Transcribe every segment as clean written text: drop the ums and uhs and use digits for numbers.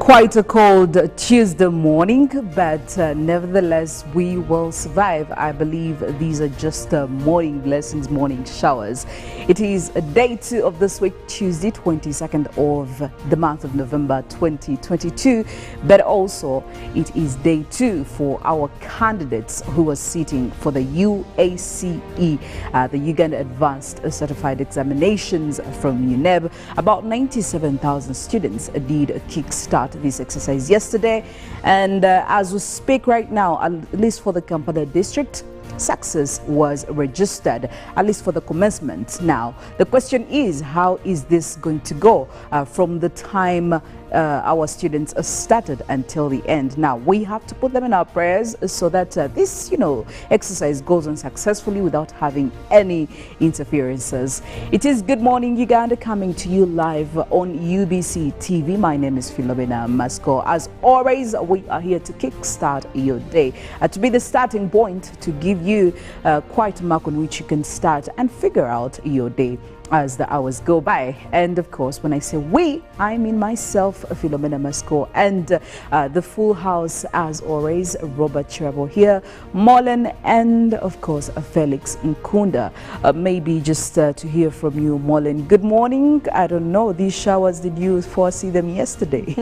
Quite a cold Tuesday morning, but nevertheless we will survive. I believe these are just morning blessings, morning showers. It is day 2 of this week, Tuesday, 22nd of the month of November 2022, but also it is day 2 for our candidates who are sitting for the UACE, the Uganda Advanced Certified Examinations from UNEB. About 97,000 students did kickstart this exercise yesterday, and as we speak right now, at least for the Kampala district, success was registered, at least for the commencement. Now the question is, how is this going to go from the time our students started until the end? Now we have to put them in our prayers so that this exercise goes on successfully without having any interferences. It is Good Morning Uganda, coming to you live on UBC TV. My name is Philomena. Mastiko. As always, we are here to kickstart your day, to be the starting point, to give you quite a mark on which you can start and figure out your day as the hours go by. And of course, when I say we, I mean myself, Philomena Mastiko, and the full house as always, Robert Kirabo here, Mollen, and of course Felix Nkunda. Maybe just to hear from you, Mollen. Good morning. I don't know, these showers, did you foresee them yesterday?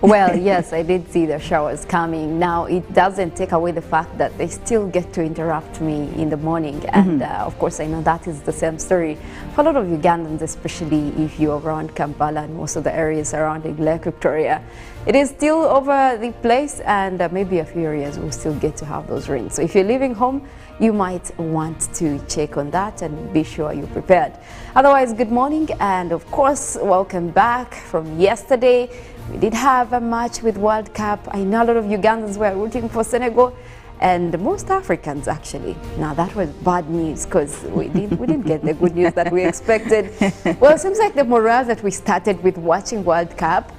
Well, yes, I did see the showers coming. Now it doesn't take away the fact that they still get to interrupt me in the morning, and of course I know that is the same story for a lot of Ugandans, especially if you're around Kampala and most of the areas surrounding Lake Victoria. It is still over the place, and maybe a few areas will still get to have those rains. So if you're leaving home, you might want to check on that and be sure you're prepared. Otherwise, good morning, and of course, welcome back from yesterday. We did have a match with World Cup. I know a lot of Ugandans were rooting for Senegal, and most Africans actually. Now that was bad news, because we didn't get the good news that we expected. Well, it seems like the morale that we started with watching World Cup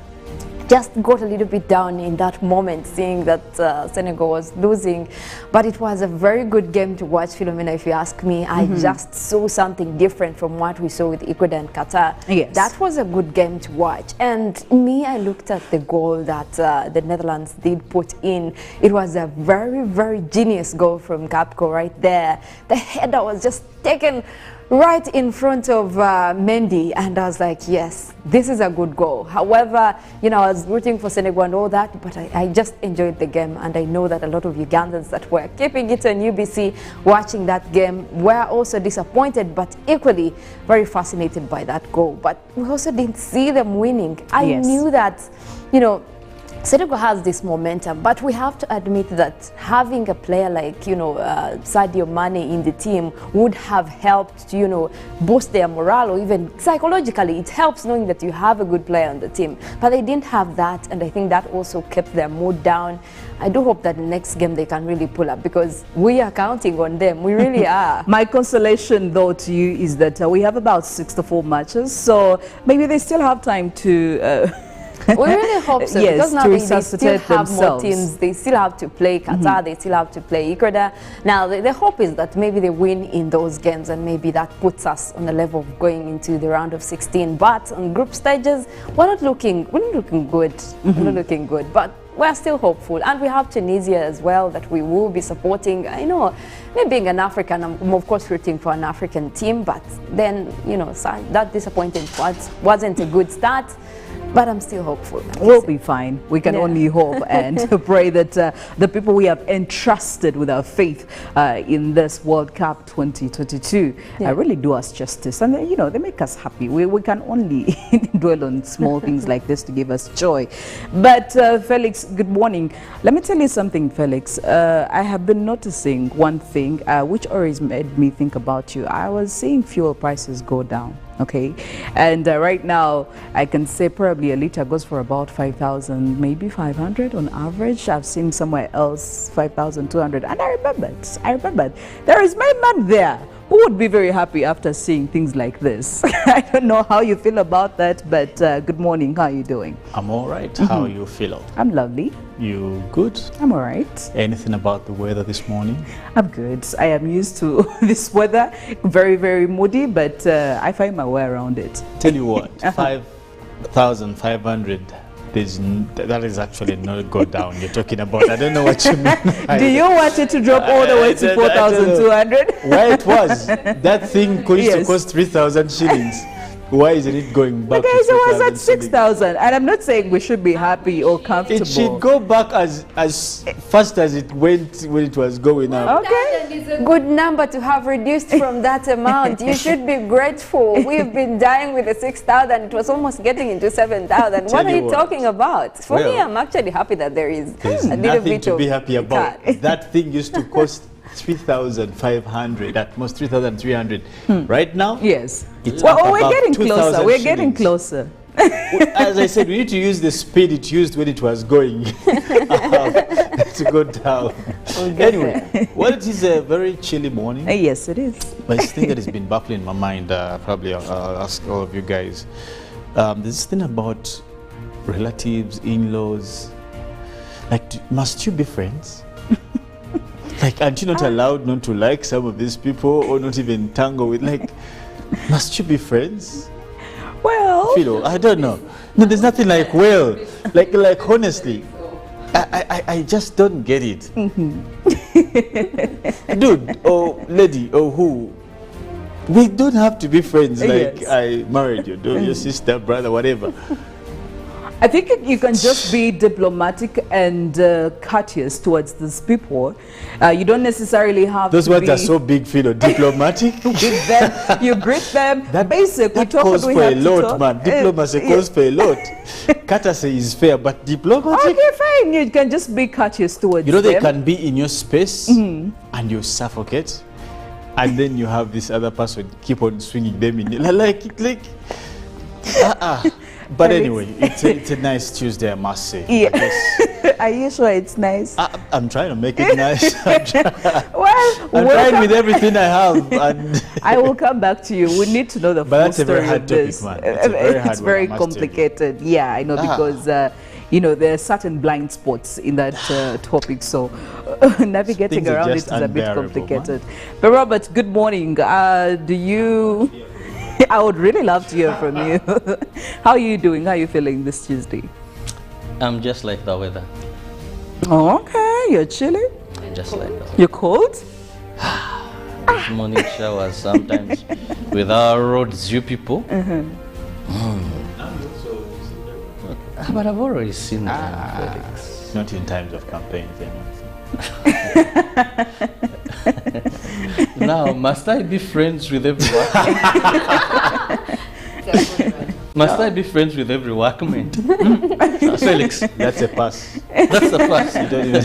just got a little bit down in that moment, seeing that Senegal was losing. But it was a very good game to watch, Philomena, if you ask me. I just saw something different from what we saw with Ecuador and Qatar. Yes. That was a good game to watch. And me, I looked at the goal that the Netherlands did put in. It was a very, very genius goal from Capco right there. The header was just taken right in front of Mendy, and I was like, yes, this is a good goal. However, I was rooting for Senegal and all that, but I just enjoyed the game, and I know that a lot of Ugandans that were keeping it on UBC watching that game were also disappointed, but equally very fascinated by that goal. But we also didn't see them winning. I knew that, Senegal has this momentum, but we have to admit that having a player like, Sadio Mane in the team would have helped to, boost their morale, or even psychologically. It helps knowing that you have a good player on the team. But they didn't have that, and I think that also kept their mood down. I do hope that the next game they can really pull up, because we are counting on them. We really are. My consolation, though, to you is that we have about 64 matches, so maybe they still have time to... We really hope so, because now they still have more teams. They still have to play Qatar, they still have to play Ecuador. Now the hope is that maybe they win in those games, and maybe that puts us on the level of going into the round of 16. But on group stages, we're not looking good. We're not looking good, but we're still hopeful. And we have Tunisia as well that we will be supporting. I know, me being an African, I'm of course rooting for an African team, but then, that disappointing wasn't a good start. But I'm still hopeful. We'll be fine. We can only hope and pray that the people we have entrusted with our faith in this World Cup 2022 really do us justice. And they make us happy. We can only dwell on small things like this to give us joy. But Felix, good morning. Let me tell you something, Felix. I have been noticing one thing which always made me think about you. I was seeing fuel prices go down. Okay, and right now I can say probably a liter goes for about 5,000, maybe 500 on average. I've seen somewhere else 5,200, and I remembered there is my man there who would be very happy after seeing things like this. I don't know how you feel about that, but good morning. How are you doing? I'm all right. How are you feeling? I'm lovely. You good? I'm all right. Anything about the weather this morning? I'm good. I am used to this weather. Very, very moody, but I find my way around it. Tell you what, 5,500 That is actually not go down you're talking about. I don't know what you mean. Do you want it to drop all the way to 4,200? Why it was that thing used to cost 3,000 shillings. Why isn't it going back? Okay, to so it was at 6,000 6,000, and I'm not saying we should be happy or comfortable. It should go back as fast as it went when it was going up. Okay. Is a good number to have reduced from that amount. You should be grateful. We've been dying with the 6,000. It was almost getting into 7,000. What are you talking about? For me, I'm actually happy that there's a little nothing bit to of be happy about. That thing used to cost 3,500, at most 3,300. Right now, yes. It's well, we're getting closer. We're getting closer. As I said, we need to use the speed it used when it was going to go down. Anyway, well, it is a very chilly morning. Yes, it is. But this thing that has been baffling my mind, probably I'll ask all of you guys. This thing about relatives, in-laws. Like, must you be friends? Like, aren't you not allowed not to like some of these people or not even tangle with, like, must you be friends? Well, Philo, I don't know. No, there's nothing like, well, like honestly, I just don't get it. Dude, or lady, or who, we don't have to be friends like Yes. I married you, your sister, brother, whatever. I think you can just be diplomatic and courteous towards these people. You don't necessarily have Those to words be are so big, Philo. Diplomatic. with them. You greet them. Basic. That calls for a lot, man. Diplomacy calls for a lot. Courtesy is fair, but diplomatic. Okay, fine. You can just be courteous towards You know, they them. can be in your space and you suffocate, and then you have this other person keep on swinging them in. But anyway, it's a nice Tuesday, I must say. Yeah. Are you sure it's nice? I'm trying to make it nice. Well, I'm trying with everything I have. And I will come back to you. We need to know the But full that's a very story hard of topic, this. man. It's a very hard It's one, very I must tell you. complicated. Yeah, I know, because you know, there are certain blind spots in that topic, so navigating Things are around it just is a bit unbearable, complicated. But Robert, good morning. Do you? I would really love to hear from you. How are you doing? How are you feeling this Tuesday? I'm just like the weather. Oh, okay, you're chilly. Just like the weather. You're cold. These morning showers sometimes with our roads, you people. But I've already seen them, Felix. not in times of campaigns. Now, must I be friends with everyone? Must I be friends with every workmate? Felix, That's a pass. that's the first. You don't even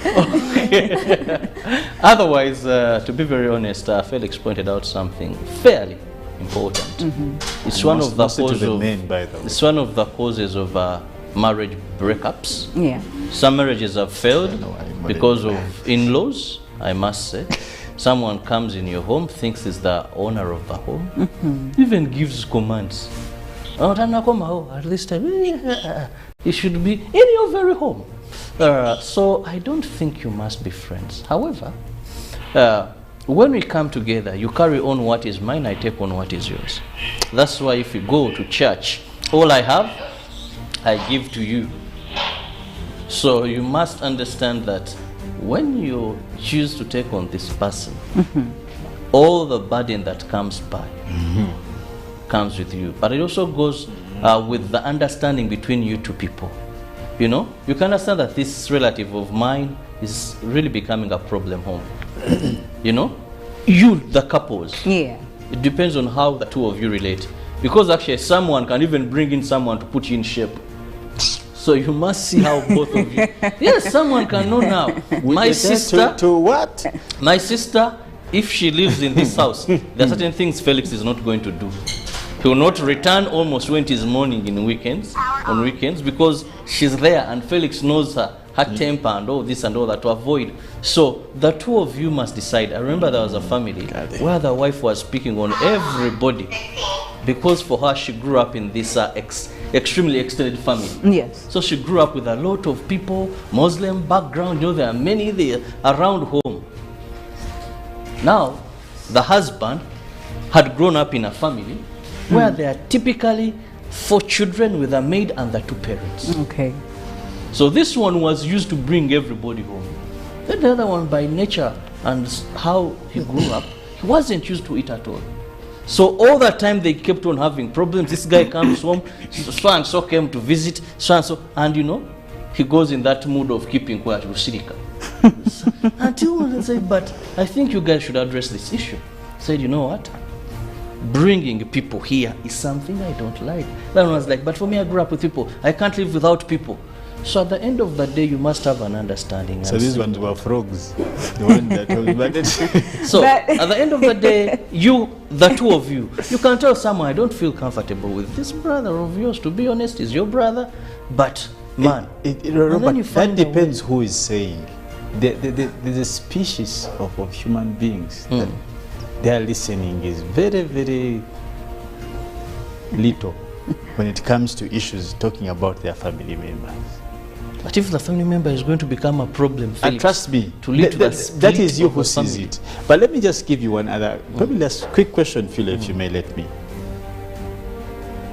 Okay. Otherwise, to be very honest, Felix pointed out something fairly important. It's one of the Mostly to causes the of men, by the way. it's one of the causes of marriage breakups. Yeah. Some marriages have failed know why, because of in-laws, I must say. Someone comes in your home, thinks is the owner of the home, even gives commands. Oh, at least it should be in your very home. So I don't think you must be friends. However, when we come together, you carry on what is mine, I take on what is yours. That's why if you go to church, all I have, I give to you. So you must understand that when you choose to take on this person, all the burden that comes by comes with you. But it also goes with the understanding between you two people. You know, you can understand that this relative of mine is really becoming a problem home. You know, you, the couples. Yeah. It depends on how the two of you relate. Because actually someone can even bring in someone to put you in shape. So you must see how both of you. Yes, someone can know now. My sister, to what? my sister, if she lives in this house, there are certain things Felix is not going to do. He will not return almost when it is morning on weekends, because she's there and Felix knows her temper and all this and all that to avoid. So the two of you must decide. I remember there was a family where the wife was speaking on everybody because for her she grew up in this extremely extended family. Yes. So she grew up with a lot of people, Muslim background, you know, there are many there around home. Now, the husband had grown up in a family where they are typically 4 children with a maid and the 2 parents. Okay. So this one was used to bring everybody home. Then the other one, by nature and how he grew up, he wasn't used to it at all. So all the time they kept on having problems. This guy comes home, so and so came to visit, so and so, and you know, he goes in that mood of keeping quiet, Rusirika. Until one said, but I think you guys should address this issue. Said, you know what? Bringing people here is something I don't like. That one was like, but for me, I grew up with people. I can't live without people. So at the end of the day, you must have an understanding. So these ones were frogs. The one that talked about it. So at the end of the day, you, the 2 of you, you can tell someone, I don't feel comfortable with this brother of yours. To be honest, he's your brother, but man, Robert, that depends who is saying. There's a species of human beings that their listening is very, very little when it comes to issues talking about their family members. But if the family member is going to become a problem, Felix, and trust me, to lead to that is you who sees it. But let me just give you one other, probably last quick question, Phil, if you may let me.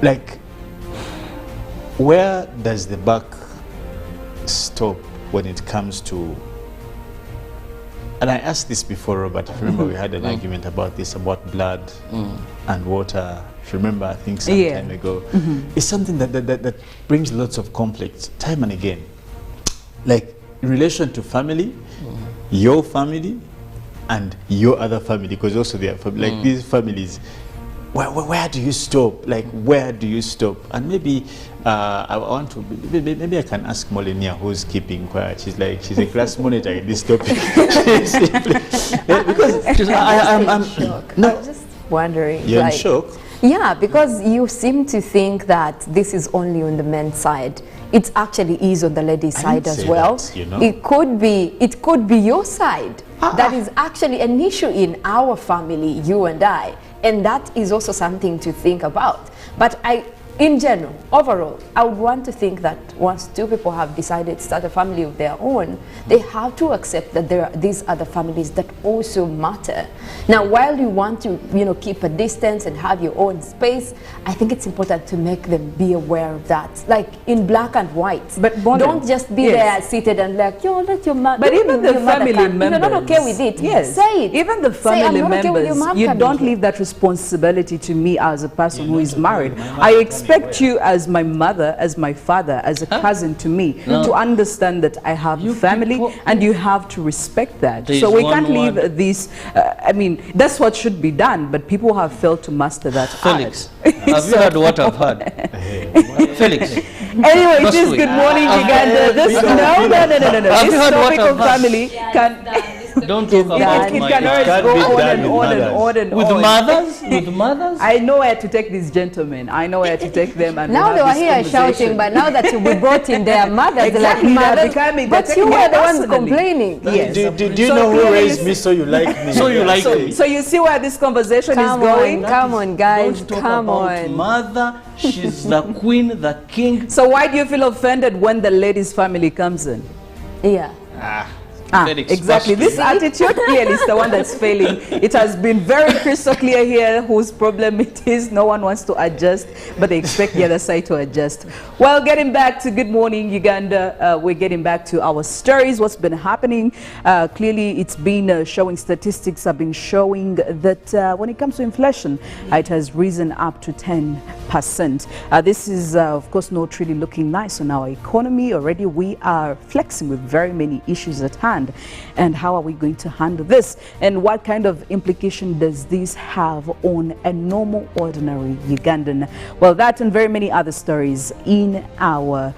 Like, where does the buck stop when it comes to, and I asked this before, Robert, if you remember we had an argument about this, about blood and water. If you remember, I think some time ago. It's something that brings lots of conflict, time and again. Like, in relation to family, your family, and your other family, because also they are like these families, where do you stop? Like, where do you stop? And maybe I want to, maybe I can ask Mollen, who's keeping quiet. She's like, she's a class monitor in this topic. Because I'm just wondering. You're in shock? Yeah, because you seem to think that this is only on the men's side. It actually is on the ladies' side as well. That, you know? It could be your side. That is actually an issue in our family, you and I. And that is also something to think about. But in general, overall, I would want to think that once 2 people have decided to start a family of their own, they have to accept that there are these other families that also matter. Now, while you want to, keep a distance and have your own space, I think it's important to make them be aware of that, like in black and white. But don't just be there seated and like, let your mother. But even the family members, you're not okay with it. Say it. Even the family members, you don't leave that responsibility to me as a person who is married. I expect you as my mother, as my father, as a cousin to me, to understand that I have a family and you have to respect that. So we can't leave this, I mean, that's what should be done, but people have failed to master that. Felix, have you heard what I've heard? Felix. Anyway, it is Good Morning Uganda. No. This topic of family don't talk about it can always go on and on and on and with on. mothers? With mothers? I know where to take these gentlemen. I know where to take them. And now they were here shouting, but now that we brought in their mothers, exactly, like mothers, but you were the ones complaining. Yes. Do you know who raised me so you like me? So you like me. So you see where this conversation is going? Come on, guys. Don't talk about mother. She's the queen, the king. So why do you feel offended when the lady's family comes in? Yeah. Exactly. This attitude clearly is the one that's failing. It has been very crystal clear here whose problem it is. No one wants to adjust, but they expect the other side to adjust. Well, getting back to Good Morning Uganda, we're getting back to our stories, what's been happening. Clearly, it's been showing, statistics have been showing that when it comes to inflation, it has risen up to 10%. This is, of course, not really looking nice on our economy. Already, we are flexing with very many issues at hand. And how are we going to handle this? And what kind of implication does this have on a normal, ordinary Ugandan? Well, that and very many other stories in our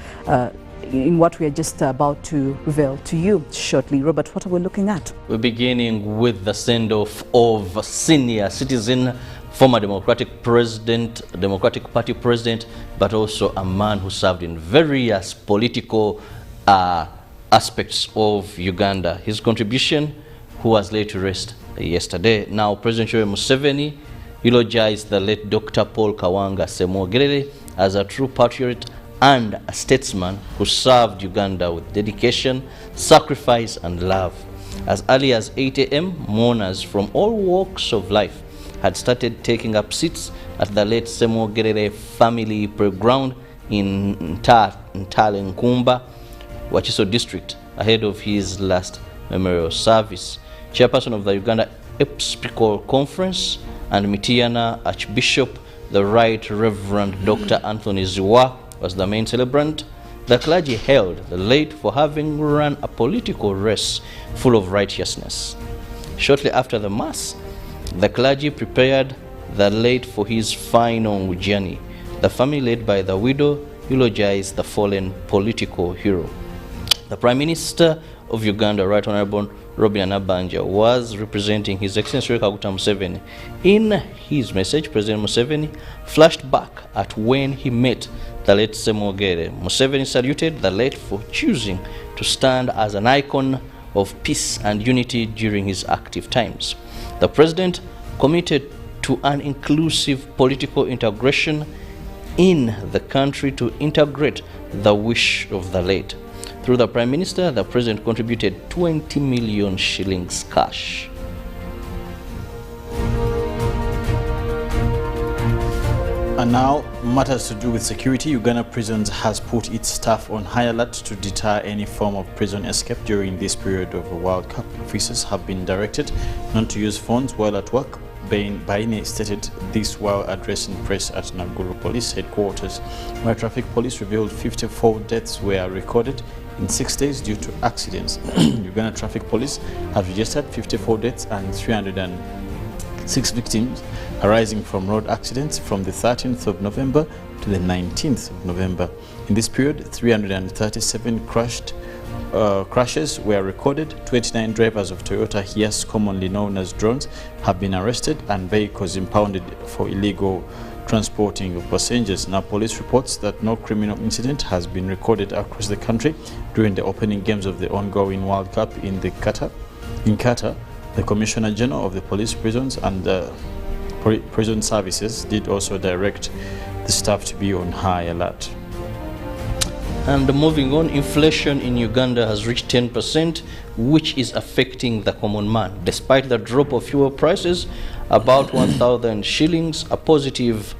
in what we are just about to reveal to you shortly. Robert, what are we looking at? We're beginning with the send-off of a senior citizen, former Democratic Party president, but also a man who served in various political aspects of Uganda. His contribution, who was laid to rest yesterday. Now, President Yoweri Museveni eulogized the late Dr. Paul Kawanga Ssemwogerere as a true patriot and a statesman who served Uganda with dedication, sacrifice, and love. As early as 8 a.m., mourners from all walks of life had started taking up seats at the late Semogerere family playground in Ntalenkumba, Wachiso district, ahead of his last memorial service. Chairperson of the Uganda Episcopal Conference and Mityana Archbishop, the Right Reverend Dr. Anthony Ziwa, was the main celebrant. The clergy hailed the late for having run a political race full of righteousness. Shortly after the Mass, the clergy prepared the late for his final journey. The family, led by the widow, eulogized the fallen political hero. The Prime Minister of Uganda, Right Honorable Robin Anabanja, was representing His Excellency Kaguta Museveni. In his message, President Museveni flashed back at when he met the late Semogere. Museveni saluted the late for choosing to stand as an icon of peace and unity during his active times. The President committed to an inclusive political integration in the country to integrate the wish of the late. Through the Prime Minister, the President contributed 20 million shillings cash. And now, matters to do with security. Uganda Prisons has put its staff on high alert to deter any form of prison escape during this period of a World Cup. Officers have been directed not to use phones while at work. Baine stated this while addressing press at Naguru Police Headquarters, where traffic police revealed 54 deaths were recorded in 6 days due to accidents. Uganda Traffic Police have registered 54 deaths and 306 victims arising from road accidents from the 13th of November to the 19th of November. In this period, 337 crashes were recorded. 29 drivers of Toyota Hiace, commonly known as drones, have been arrested and vehicles impounded for illegal transporting of passengers. Now, police reports that no criminal incident has been recorded across the country during the opening games of the ongoing World Cup in Qatar. The Commissioner General of the Police, Prisons and Prison Services did also direct the staff to be on high alert. And moving on, inflation in Uganda has reached 10%, which is affecting the common man. Despite the drop of fuel prices, about 1,000 shillings, a positive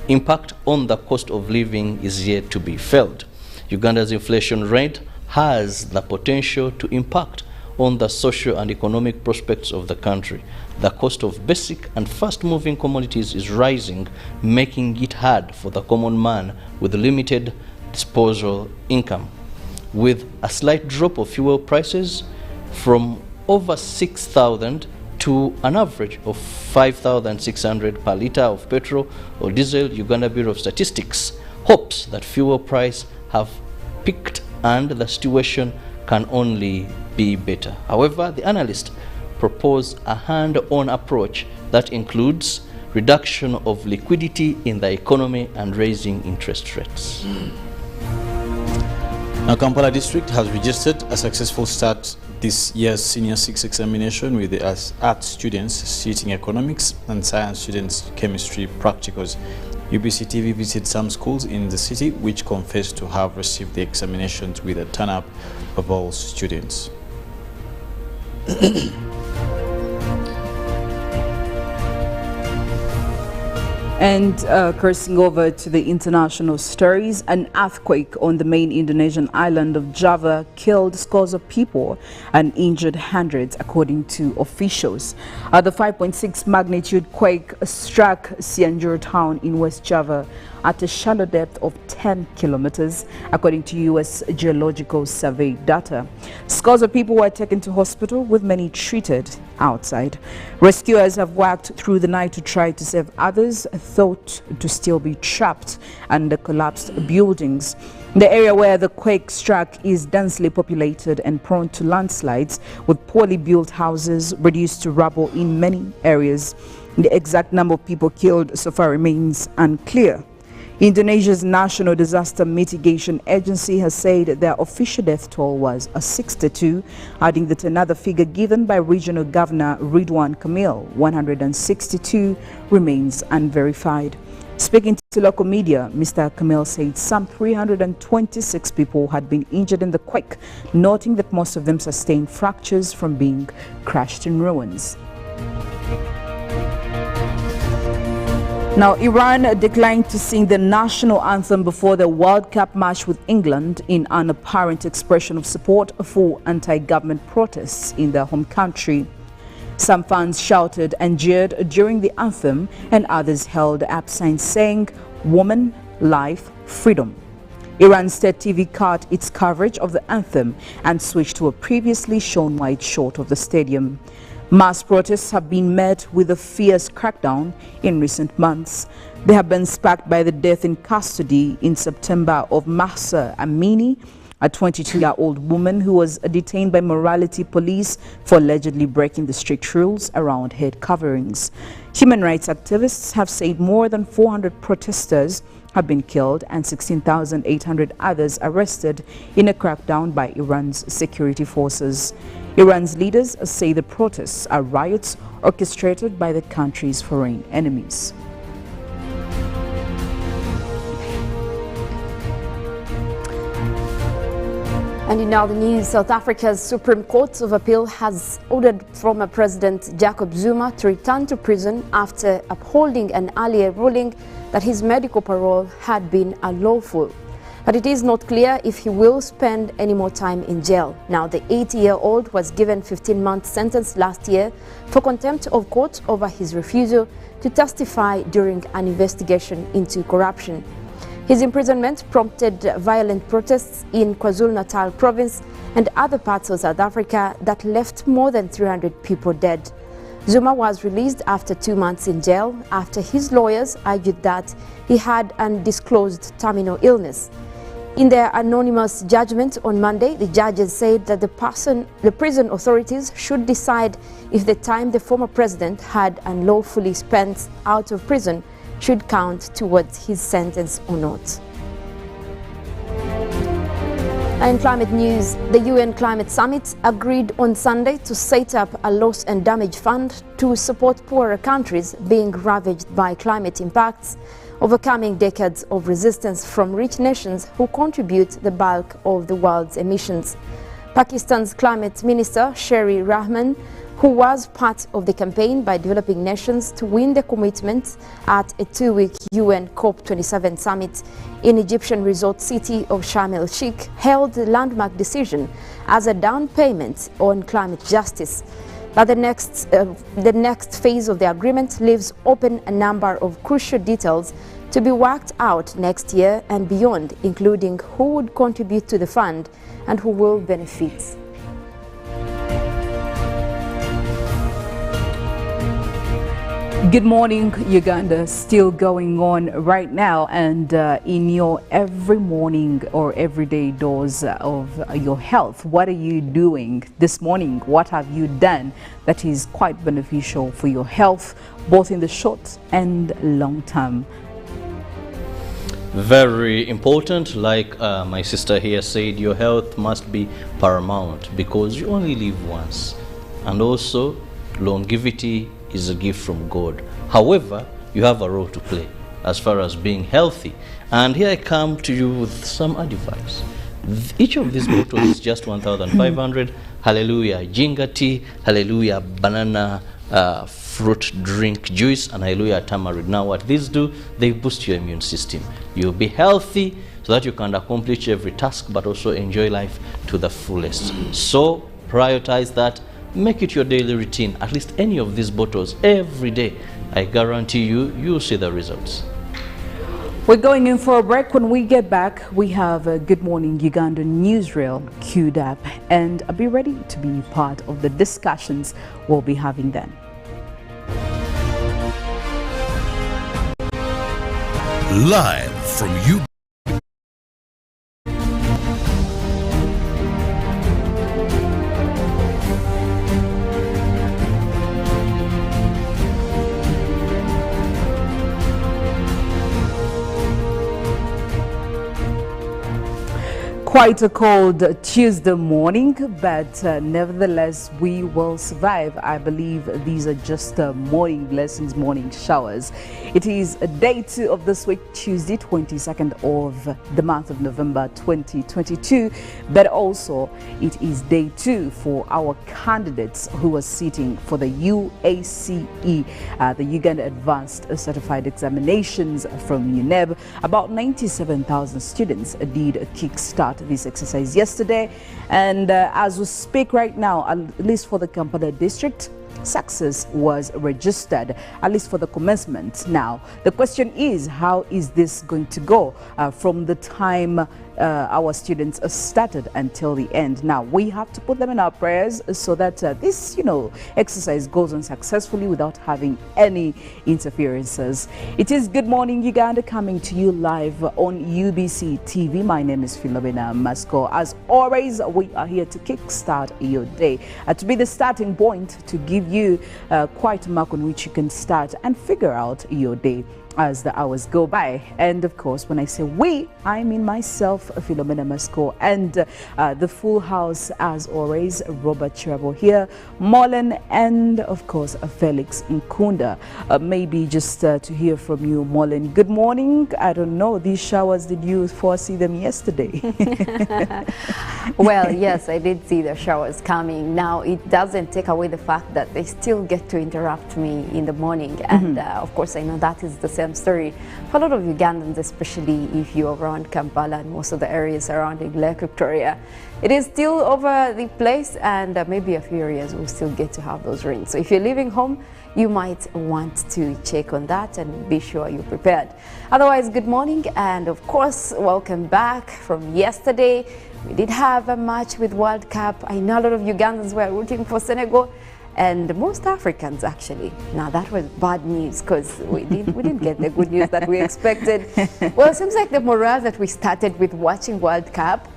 impact on the cost of living is yet to be felt. Uganda's inflation rate has the potential to impact on the social and economic prospects of the country. The cost of basic and fast-moving commodities is rising, making it hard for the common man with limited disposable income. With a slight drop of fuel prices from over 6,000 to an average of 5,600 per litre of petrol or diesel, Uganda Bureau of Statistics hopes that fuel prices have peaked and the situation can only be better. However, the analysts propose a hand-on approach that includes reduction of liquidity in the economy and raising interest rates. Now, Kampala District has registered a successful start this year's Senior 6 examination with the arts students sitting economics and science students chemistry practicals. UBC TV visited some schools in the city which confessed to have received the examinations with a turn-up of all students. And crossing over to the international stories, an earthquake on the main Indonesian island of Java killed scores of people and injured hundreds, according to officials. The 5.6 magnitude quake struck Cianjur town in West Java at a shallow depth of 10 kilometers, according to U.S. Geological Survey data. Scores of people were taken to hospital, with many treated outside. Rescuers have worked through the night to try to save others thought to still be trapped under collapsed buildings. The area where the quake struck is densely populated and prone to landslides, with poorly built houses reduced to rubble in many areas. The exact number of people killed so far remains unclear. Indonesia's National Disaster Mitigation Agency has said their official death toll was 62, adding that another figure given by Regional Governor Ridwan Kamil, 162, remains unverified. Speaking to local media, Mr. Kamil said some 326 people had been injured in the quake, noting that most of them sustained fractures from being crushed in ruins. Now, Iran declined to sing the national anthem before the World Cup match with England in an apparent expression of support for anti-government protests in their home country. Some fans shouted and jeered during the anthem, and others held up signs saying, "Woman, life, freedom." Iran's state TV cut its coverage of the anthem and switched to a previously shown wide shot of the stadium. Mass protests have been met with a fierce crackdown in recent months. They have been sparked by the death in custody in September of Mahsa Amini, a 22-year-old woman who was detained by morality police for allegedly breaking the strict rules around head coverings. Human rights activists have said more than 400 protesters have been killed and 16,800 others arrested in a crackdown by Iran's security forces. Iran's leaders say the protests are riots orchestrated by the country's foreign enemies. And in other news, South Africa's Supreme Court of Appeal has ordered former President Jacob Zuma to return to prison after upholding an earlier ruling that his medical parole had been unlawful. But it is not clear if he will spend any more time in jail. Now, the 80-year-old was given a 15-month sentence last year for contempt of court over his refusal to testify during an investigation into corruption. His imprisonment prompted violent protests in KwaZulu-Natal province and other parts of South Africa that left more than 300 people dead. Zuma was released after 2 months in jail after his lawyers argued that he had undisclosed terminal illness. In their anonymous judgment on Monday, the judges said that the prison authorities should decide if the time the former president had unlawfully spent out of prison should count towards his sentence or not. And in climate news, the UN Climate Summit agreed on Sunday to set up a loss and damage fund to support poorer countries being ravaged by climate impacts, overcoming decades of resistance from rich nations who contribute the bulk of the world's emissions. Pakistan's climate minister, Sherry Rahman, who was part of the campaign by developing nations to win the commitment at a 2-week UN COP27 summit in Egyptian resort city of Sharm el-Sheikh, held the landmark decision as a down payment on climate justice. But the next phase of the agreement leaves open a number of crucial details to be worked out next year and beyond, including who would contribute to the fund and who will benefit. Good morning, Uganda. Still going on right now, and in your every morning or everyday dose of your health, what are you doing this morning? What have you done that is quite beneficial for your health, both in the short and long term? Very important. Like my sister here said, your health must be paramount because you only live once, and also longevity is a gift from God. However, you have a role to play as far as being healthy. And here I come to you with some advice. Each of these bottles is just 1,500. Hallelujah ginger tea, hallelujah banana fruit drink juice, and hallelujah tamarind. Now what these do, they boost your immune system. You'll be healthy so that you can accomplish every task but also enjoy life to the fullest. So prioritize that. Make it your daily routine, at least any of these bottles every day. I guarantee you, you'll see the results. We're going in for a break. When we get back, we have a Good Morning Uganda newsreel queued up, and be ready to be part of the discussions we'll be having then. Live from Uganda. Quite a cold Tuesday morning, but nevertheless we will survive. I believe these are just morning blessings, morning showers. It is day 2 of this week, Tuesday, 22nd of the month of November 2022, but also it is day 2 for our candidates who are sitting for the UACE, the Uganda Advanced Certified Examinations from UNEB. About 97,000 students did kickstart this exercise yesterday, and as we speak right now, at least for the Kampala district, success was registered, at least for the commencement. Now the question is, how is this going to go from the time our students started until the end? Now we have to put them in our prayers so that this exercise goes on successfully without having any interferences. It is Good Morning Uganda, coming to you live on UBC TV. My name is Philomena. Mastiko. As always, we are here to kickstart your day, to be the starting point, to give you quite a mark on which you can start and figure out your day as the hours go by. And of course, when I say we, I mean myself, Philomena Mastiko, and the full house as always, Robert Kirabo here, Mollen, and of course Felix Nkunda. Maybe just to hear from you, Mollen. Good morning. I don't know, these showers, did you foresee them yesterday? Well, yes, I did see the showers coming. Now it doesn't take away the fact that they still get to interrupt me in the morning, and of course I know that is the same story for a lot of Ugandans, especially if you're around Kampala and most of the areas surrounding Lake Victoria. It is still over the place, and maybe a few areas will still get to have those rains. So if you're leaving home, you might want to check on that and be sure you're prepared. Otherwise, good morning, and of course, welcome back from yesterday. We did have a match with World Cup. I know a lot of Ugandans were rooting for Senegal, and most Africans actually. Now that was bad news, because we didn't get the good news that we expected. Well, it seems like the morale that we started with watching World Cup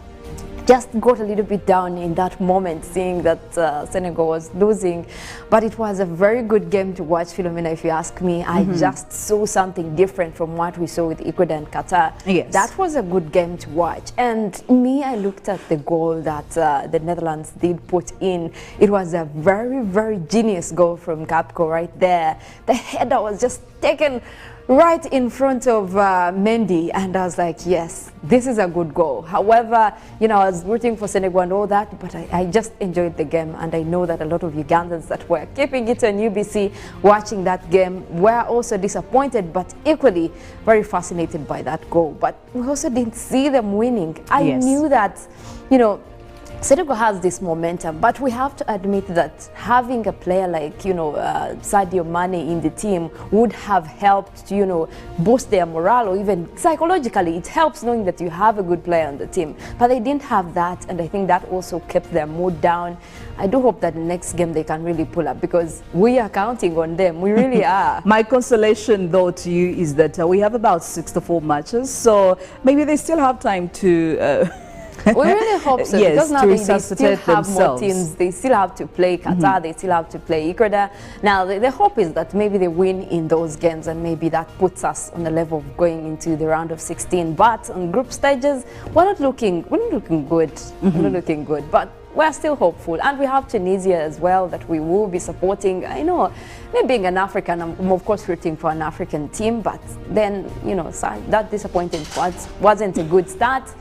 just got a little bit down in that moment, seeing that Senegal was losing. But it was a very good game to watch, Philomena, if you ask me. I just saw something different from what we saw with Ecuador and Qatar. Yes. That was a good game to watch. And me, I looked at the goal that the Netherlands did put in. It was a very, very genius goal from Capco right there. The header was just taken right in front of Mendy, and I was like, yes, this is a good goal. However, I was rooting for Senegal and all that, but I just enjoyed the game, and I know that a lot of Ugandans that were keeping it on UBC watching that game were also disappointed, but equally very fascinated by that goal. But we also didn't see them winning. I knew that, Senegal has this momentum, but we have to admit that having a player like, Sadio Mane in the team would have helped, boost their morale, or even psychologically. It helps knowing that you have a good player on the team. But they didn't have that, and I think that also kept their mood down. I do hope that the next game they can really pull up, because we are counting on them. We really are. My consolation, though, to you is that we have about 64 matches, so maybe they still have time to... We really hope so, because now they still have more teams. They still have to play Qatar, they still have to play Ecuador. Now the hope is that maybe they win in those games, and maybe that puts us on the level of going into the round of 16. But on group stages, we're not looking good. We're not looking good, but we're still hopeful. And we have Tunisia as well that we will be supporting. I know, me being an African, I'm of course rooting for an African team, but then, that disappointing wasn't a good start.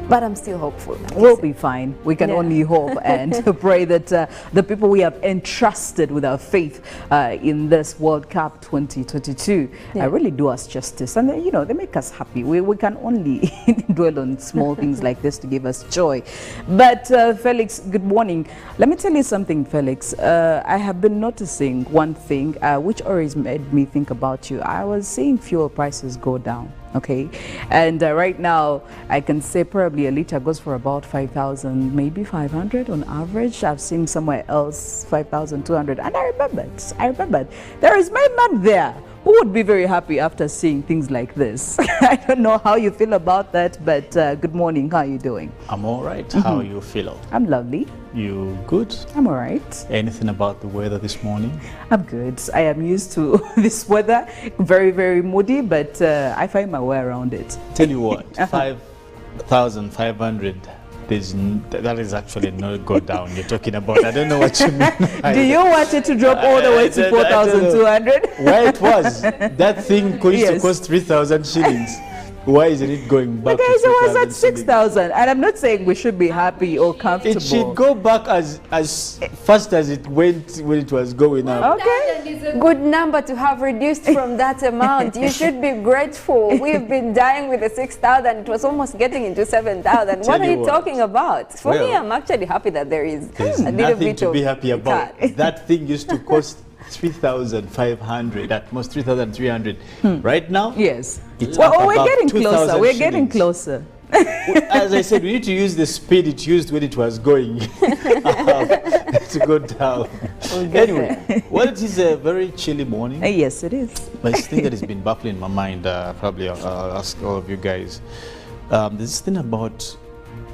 But I'm still hopeful. We'll be fine. We can only hope and pray that the people we have entrusted with our faith in this World Cup 2022 really do us justice. And they make us happy. We can only dwell on small things like this to give us joy. But Felix, good morning. Let me tell you something, Felix. I have been noticing one thing which always made me think about you. I was seeing fuel prices go down. Okay, and right now I can say probably a liter goes for about 5,000, maybe 500 on average. I've seen somewhere else 5,200, and I remembered there is my man there who would be very happy after seeing things like this. I don't know how you feel about that, but good morning. How are you doing? I'm all right. How are you feeling? I'm lovely. You good? I'm all right. Anything about the weather this morning? I'm good. I am used to this weather. Very, very moody, but I find my way around it. Tell you what, 5,500 that is actually not go down you're talking about. I don't know what you mean. Do you want it to drop all the way to 4,200? Why it was that thing used to cost 3,000 shillings. Why isn't it going back Okay, to so it was at 6,000? 6,000, and I'm not saying we should be happy or comfortable. It should go back as fast as it went when it was going up. Okay. Is a good number to have reduced from that amount. You should be grateful. We've been dying with the 6,000. It was almost getting into 7,000. What are you talking about? For me, I'm actually happy that there's a little nothing bit to be happy about. cut. That thing used to cost 3,500, at most 3,300. Right now, Yes. it's Well, up we're about getting 2,000 closer. We're getting shillings. closer. As I said, we need to use the speed it used when it was going to go down. Anyway, well, it is a very chilly morning. Yes, it is. But this thing that has been baffling my mind, probably I'll ask all of you guys. There's this thing about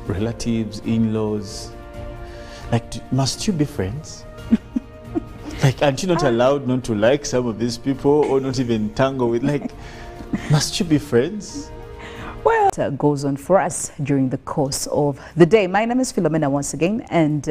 relatives, in-laws. Like, must you be friends? Like, aren't you not allowed not to like some of these people or not even tangle with, like, must you be friends? Well, it goes on for us during the course of the day. My name is Philomena once again, and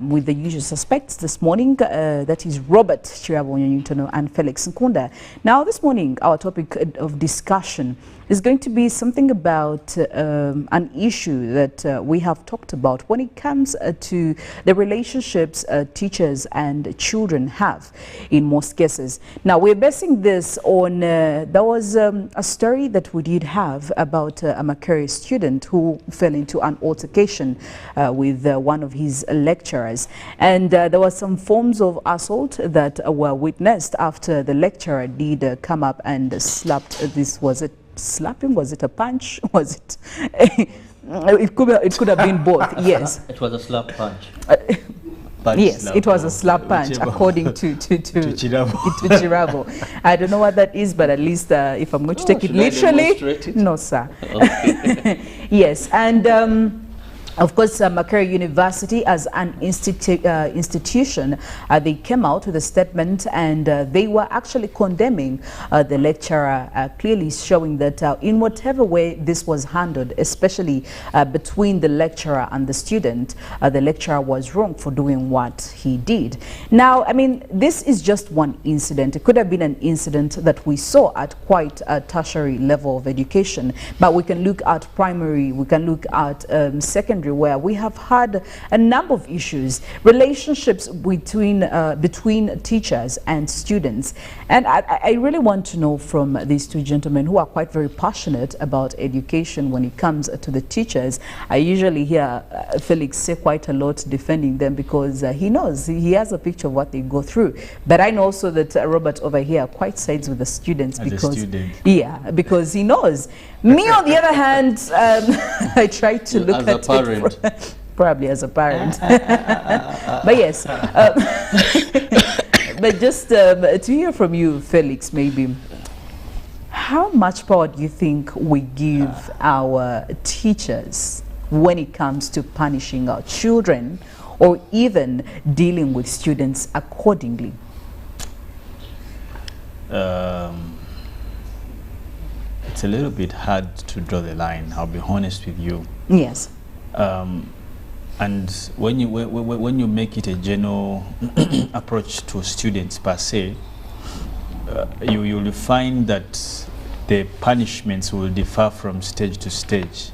with the usual suspects this morning, that is Robert, Kirabo, Nyonyintono, and Felix Nkunda. Now, this morning, our topic of discussion is going to be something about an issue that we have talked about when it comes to the relationships teachers and children have in most cases. Now, we're basing this on, there was a story that we did have about a Makerere student who fell into an altercation with one of his lecturers. And there were some forms of assault that were witnessed after the lecturer did come up and slapped this, was it slapping? Was it a punch? Was it? It could have been both. Yes. It was a slap punch. Yes, slap, it was a slap punch, whichever. according to Kirabo. to Kirabo. I don't know what that is, but at least if I'm going to take it should I literally, demonstrate it? no, sir. Okay. Yes, and of course, Makerere University as an institution, they came out with a statement, and they were actually condemning the lecturer, clearly showing that in whatever way this was handled, especially between the lecturer and the student, the lecturer was wrong for doing what he did. Now, I mean, this is just one incident. It could have been an incident that we saw at quite a tertiary level of education, but we can look at primary, we can look at secondary, where we have had a number of issues, relationships between teachers and students. And I really want to know from these two gentlemen who are quite very passionate about education when it comes to the teachers. I usually hear Felix say quite a lot defending them because he knows, he has a picture of what they go through. But I know also that Robert over here quite sides with the students As because, a student. yeah, because he knows. Me, on the other hand, I try to look As at a parent. it probably as a parent. But yes, but just to hear from you, Felix, maybe, how much power do you think we give our teachers when it comes to punishing our children or even dealing with students accordingly? It's a little bit hard to draw the line, I'll be honest with you. Yes. And when you make it a general approach to students per se, you'll find that the punishments will differ from stage to stage.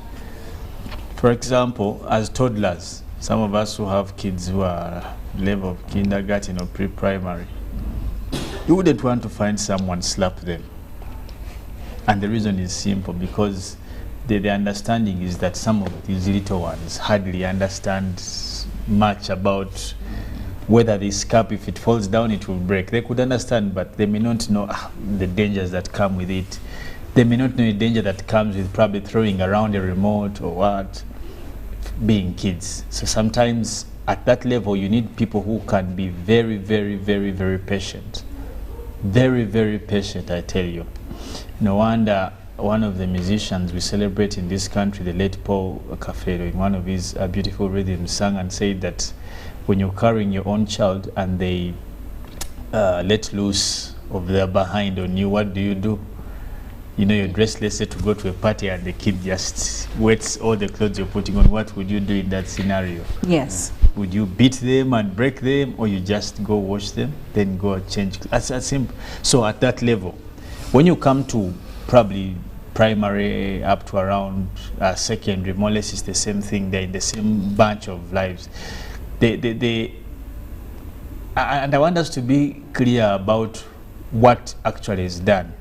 For example, as toddlers, some of us who have kids who are level of kindergarten or pre-primary, you wouldn't want to find someone slap them. And the reason is simple, because the understanding is that some of these little ones hardly understand much about whether this cup, if it falls down, it will break. They could understand, but they may not know the dangers that come with it. They may not know the danger that comes with probably throwing around a remote or what, being kids. So sometimes at that level, you need people who can be very, very, very, very patient. Very, very patient, I tell you. No wonder one of the musicians we celebrate in this country, the late Paul Kafero, in one of his beautiful rhythms, sang and said that when you're carrying your own child and they let loose of their behind on you, what do? You know, you're dressed, let's say, to go to a party and the kid just wets all the clothes you're putting on. What would you do in that scenario? Yes. Would you beat them and break them, or you just go wash them, then go and change? That's simple. So at that level, when you come to probably primary up to around secondary, more or less it's the same thing. They're in the same bunch of lives. And I want us to be clear about what actually is done.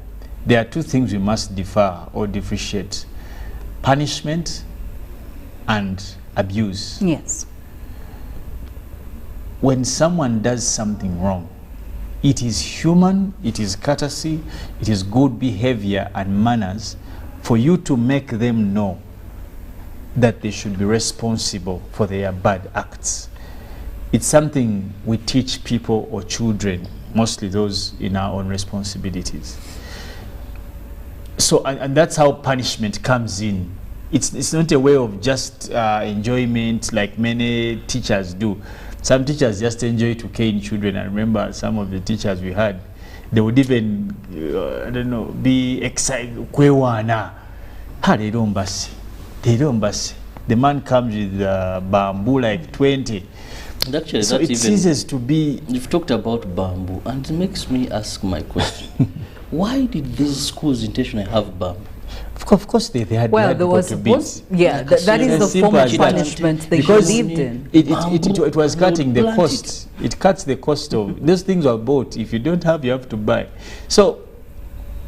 There are two things we must differ or differentiate: punishment and abuse. Yes. When someone does something wrong, it is human, it is courtesy, it is good behavior and manners for you to make them know that they should be responsible for their bad acts. It's something we teach people or children, mostly those in our own responsibilities. So, and that's how punishment comes in. It's not a way of just enjoyment like many teachers do. Some teachers just enjoy to cane children. I remember some of the teachers we had, they would even, I don't know, be excited. They don't bust. The man comes with bamboo like 20. And actually, so it ceases to be. You've talked about bamboo, and it makes me ask my question. Why did these schools intentionally have bamboo? Of course, they had. Well, they had there was supposed yeah, that is the form of punishment they believed in. It was cutting the cost. It cuts the cost of those things are bought. If you don't have, you have to buy. So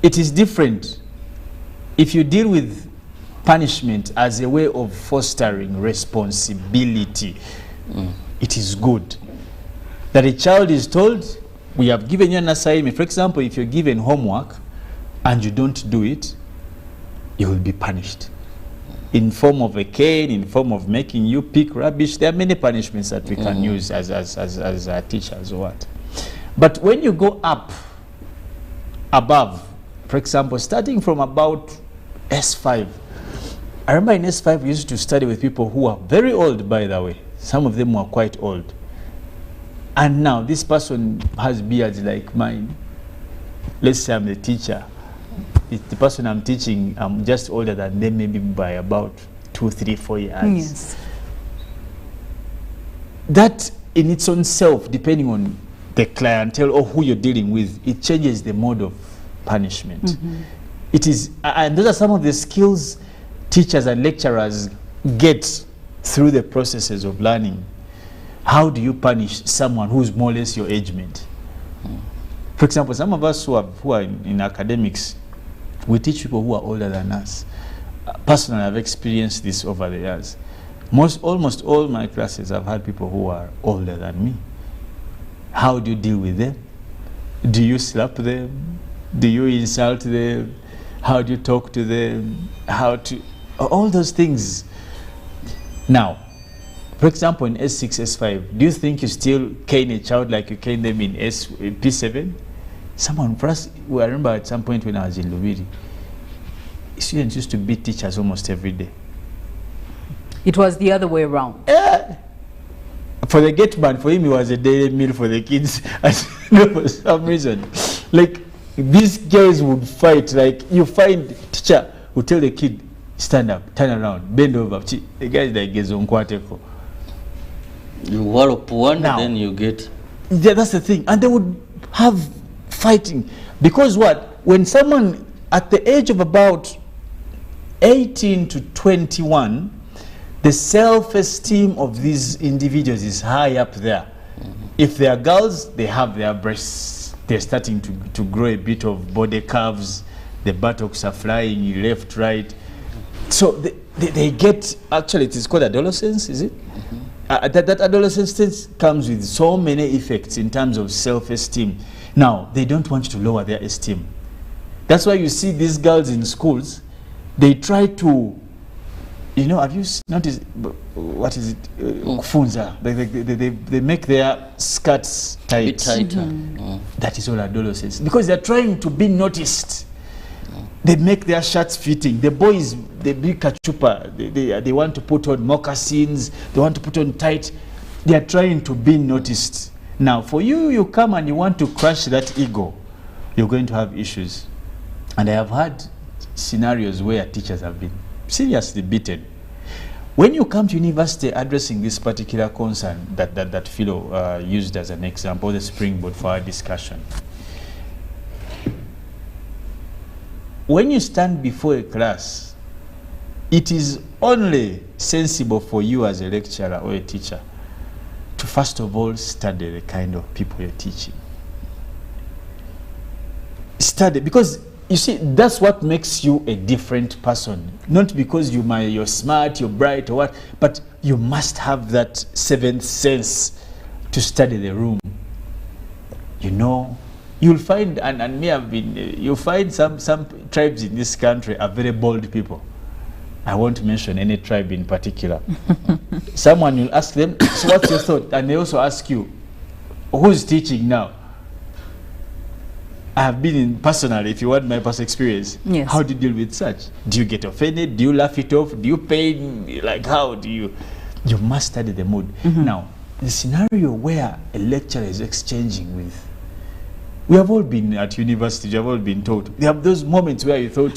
it is different. If you deal with punishment as a way of fostering responsibility, it is good. That a child is told, we have given you an assignment. For example, if you're given homework and you don't do it, you will be punished. In form of a cane, in form of making you pick rubbish. There are many punishments that we can use as teachers or what. But when you go up, above, for example, starting from about S5, I remember in S5 we used to study with people who are very old, by the way. Some of them were quite old. And now this person has beards like mine. Let's say I'm the teacher. The person I'm teaching, I'm just older than them, maybe by about 2, 3, 4 years. Yes. That in its own self, depending on the clientele or who you're dealing with, it changes the mode of punishment. It is, and those are some of the skills teachers and lecturers get through the processes of learning. How do you punish someone who's more or less your age mate? For example, some of us who are in academics, we teach people who are older than us. Personally, I've experienced this over the years. Almost all my classes, I've had people who are older than me. How do you deal with them? Do you slap them? Do you insult them? How do you talk to them? All those things. Now, for example, in S6, S5, do you think you still cane a child like you cane them in P7? Someone, for us, I remember at some point when I was in Lubiri, students used to beat teachers almost every day. It was the other way around. For the gate man, for him, it was a daily meal for the kids. For some reason, like these girls would fight. Like you find teacher would tell the kid, stand up, turn around, bend over. The guys like Gezonkwateko. You wallop one, Now, then you get. Yeah, that's the thing. And they would have fighting. Because what? When someone at the age of about 18 to 21, the self-esteem of these individuals is high up there. If they are girls, they have their breasts. They're starting to grow a bit of body curves. The buttocks are flying left, right. So they get, actually it is called adolescence, is it? That adolescence comes with so many effects in terms of self-esteem. Now, they don't want to lower their esteem. That's why you see these girls in schools, they try to, you know, have you noticed, what is it, kufunza? They make their skirts tight. Bit tighter. That is all adolescence. Because they're trying to be noticed. They make their shirts fitting. The boys, they big kachupa. They want to put on moccasins. They want to put on tight. They are trying to be noticed. Now, for you come and you want to crush that ego, you're going to have issues. And I have had scenarios where teachers have been seriously beaten. When you come to university addressing this particular concern that Philo used as an example, the springboard for our discussion, when you stand before a class, it is only sensible for you as a lecturer or a teacher to first of all study the kind of people you're teaching. Study, because you see, that's what makes you a different person. Not because you're smart, you're bright or what, but you must have that seventh sense to study the room. You know, you'll find, and me have been, you'll find some tribes in this country are very bold people. I won't mention any tribe in particular. Someone will ask them, so what's your thought? And they also ask you, who's teaching now? I have been in personally, if you want my personal experience, yes. How do you deal with such? Do you get offended? Do you laugh it off? Do you pay? Like, how do you? You must study the mood. Now, the scenario where a lecturer is exchanging with, we have all been at university, we have all been taught. There have those moments where you thought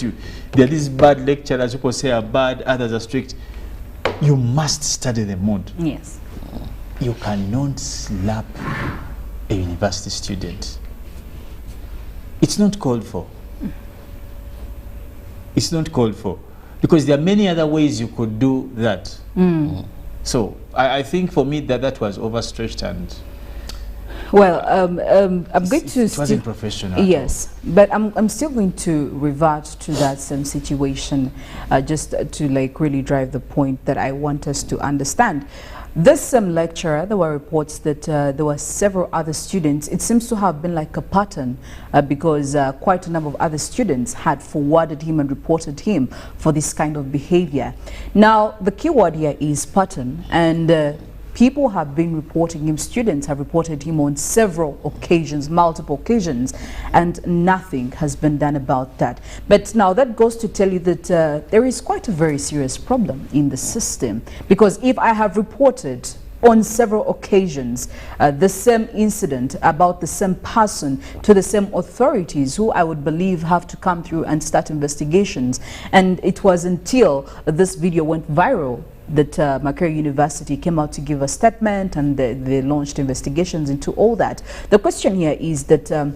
there are these bad lecturers, people say are bad, others are strict. You must study the mood. Yes. You cannot slap a university student. It's not called for. It's not called for. Because there are many other ways you could do that. So I think for me that was overstretched and... Well, I'm going to... It wasn't professional. Yes, but I'm still going to revert to that same situation just to like really drive the point that I want us to understand. This same lecturer, there were reports that there were several other students. It seems to have been like a pattern because quite a number of other students had forwarded him and reported him for this kind of behavior. Now, the key word here is pattern, and people have been reporting him, students have reported him on several occasions, multiple occasions, and nothing has been done about that. But now that goes to tell you that there is quite a very serious problem in the system, because if I have reported on several occasions the same incident about the same person to the same authorities who I would believe have to come through and start investigations, and it was until this video went viral that Makerere University came out to give a statement, and they launched investigations into all that. The question here is that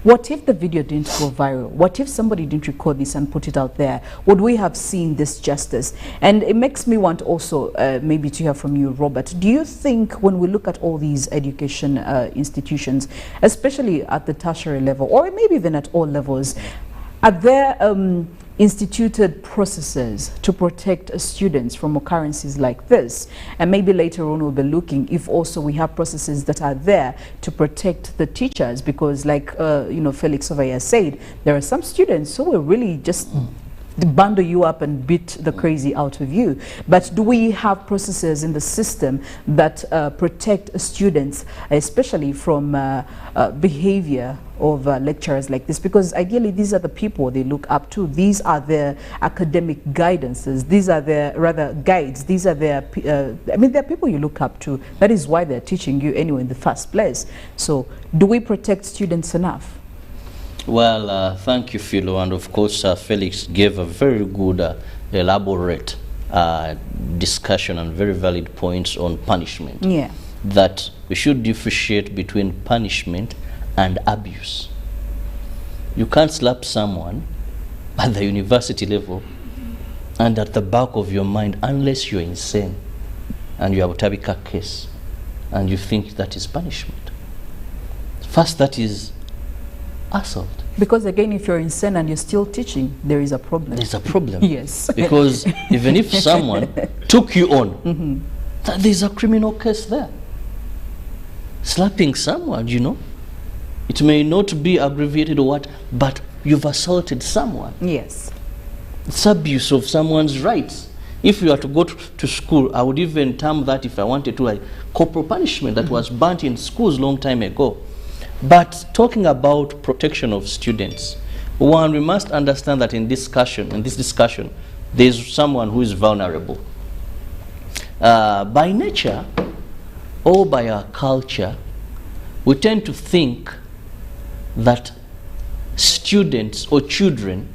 what if the video didn't go viral? What if somebody didn't record this and put it out there? Would we have seen this justice? And it makes me want also maybe to hear from you, Robert. Do you think when we look at all these education institutions, especially at the tertiary level, or maybe even at all levels, are there instituted processes to protect students from occurrences like this? And maybe later on we'll be looking if also we have processes that are there to protect the teachers, because like you know, Felix over here said, there are some students who will really just bundle you up and beat the crazy out of you. But do we have processes in the system that protect students, especially from behavior of lecturers like this? Because ideally these are the people they look up to. These are their academic guidances. These are their rather guides. These are their I mean, they're people you look up to. That is why they're teaching you anyway in the first place. So do we protect students enough? Well, thank you, Philo, and of course Felix gave a very good elaborate discussion and very valid points on punishment. Yeah. That we should differentiate between punishment and abuse. You can't slap someone at the university level and at the back of your mind unless you're insane and you have a Tabika case and you think that is punishment. First, that is assault. Because again, if you're insane and you're still teaching, there is a problem. There's a problem. Yes. Because even if someone took you on, there's a criminal case there. Slapping someone, you know, it may not be abbreviated or what, but you've assaulted someone. Yes. It's abuse of someone's rights. If you are to go to school, I would even term that, if I wanted to, like corporal punishment that was banned in schools long time ago. But talking about protection of students, one, we must understand that in this discussion, there's someone who is vulnerable. By nature or by our culture, we tend to think that students or children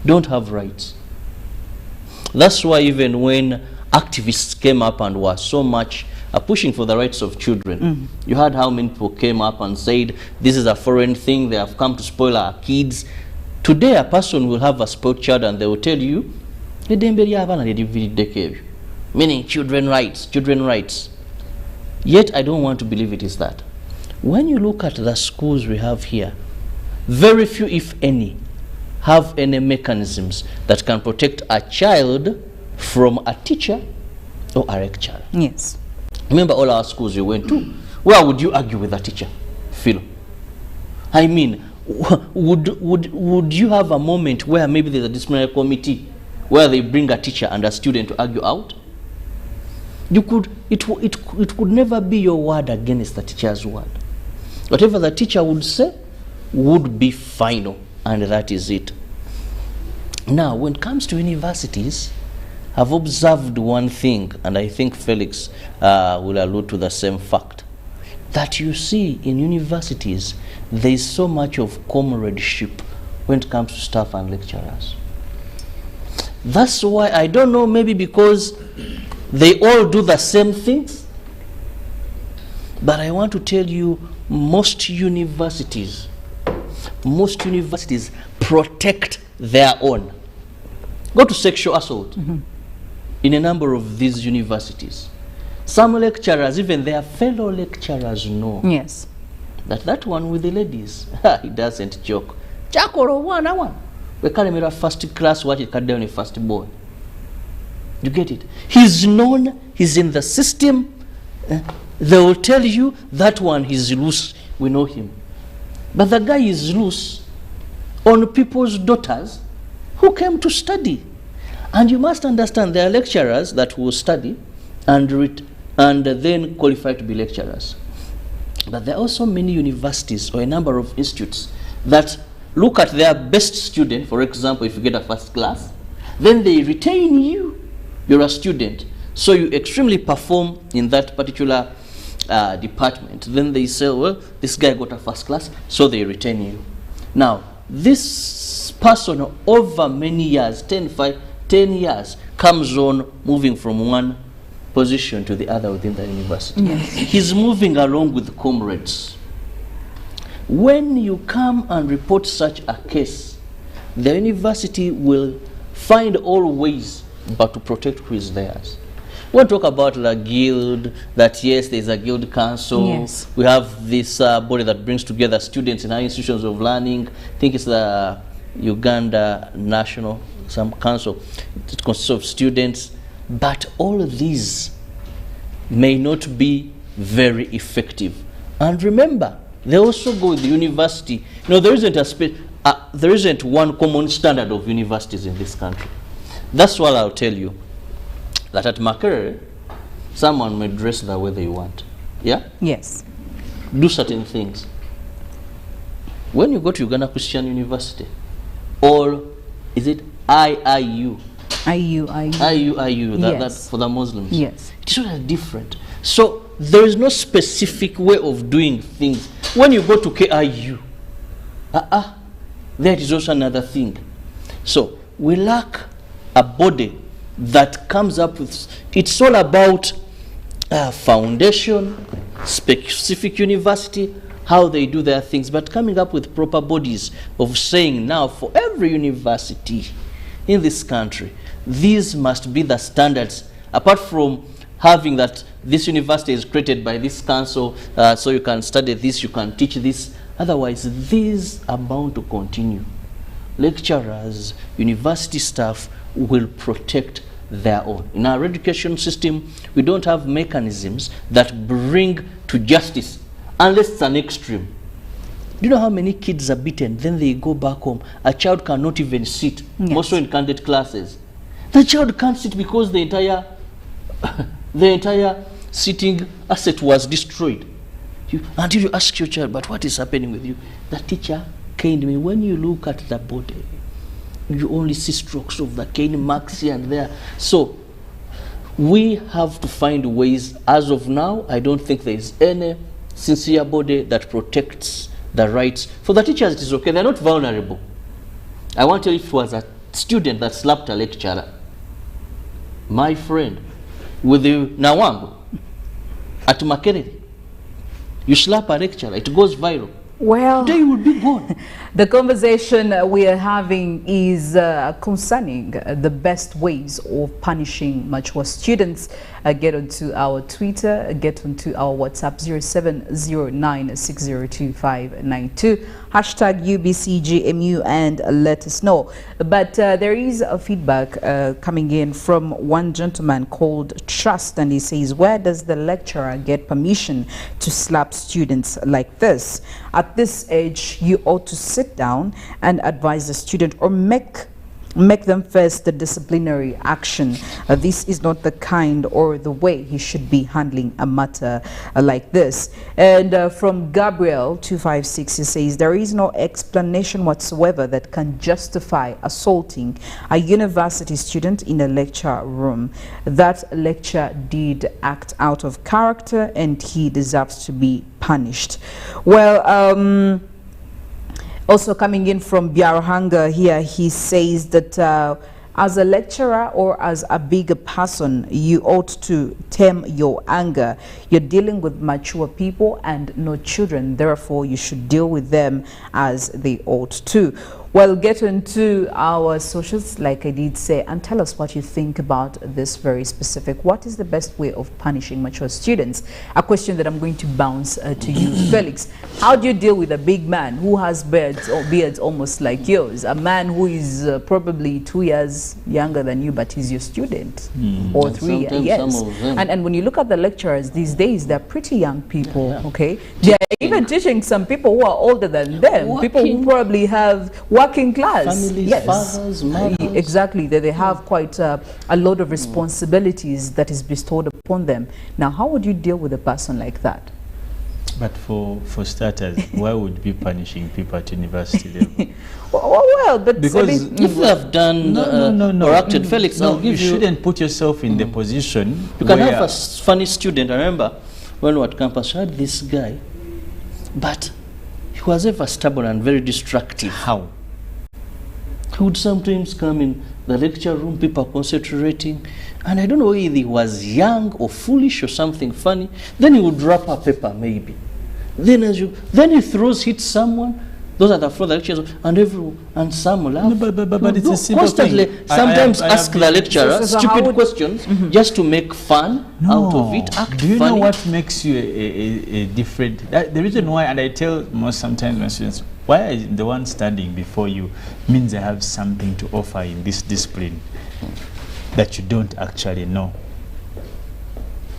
don't have rights. That's why even when activists came up and were so much pushing for the rights of children, you heard how many people came up and said, this is a foreign thing, they have come to spoil our kids. Today a person will have a spoiled child and they will tell you, meaning children rights, children rights. Yet I don't want to believe it is that. When you look at the schools we have here, very few, if any, have any mechanisms that can protect a child from a teacher or a lecturer. Yes. Remember all our schools you went to, where would you argue with a teacher, Phil? I mean, would you have a moment where maybe there's a disciplinary committee where they bring a teacher and a student to argue out? You could, it could never be your word against the teacher's word. Whatever the teacher would say would be final, and that is it. Now, when it comes to universities, I've observed one thing, and I think Felix will allude to the same fact, that you see in universities, there is so much of comradeship when it comes to staff and lecturers. That's why, I don't know, maybe because they all do the same things, but I want to tell you, most universities protect their own. Go to sexual assault in a number of these universities. Some lecturers, even their fellow lecturers, know Yes. that one with the ladies, he doesn't joke. Chakoro one. We can't remember first class, what it can do in first boy. You get it? He's known, he's in the system. They will tell you that one he's loose, we know him. But the guy is loose on people's daughters who came to study. And you must understand there are lecturers that will study and then qualify to be lecturers. But there are also many universities or a number of institutes that look at their best student. For example, if you get a first class, then they retain you. You're a student, so you extremely perform in that particular department. Then they say, well, this guy got a first class, so they retain you. Now, this person over many years, 10 years, comes on moving from one position to the other within the university. Yes. He's moving along with comrades. When you come and report such a case, the university will find all ways but to protect who is theirs. We talk about the guild, that yes, there's a guild council. Yes. We have this body that brings together students in our institutions of learning. I think it's the Uganda National Council. It consists of students. But all of these may not be very effective. And remember, they also go with the university. You know, there isn't one common standard of universities in this country. That's why I'll tell you that at Makerere, someone may dress the way they want. Yeah? Yes. Do certain things. When you go to Uganda Christian University, or is it IIU? IIU, that Yes. for the Muslims. Yes. It's really different. So there is no specific way of doing things. When you go to KIU, that is also another thing. So we lack a body that comes up with, it's all about foundation, specific university, how they do their things, but coming up with proper bodies of saying now for every university in this country, these must be the standards, apart from having that this university is created by this council, so you can study this, you can teach this. Otherwise, these are bound to continue. Lecturers, university staff will protect their own. In our education system, we don't have mechanisms that bring to justice, unless it's an extreme. Do you know how many kids are beaten, then they go back home? A child cannot even sit, Yes. mostly in candidate classes. The child can't sit because the entire sitting asset was destroyed. Until you ask your child, but what is happening with you? The teacher caned me. When you look at the body, you only see strokes of the cane marks here and there. So we have to find ways. As of now, I don't think there is any sincere body that protects the rights. For the teachers, it is okay. They're not vulnerable. I want to tell you, if it was a student that slapped a lecturer, my friend, with the Nawango at Makerere, you slap a lecturer, it goes viral. Well, Today you will be gone. the conversation we are having is concerning the best ways of punishing mature students. Get onto our Twitter, get onto our WhatsApp 0709602592, hashtag UBCGMU, and let us know. But there is a feedback coming in from one gentleman called Trust, and he says, where does the lecturer get permission to slap students like this? At this age, you ought to sit down and advise the student, or make them face the disciplinary action. This is not the kind or the way he should be handling a matter like this. And from Gabriel 256, he says, there is no explanation whatsoever that can justify assaulting a university student in a lecture room. That lecturer did act out of character and he deserves to be punished. Well, also coming in from Biarhanga here, he says that as a lecturer or as a bigger person, you ought to tame your anger. You're dealing with mature people and no children, therefore you should deal with them as they ought to. Well, get into our socials, like I did say, and tell us what you think about this very specific. What is the best way of punishing mature students? A question that I'm going to bounce to you, Felix. How do you deal with a big man who has beards almost like yours? A man who is probably 2 years younger than you, but he's your student, or 3 years. Yes. And when you look at the lecturers these days, they're pretty young people, okay? They're even teaching some people who are older than them, people who probably have working class. Families, fathers, mothers. Exactly, they have quite a lot of responsibilities that is bestowed upon them. Now, how would you deal with a person like that? But for starters, why would you be punishing people at university level? well, but because if you have done or acted, Felix, I'll give you shouldn't put yourself in the position. You can have a funny student. I remember when we were at campus, I had this guy, but he was ever stubborn and very destructive. How? He would sometimes come in the lecture room, people are concentrating, and I don't know whether he was young or foolish or something funny. Then he would drop a paper, maybe. Then he hits someone. Those are the further lectures, and some laugh. No, but it's a simple constantly, thing. sometimes ask the lecturer stupid questions just to make fun out of it. Act Do you funny. know what makes you a different? The reason why, and I tell sometimes my students, why I the one standing before you means I have something to offer in this discipline that you don't actually know.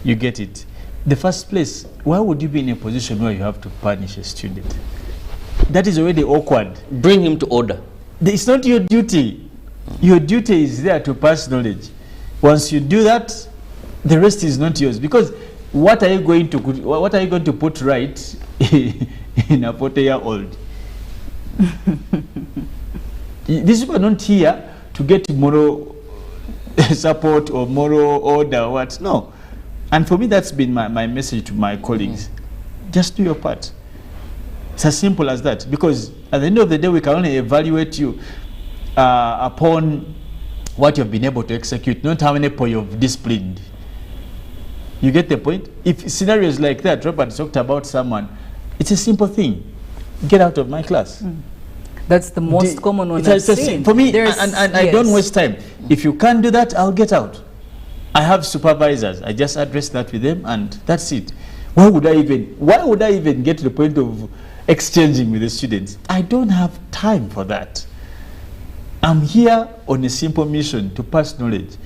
You get it? The first place, why would you be in a position where you have to punish a student? That is already awkward. Bring him to order. It's not your duty. Your duty is there to pass knowledge. Once you do that, the rest is not yours. Because what are you going to put right in a 40-year-old? These people are not here to get moral support or moral order or what. No. And for me, that's been my message to my colleagues. Just do your part. It's as simple as that. Because at the end of the day, we can only evaluate you upon what you've been able to execute, not how many people you've disciplined. You get the point? If scenarios like that, Robert talked about someone, it's a simple thing. Get out of my class. That's the most common one I've seen. For me, and I don't waste time. If you can't do that, I'll get out. I have supervisors. I just address that with them, and that's it. Why would I even get to the point of exchanging with the students? I don't have time for that. I'm here on a simple mission to pass knowledge.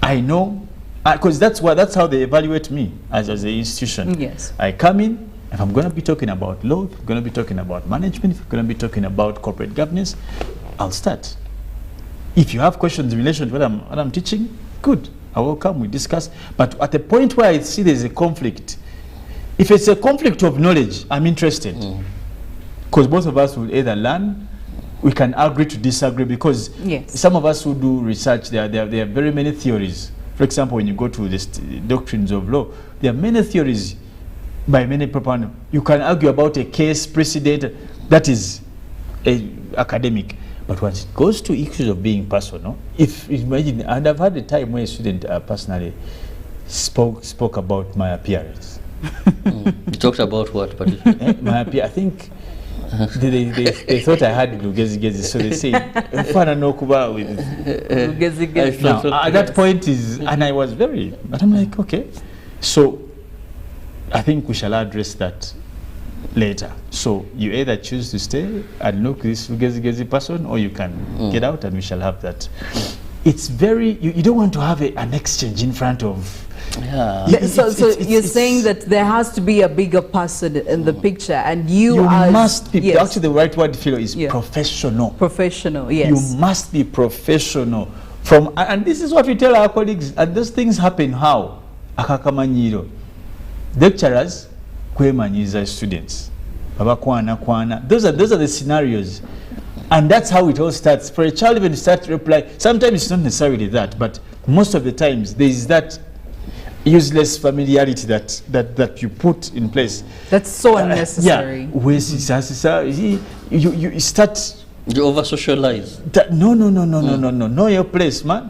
I know, because that's how they evaluate me as an institution. Yes. I come in. If I'm going to be talking about law, if I'm going to be talking about management, if I'm going to be talking about corporate governance, I'll start. If you have questions in relation to what I'm teaching, good. I will come, we discuss. But at the point where I see there's a conflict, if it's a conflict of knowledge, I'm interested. Because both of us will either learn, we can agree to disagree, because some of us who do research, there are very many theories. For example, when you go to the doctrines of law, there are many theories by many proponents. You can argue about a case precedent that is academic. But once it goes to issues of being personal, if imagine, and I've had a time where a student personally spoke about my appearance. You talked about what? My appearance, I think they thought I had Lugezi, so they said, "Fana no kuba with." Now, at that point and I was very, but I'm like, okay, so I think we shall address that later. So you either choose to stay and look this Lugezi person, or you can get out and we shall have that. It's very, you don't want to have an exchange in front of. Yeah. So you're saying that there has to be a bigger person in the picture, and you must be, yes. actually the right word, Philo, is professional. Professional, yes. You must be professional. And this is what we tell our colleagues, and those things happen how? Akakamanyiro. Lecturers, kwemanyiza students. Babakwana. Those are the scenarios. And that's how it all starts. For a child even to start to reply, sometimes it's not necessarily that, but most of the times there is that useless familiarity that you put in place. That's so unnecessary. You start. You over socialize. No. Know your place, man.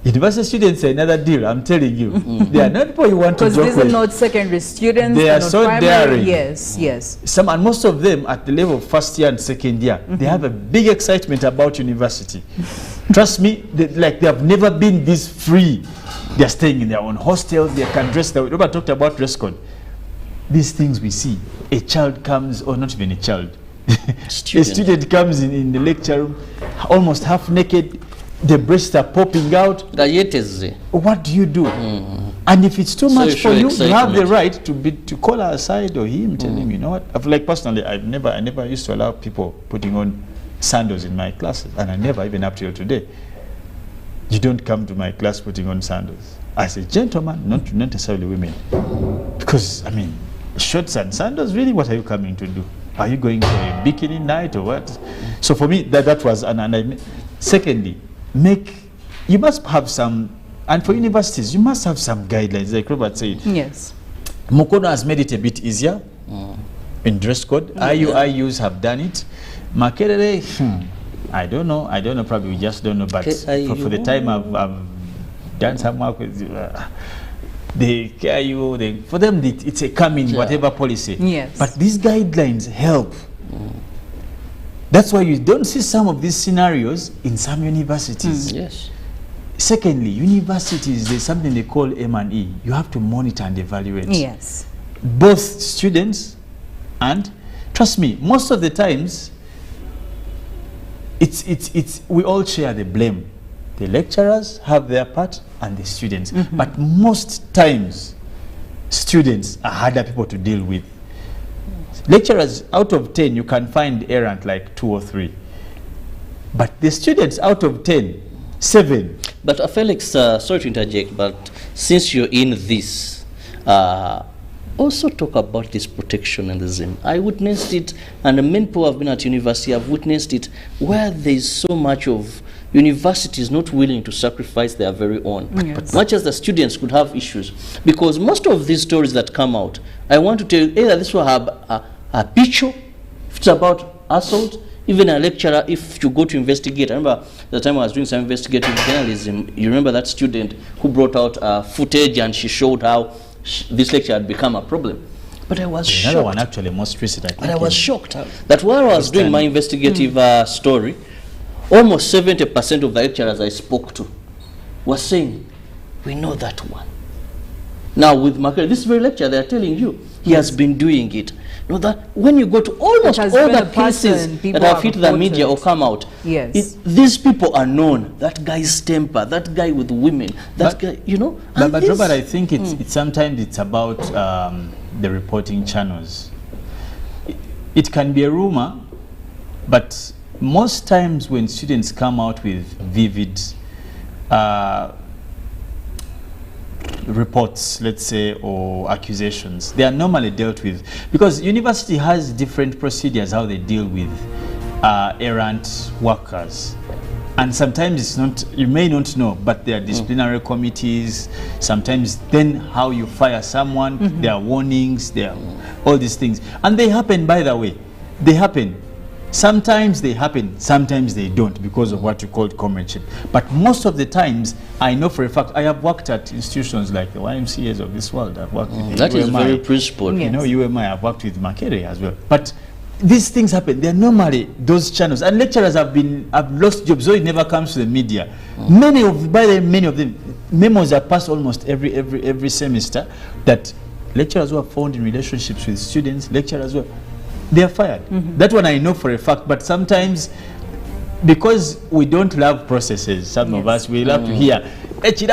University students are another deal, I'm telling you. They are not people you want to joke with. Because these are not secondary students. They are so daring. Yes. And most of them at the level of first year and second year, they have a big excitement about university. Trust me, they have never been this free. They are staying in their own hostels, they can dress. Robert talked about dress code. These things we see. A child comes, or not even a child. A student comes in the lecture room, almost half naked. The breasts are popping out. What do you do? And if it's too much for you, you have the right to call her aside or him, tell him, you know what? Like personally, I never used to allow people putting on sandals in my classes, and I never, even up till today. You don't come to my class putting on sandals. As a gentleman, not necessarily women, because I mean, shorts and sandals. Really, what are you coming to do? Are you going for a bikini night or what? So for me, that was secondly. You must have some, and for universities, you must have some guidelines, like Robert said. Yes. Mukono has made it a bit easier in dress code. IUs have done it. Makerere, I don't know, probably we just don't know, but for the time I've done some work with the KIU, for them it's a coming whatever policy. Yes. But these guidelines help. That's why you don't see some of these scenarios in some universities. Yes. Secondly, universities, there's something they call M&E. You have to monitor and evaluate. Yes. Both students and, trust me, most of the times, we all share the blame. The lecturers have their part and the students. But most times, students are harder people to deal with. Lecturers, out of 10, you can find errant like 2 or 3. But the students, out of 10, 7. But Felix, sorry to interject, but since you're in this, also talk about this protectionism. I witnessed it, and the many people who have been at university have witnessed it, where there's so much of universities not willing to sacrifice their very own. Yes. Much as the students could have issues. Because most of these stories that come out, I want to tell you, either this will have a picture, if it's about assault, even a lecturer, if you go to investigate. I remember the time I was doing some investigative journalism, you remember that student who brought out footage and she showed how this lecture had become a problem. But I was shocked. Another one actually, most recent, I think. But I was shocked that while I was doing my investigative story, almost 70% of the lecturers I spoke to were saying, we know that one. Now with Makere, this very lecturer, they are telling you, he has been doing it. You know that when you go to almost all the cases that have hit the media or come out, these people are known. That guy's temper, that guy with women, that guy, you know. But Robert, I think it's sometimes it's about the reporting channels. It can be a rumor, but most times when students come out with vivid reports, let's say, or accusations, they are normally dealt with, because university has different procedures how they deal with errant workers. And sometimes it's not, you may not know, but there are disciplinary committees. Sometimes then how you fire someone, there are warnings, there are all these things. And they happen, by the way, they happen. Sometimes they happen, sometimes they don't, because of what you call comradeship. But most of the times, I know for a fact, I have worked at institutions like the YMCAs of this world. I've worked with That is UMI. very principled. You know, UMI, I've worked with Makere as well. But these things happen. They're normally those channels. And lecturers have lost jobs, so it never comes to the media. Many of them, memos are passed almost every semester that lecturers who are found in relationships with students, lecturers who are, they are fired. That one I know for a fact, but sometimes, because we don't love processes, some of us, we love to hear, but the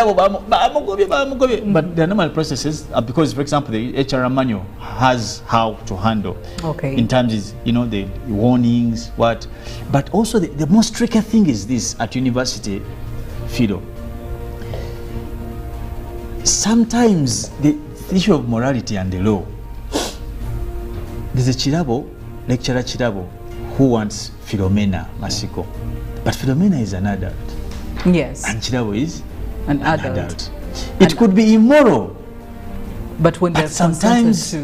normal processes are because, for example, the HR manual has how to handle. In terms of, you know, the warnings, what. But also the most tricky thing is this at university, Philo. Sometimes the issue of morality and the law. There's a Kirabo, lecturer Kirabo, who wants Philomena Mastiko. But Philomena is an adult. Yes. And Kirabo is an adult. It could be immoral. But when they're sometimes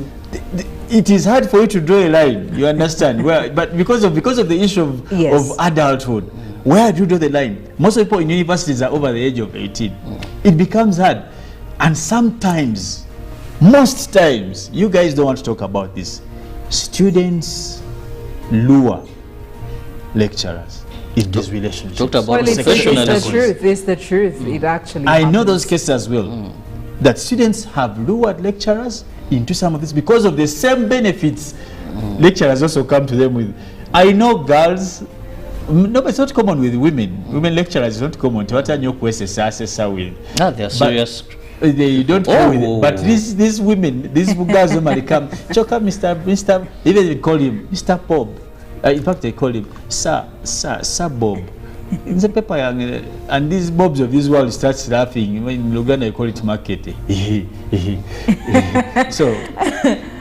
it is hard for you to draw a line. You understand? But because of the issue of adulthood, where do you draw the line? Most people in universities are over the age of 18. It becomes hard. And sometimes, most times, you guys don't want to talk about this. Students lure lecturers in these relationships. Talked about it's the truth. It's the truth. It actually I know those cases as well. That students have lured lecturers into some of this because of the same benefits lecturers also come to them with. I know girls. No, but it's not common with women. Women lecturers is not common. To what are your questions? With. No, they are serious. They don't go with it. But these women, these girls normally come. Choka, Mr. Even they call him Mr. Bob. In fact, they call him Sir Bob. In the paper, and these Bobs of this world starts laughing. In Uganda, they call it market. So.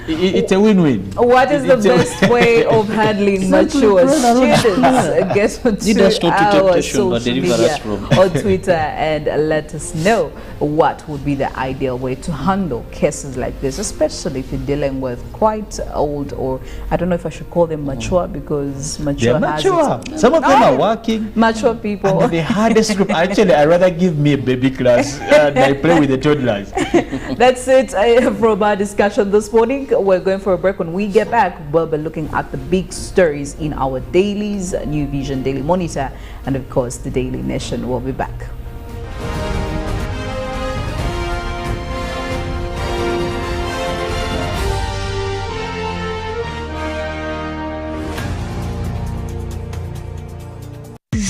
It's a win-win. What is the best way of handling mature students? Guess what? To our social media on Twitter and let us know what would be the ideal way to handle cases like this, especially if you're dealing with quite old, or I don't know if I should call them mature, because mature has some of them are working. Mature people. And the hardest group. Actually, I'd rather give me a baby class and I play with the toddlers. That's it from our discussion this morning. We're going for a break. When we get back, we'll be looking at the big stories in our dailies, New Vision Daily Monitor, and of course the Daily Nation. We'll be back.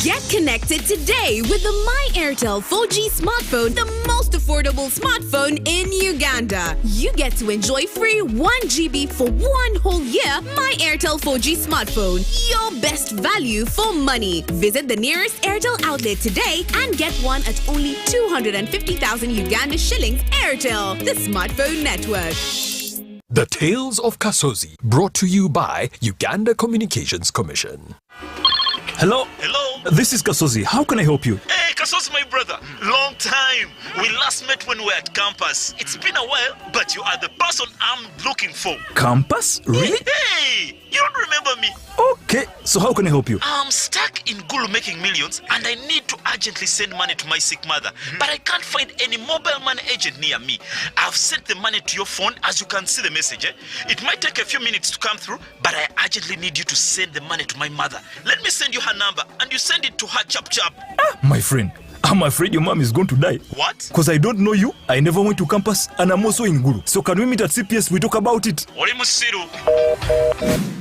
Get connected today with the My Airtel 4G smartphone, the most affordable smartphone in Uganda. You get to enjoy free 1 GB for 1 whole year. My Airtel 4G smartphone, your best value for money. Visit the nearest Airtel outlet today and get one at only 250,000 Uganda shillings. Airtel, the smartphone network. The Tales of Kasozi, brought to you by Uganda Communications Commission. Hello? Hello? This is Kasozi. How can I help you? Hey, Kasozi, my brother. Long time. We last met when we were at campus. It's been a while, but you are the person I'm looking for. Campus? Really? Hey, you don't remember me? Okay, so how can I help you? I'm stuck in Gulu making millions, and I need to urgently send money to my sick mother. But I can't find any mobile money agent near me. I've sent the money to your phone, as you can see the message. It might take a few minutes to come through, but I urgently need you to send the money to my mother. Let me send you her number, and you send it to her chap. My friend, I'm afraid your mom is going to die. What? Because I don't know you, I never went to campus, and I'm also in Gulu. So can we meet at CPS, we talk about it?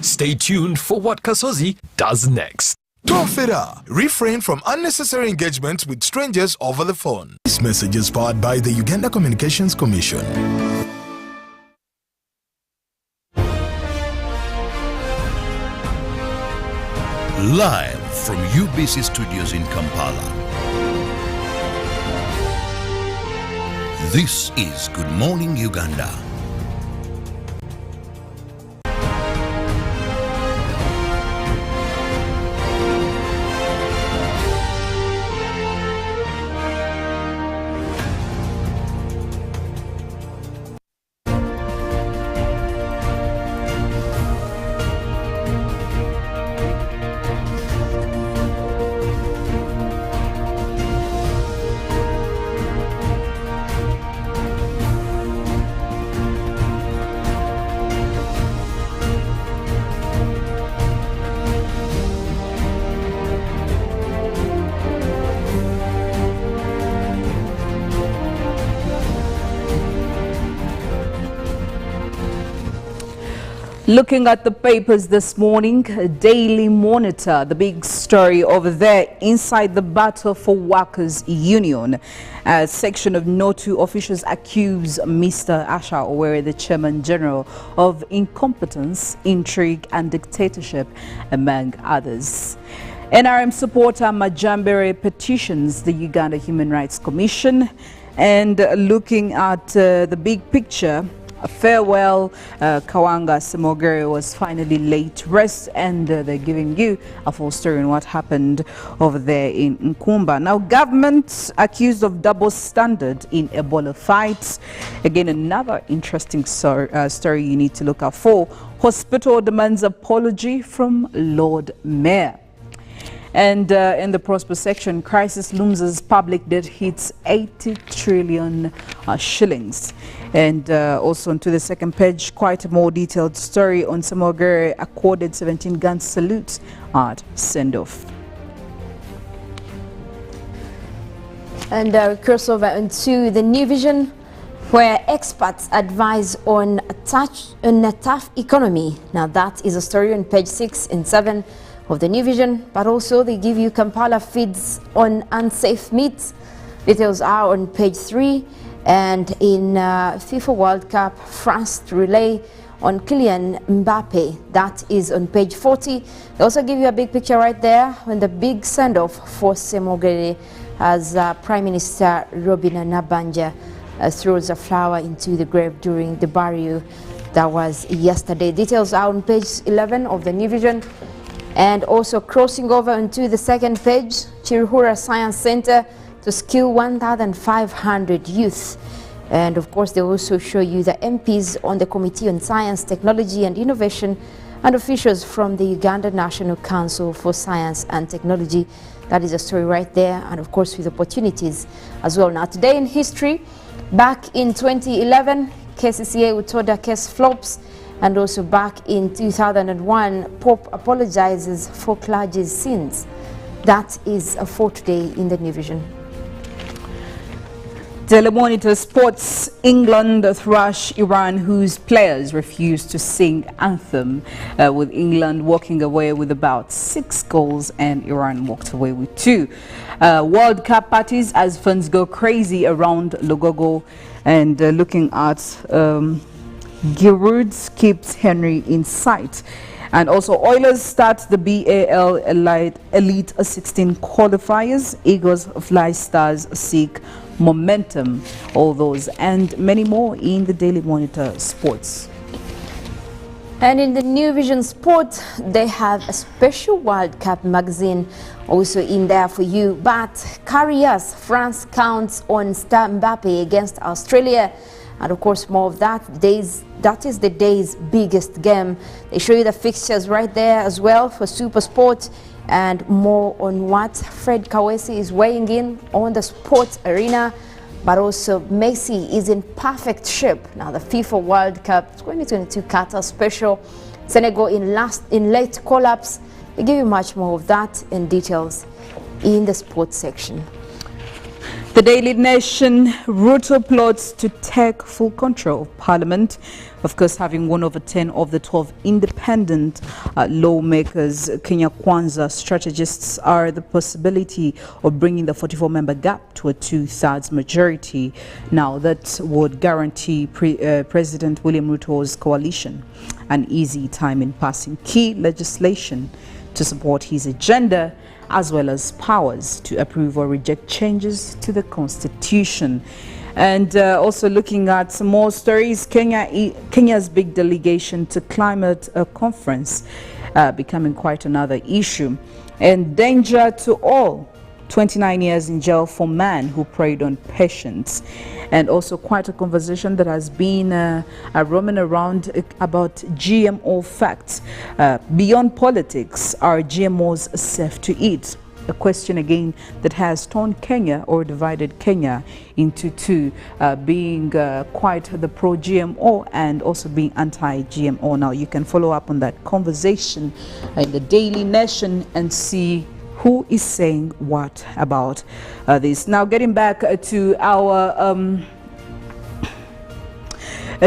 Stay tuned for what Kasozi does next. Tofera. Refrain from unnecessary engagements with strangers over the phone. This message is powered by the Uganda Communications Commission. Live from UBC Studios in Kampala. This is Good Morning Uganda. Looking at the papers this morning, Daily Monitor, the big story over there inside the battle for workers' union. A section of NOTU officials accuse Mr. Asha Owere, the Chairman General, of incompetence, intrigue and dictatorship, among others. NRM supporter Majambere petitions the Uganda Human Rights Commission. And looking at the big picture, a farewell, Kawanga Semogere was finally laid to rest, and they're giving you a full story on what happened over there in Nkumba. Now, government accused of double standard in Ebola fights. Again, another interesting story you need to look out for. Hospital demands apology from Lord Mayor. And in the prosper section, crisis looms as public debt hits 80 trillion shillings. And also onto the second page, quite a more detailed story on Semogere accorded 17-gun salute at send-off. And we cross over into the New Vision, where experts advise on a tough economy. Now that is a story on page 6 and 7 of the New Vision, but also they give you Kampala feeds on unsafe meats. Details are on page 3. And in FIFA World Cup, France relay on Kylian Mbappe. That is on page 40. They also give you a big picture right there when the big send-off for Semogere as Prime Minister Robin Nabanja throws a flower into the grave during the burial that was yesterday. Details are on page 11 of the New Vision. And also crossing over into the second page, Chiruhura Science Center to skill 1,500 youth. And of course, they also show you the MPs on the Committee on Science, Technology and Innovation and officials from the Uganda National Council for Science and Technology. That is a story right there, and of course with opportunities as well. Now today in history, back in 2011, KCCA Utoda case flops. And also back in 2001, Pope apologizes for clergy's sins. That is for today in the New Vision. Daily Monitor Sports. England thrash Iran, whose players refused to sing anthem, with England walking away with about 6 goals and Iran walked away with 2. World Cup parties as fans go crazy around Logogo. And looking at Giroud keeps Henry in sight. And also Oilers start the BAL Elite 16 qualifiers. Eagles fly Stars seek momentum. All those and many more in the Daily Monitor Sports. And in the New Vision Sport, they have a special World Cup magazine also in there for you. But carry us, France counts on Star Mbappe against Australia. And of course, more of that. That is the day's biggest game. They show you the fixtures right there as well for Super Sport, and more on what Fred Kawesi is weighing in on the sports arena. But also Messi is in perfect shape. Now the FIFA World Cup 2022 Qatar special. Senegal in late collapse. We give you much more of that in details in the sports section. The Daily Nation, Ruto plots to take full control of Parliament. Of course, having 1 over 10 of the 12 independent lawmakers, Kenya Kwanza strategists are the possibility of bringing the 44-member gap to a 2/3 majority. Now, that would guarantee President William Ruto's coalition an easy time in passing key legislation to support his agenda, as well as powers to approve or reject changes to the Constitution. And also looking at some more stories, Kenya's big delegation to climate conference becoming quite another issue. And danger to all, 29 years in jail for man who preyed on patients. And also quite a conversation that has been roaming around about GMO facts. Beyond politics, are GMOs safe to eat? A question again that has torn Kenya or divided Kenya into two, being quite the pro-GMO and also being anti-GMO. Now you can follow up on that conversation in the Daily Nation and see who is saying what about this. Now getting back to our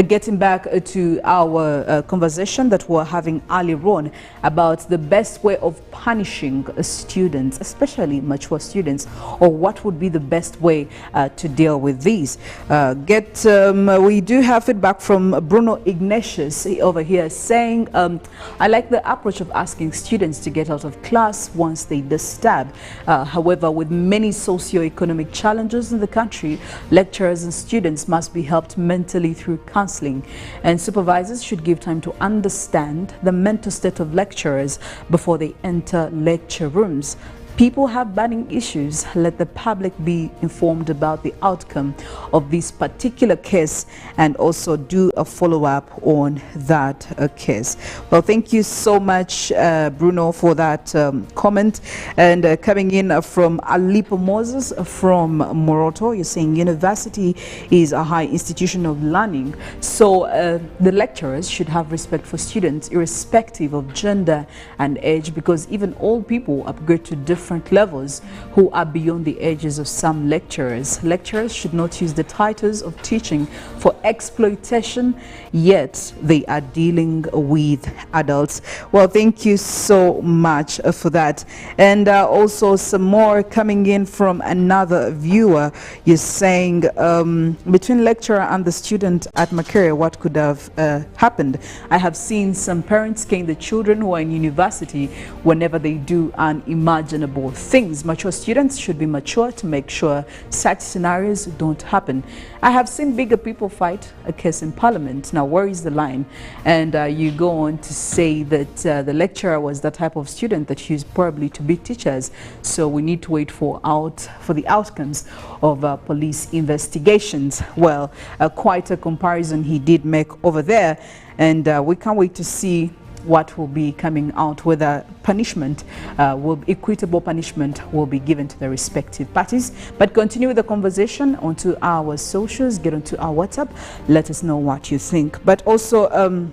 Getting back to our conversation that we're having earlier on about the best way of punishing students, especially mature students, or what would be the best way to deal with these. We do have feedback from Bruno Ignatius over here saying, I like the approach of asking students to get out of class once they disturb. However, with many socio-economic challenges in the country, lecturers and students must be helped mentally through counseling, and supervisors should give time to understand the mental state of lecturers before they enter lecture rooms. People have burning issues. Let the public be informed about the outcome of this particular case and also do a follow-up on that case. Well, thank you so much, Bruno, for that comment. And coming in from Alipo Moses from Moroto, you're saying university is a high institution of learning. So the lecturers should have respect for students, irrespective of gender and age, because even old people upgrade to different levels who are beyond the ages of some lecturers. Lecturers should not use the titles of teaching for exploitation, yet they are dealing with adults. Well, thank you so much for that. And also some more coming in from another viewer. You're saying between lecturer and the student at Makerere, what could have happened? I have seen some parents cane the children who are in university whenever they do unimaginable things. Mature students should be mature to make sure such scenarios don't happen. I have seen bigger people fight a case in Parliament. Now, where is the line? And you go on to say that the lecturer was the type of student that used probably to be teachers. So we need to wait for the outcomes of police investigations. Well, quite a comparison he did make over there, and we can't wait to see what will be coming out, whether punishment, equitable punishment will be given to the respective parties. But continue with the conversation onto our socials, get onto our WhatsApp, let us know what you think. But also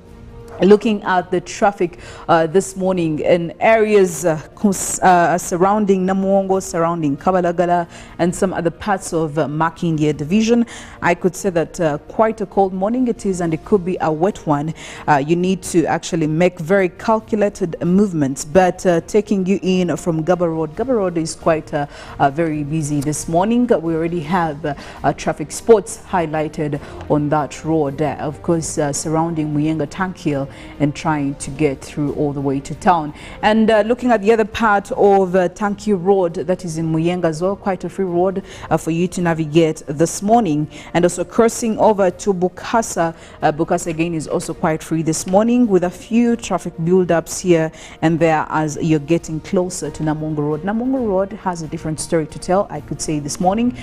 looking at the traffic this morning in areas surrounding Namuongo, surrounding Kabalagala, and some other parts of Makindye division, I could say that quite a cold morning it is, and it could be a wet one. You need to actually make very calculated movements. But taking you in from Gaba Road is quite very busy this morning. We already have traffic spots highlighted on that road, of course, surrounding Muyenga Tank Hill, and trying to get through all the way to town. And looking at the other part of Tanki Road, that is in Muyenga as well, quite a free road for you to navigate this morning. And also crossing over to Bukasa. Bukasa again is also quite free this morning, with a few traffic build-ups here and there as you're getting closer to Namungo Road. Namungo Road has a different story to tell, I could say, this morning,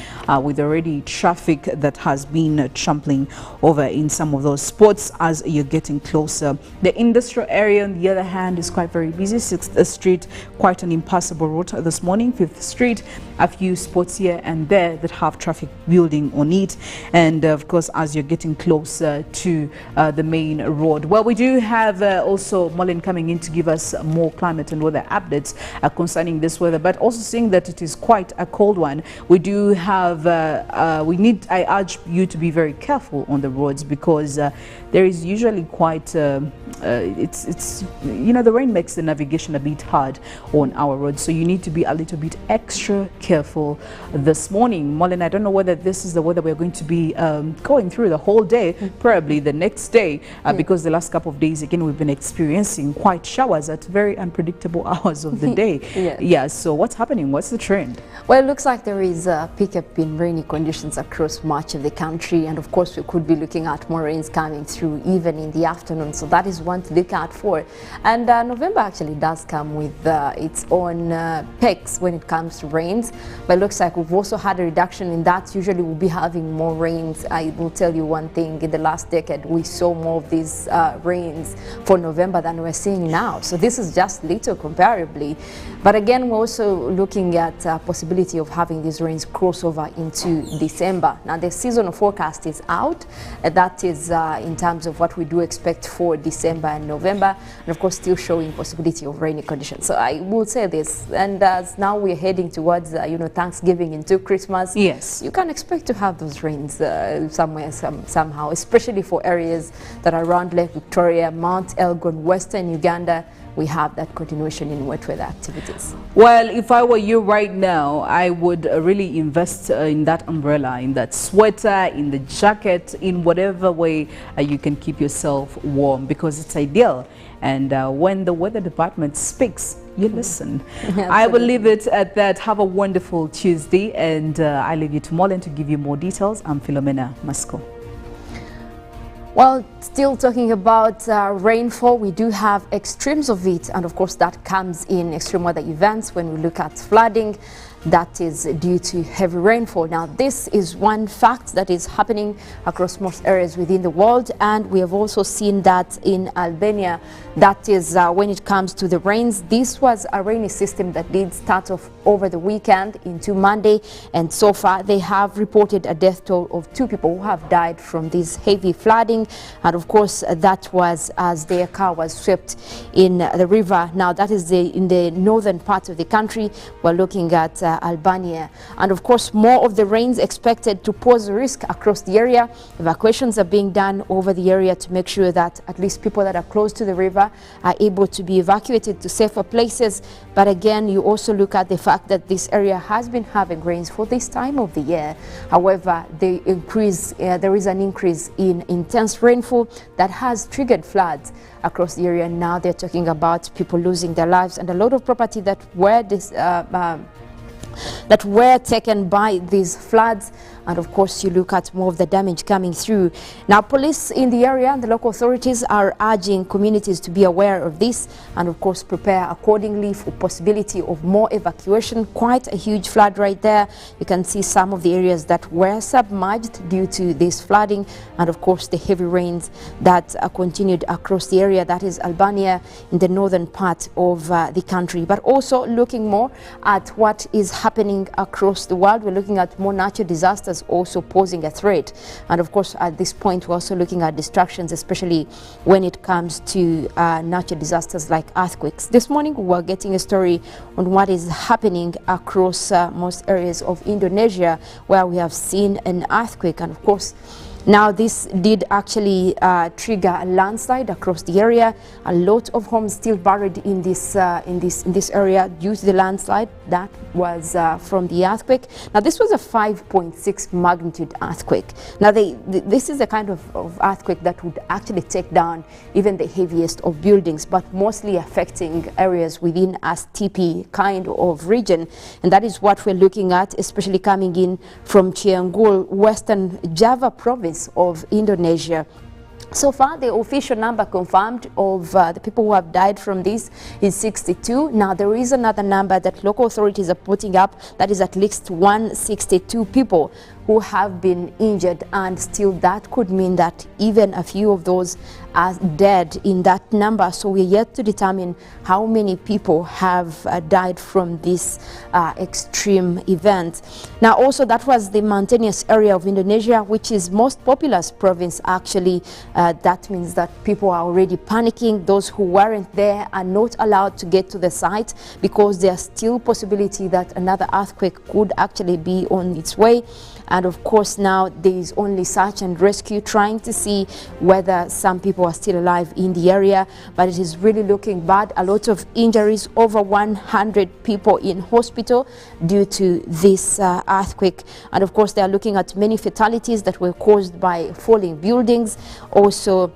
with already traffic that has been trampling over in some of those spots as you're getting closer. The industrial area, on the other hand, is quite very busy. 6th Street, quite an impassable route this morning. 5th Street, a few spots here and there that have traffic building on it. And of course, as you're getting closer to the main road. Well, we do have also Mollen coming in to give us more climate and weather updates concerning this weather, but also seeing that it is quite a cold one. We do have, I urge you to be very careful on the roads, because there is usually quite the rain makes the navigation a bit hard on our roads, so you need to be a little bit extra careful this morning. Mollen, I don't know whether this is the weather we're going to be going through the whole day, probably the next day, because the last couple of days again we've been experiencing quite showers at very unpredictable hours of the day. Yeah, so what's happening? What's the trend? Well, it looks like there is a pickup in rainy conditions across much of the country, and of course we could be looking at more rains coming through even in the afternoon, so that is one to look out for. And November actually does come with its own peaks when it comes to rains, but it looks like we've also had a reduction in that. Usually we'll be having more rains. I will tell you one thing, in the last decade we saw more of these rains for November than we're seeing now, so this is just little comparably. But again, we're also looking at possibility of having these rains cross over into December. Now the seasonal forecast is out, that is in terms of what we do expect for December and November, and of course still showing possibility of rainy conditions. So I will say this, and as now we're heading towards Thanksgiving into Christmas, yes, you can expect to have those rains somewhere somehow, especially for areas that are around Lake Victoria, Mount Elgon, Western Uganda. We have that continuation in wet weather activities. Well, if I were you right now, I would really invest in that umbrella, in that sweater, in the jacket, in whatever way you can keep yourself warm, because it's ideal. And when the weather department speaks, you listen. I will leave it at that. Have a wonderful Tuesday, and I leave you to Mollen to give you more details. I'm Philomena, Mastiko. Well, still talking about rainfall, we do have extremes of it, and of course that comes in extreme weather events. When we look at flooding, that is due to heavy rainfall. Now, this is one fact that is happening across most areas within the world, and we have also seen that in Albania. That is when it comes to the rains. This was a rainy system that did start off over the weekend into Monday, and so far they have reported a death toll of 2 people who have died from this heavy flooding, and of course that was as their car was swept in the river. Now, that is in the northern part of the country. We're looking at Albania, and of course more of the rains expected to pose a risk across the area. Evacuations are being done over the area to make sure that at least people that are close to the river are able to be evacuated to safer places. But again, you also look at the fact that this area has been having rains for this time of the year. However, there is an increase in intense rainfall that has triggered floods across the area. Now they're talking about people losing their lives and a lot of property that were taken by these floods. And of course you look at more of the damage coming through. Now, police in the area and the local authorities are urging communities to be aware of this and of course prepare accordingly for possibility of more evacuation. Quite a huge flood right there. You can see some of the areas that were submerged due to this flooding, and of course the heavy rains that continued across the area. That is Albania in the northern part of the country. But also looking more at what is happening across the world, we're looking at more natural disasters also posing a threat. And of course at this point we're also looking at distractions, especially when it comes to natural disasters like earthquakes. This morning we were getting a story on what is happening across most areas of Indonesia, where we have seen an earthquake, and of course now this did actually trigger a landslide across the area. A lot of homes still buried in this area due to the landslide that was from the earthquake. Now this was a 5.6 magnitude earthquake. Now this is the kind of earthquake that would actually take down even the heaviest of buildings, but mostly affecting areas within a steepy kind of region. And that is what we're looking at, especially coming in from Cianjur, Western Java province of Indonesia. So far, the official number confirmed of the people who have died from this is 62. Now, there is another number that local authorities are putting up, that is at least 162 people who have been injured, and still that could mean that even a few of those are dead in that number. So we're yet to determine how many people have died from this extreme event. Now also, that was the mountainous area of Indonesia, which is most populous province actually. That means that people are already panicking. Those who weren't there are not allowed to get to the site because there's still possibility that another earthquake could actually be on its way. And of course now there is only search and rescue, trying to see whether some people are still alive in the area, but it is really looking bad. A lot of injuries, over 100 people in hospital due to this earthquake. And of course they are looking at many fatalities that were caused by falling buildings. Also,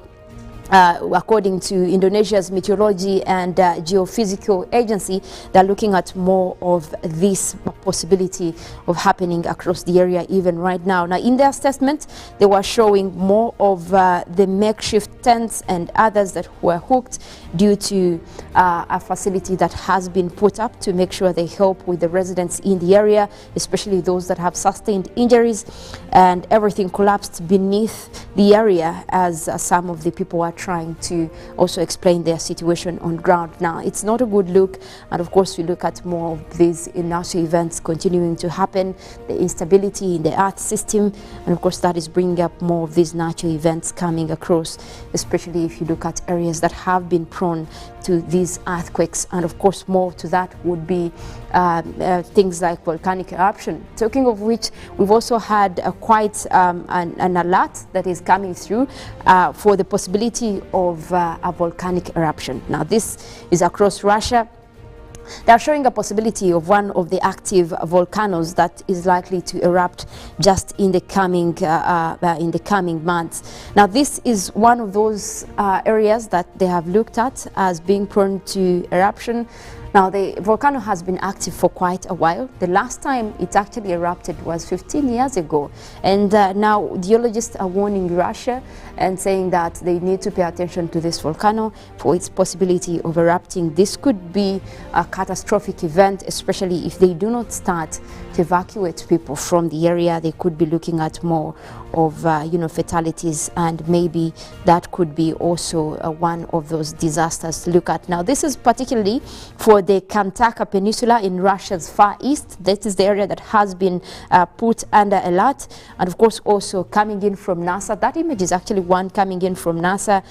according to Indonesia's Meteorology and Geophysical Agency, they're looking at more of this possibility of happening across the area even right now. Now, in their assessment, they were showing more of the makeshift tents and others that were hooked due to a facility that has been put up to make sure they help with the residents in the area, especially those that have sustained injuries. And everything collapsed beneath the area as some of the people are trying to also explain their situation on ground. Now, it's not a good look, and of course we look at more of these natural events events continuing to happen, the instability in the earth system, and of course that is bringing up more of these natural events coming across, especially if you look at areas that have been prone to these earthquakes. And of course more to that would be things like volcanic eruption. Talking of which, we've also had quite an alert that is coming through for the possibility of a volcanic eruption. Now this is across Russia. They are showing a possibility of one of the active volcanoes that is likely to erupt just in the coming months. Now, this is one of those areas that they have looked at as being prone to eruption. Now, the volcano has been active for quite a while. The last time it actually erupted was 15 years ago. And now geologists are warning Russia and saying that they need to pay attention to this volcano for its possibility of erupting. This could be a catastrophic event, especially if they do not start to evacuate people from the area. They could be looking at more of fatalities, and maybe that could be also one of those disasters to look at. Now, this is particularly for the Kamchatka Peninsula in Russia's far east. That is the area that has been put under alert. And of course also coming in from NASA. That image is actually one coming in from NASA,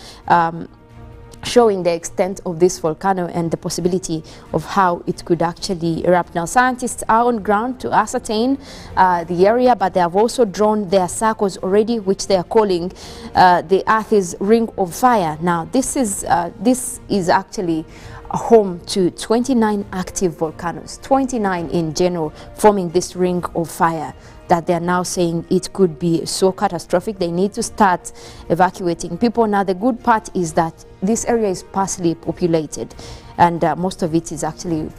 showing the extent of this volcano and the possibility of how it could actually erupt. Now, scientists are on ground to ascertain the area, but they have also drawn their circles already, which they are calling the Earth's ring of fire. Now, this is actually home to 29 active volcanoes, 29 in general, forming this ring of fire that they are now saying it could be so catastrophic they need to start evacuating people. Now, the good part is that this area is sparsely populated, and most of it is actually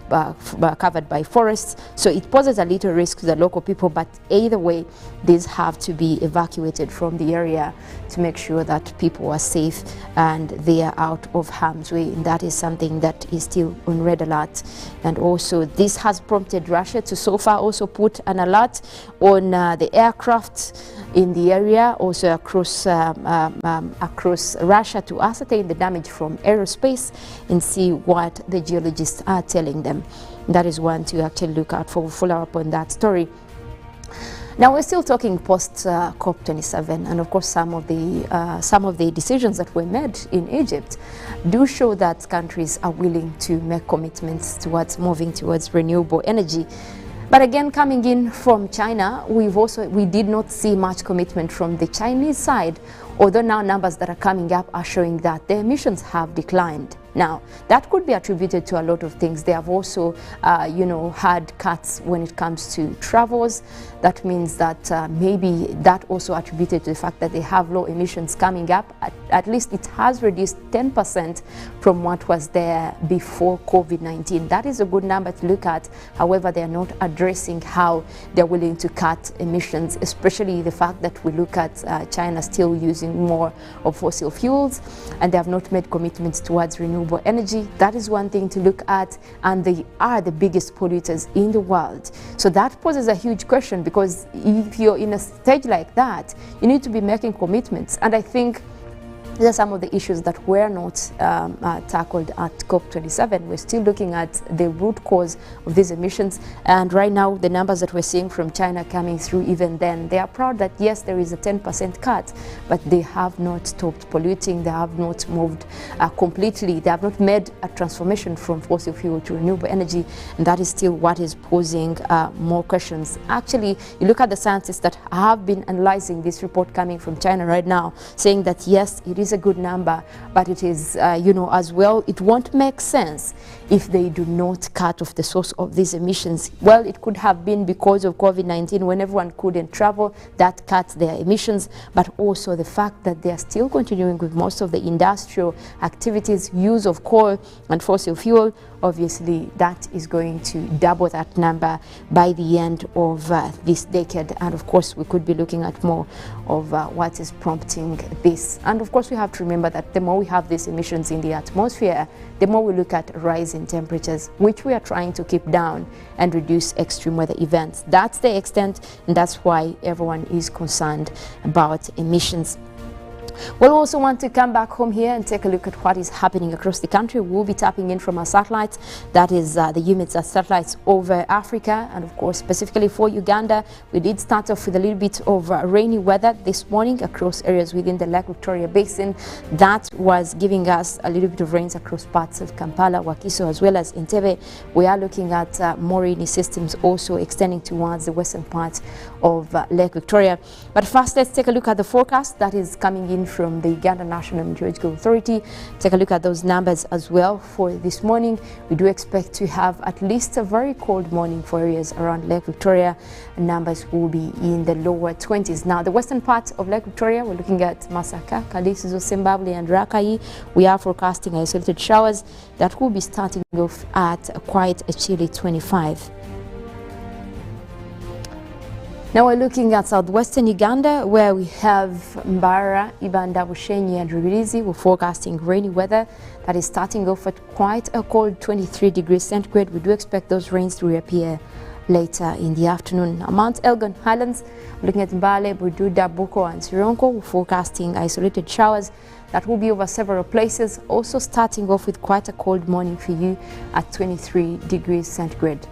covered by forests, so it poses a little risk to the local people. But either way, these have to be evacuated from the area to make sure that people are safe and they are out of harm's way, and that is something that is still on red alert. And also this has prompted Russia to so far also put an alert on the aircraft in the area, also across Russia, to ascertain the damage from aerospace and see what the geologists are telling them. That is one to actually look out for. We'll follow up on that story. Now, we're still talking post COP27, and of course some of the decisions that were made in Egypt do show that countries are willing to make commitments towards moving towards renewable energy. But again, coming in from China, we did not see much commitment from the Chinese side, although now numbers that are coming up are showing that their emissions have declined. Now, that could be attributed to a lot of things. They have also, had cuts when it comes to travels. That means that maybe that also attributed to the fact that they have low emissions coming up. At least it has reduced 10% from what was there before COVID-19. That is a good number to look at. However, they are not addressing how they're willing to cut emissions, especially the fact that we look at China still using more of fossil fuels, and they have not made commitments towards renewable energy. That is one thing to look at, and they are the biggest polluters in the world. So that poses a huge question, because if you're in a stage like that, you need to be making commitments. And I think these are some of the issues that were not tackled at COP27. We're still looking at the root cause of these emissions. And right now, the numbers that we're seeing from China coming through, even then, they are proud that, yes, there is a 10% cut, but they have not stopped polluting. They have not moved completely. They have not made a transformation from fossil fuel to renewable energy. And that is still what is posing more questions. Actually, you look at the scientists that have been analyzing this report coming from China right now, saying that, yes, it is a good number, but it is, as well, it won't make sense if they do not cut off the source of these emissions. Well, it could have been because of COVID-19, when everyone couldn't travel, that cut their emissions, but also the fact that they are still continuing with most of the industrial activities, use of coal and fossil fuel. Obviously, that is going to double that number by the end of this decade. And of course, we could be looking at more of what is prompting this. And of course, we have to remember that the more we have these emissions in the atmosphere, the more we look at rise in temperatures, which we are trying to keep down and reduce extreme weather events. That's the extent, and that's why everyone is concerned about emissions. We'll also want to come back home here and take a look at what is happening across the country. We'll be tapping in from our satellites, that is the UMITS satellites over Africa, and of course specifically for Uganda. We did start off with a little bit of rainy weather this morning across areas within the Lake Victoria Basin. That was giving us a little bit of rains across parts of Kampala, Wakiso, as well as Entebbe. We are looking at more rainy systems also extending towards the western part of Lake Victoria. But first, let's take a look at the forecast that is coming in from the Uganda National Meteorological Authority. Take a look at those numbers as well for this morning. We do expect to have at least a very cold morning for areas around Lake Victoria. Numbers will be in the lower 20s. Now, the western part of Lake Victoria, we're looking at Masaka, Kalisizo, Zimbabwe, and Rakai. We are forecasting isolated showers that will be starting off at quite a chilly 25. Now we're looking at southwestern Uganda, where we have Mbara, Ibanda, Bushenyi, and Rubirizi. We're forecasting rainy weather that is starting off at quite a cold 23 degrees centigrade. We do expect those rains to reappear later in the afternoon. Now, Mount Elgon Highlands, looking at Mbale, Bududa, Buko, and Sironko, we're forecasting isolated showers that will be over several places, also starting off with quite a cold morning for you at 23 degrees centigrade.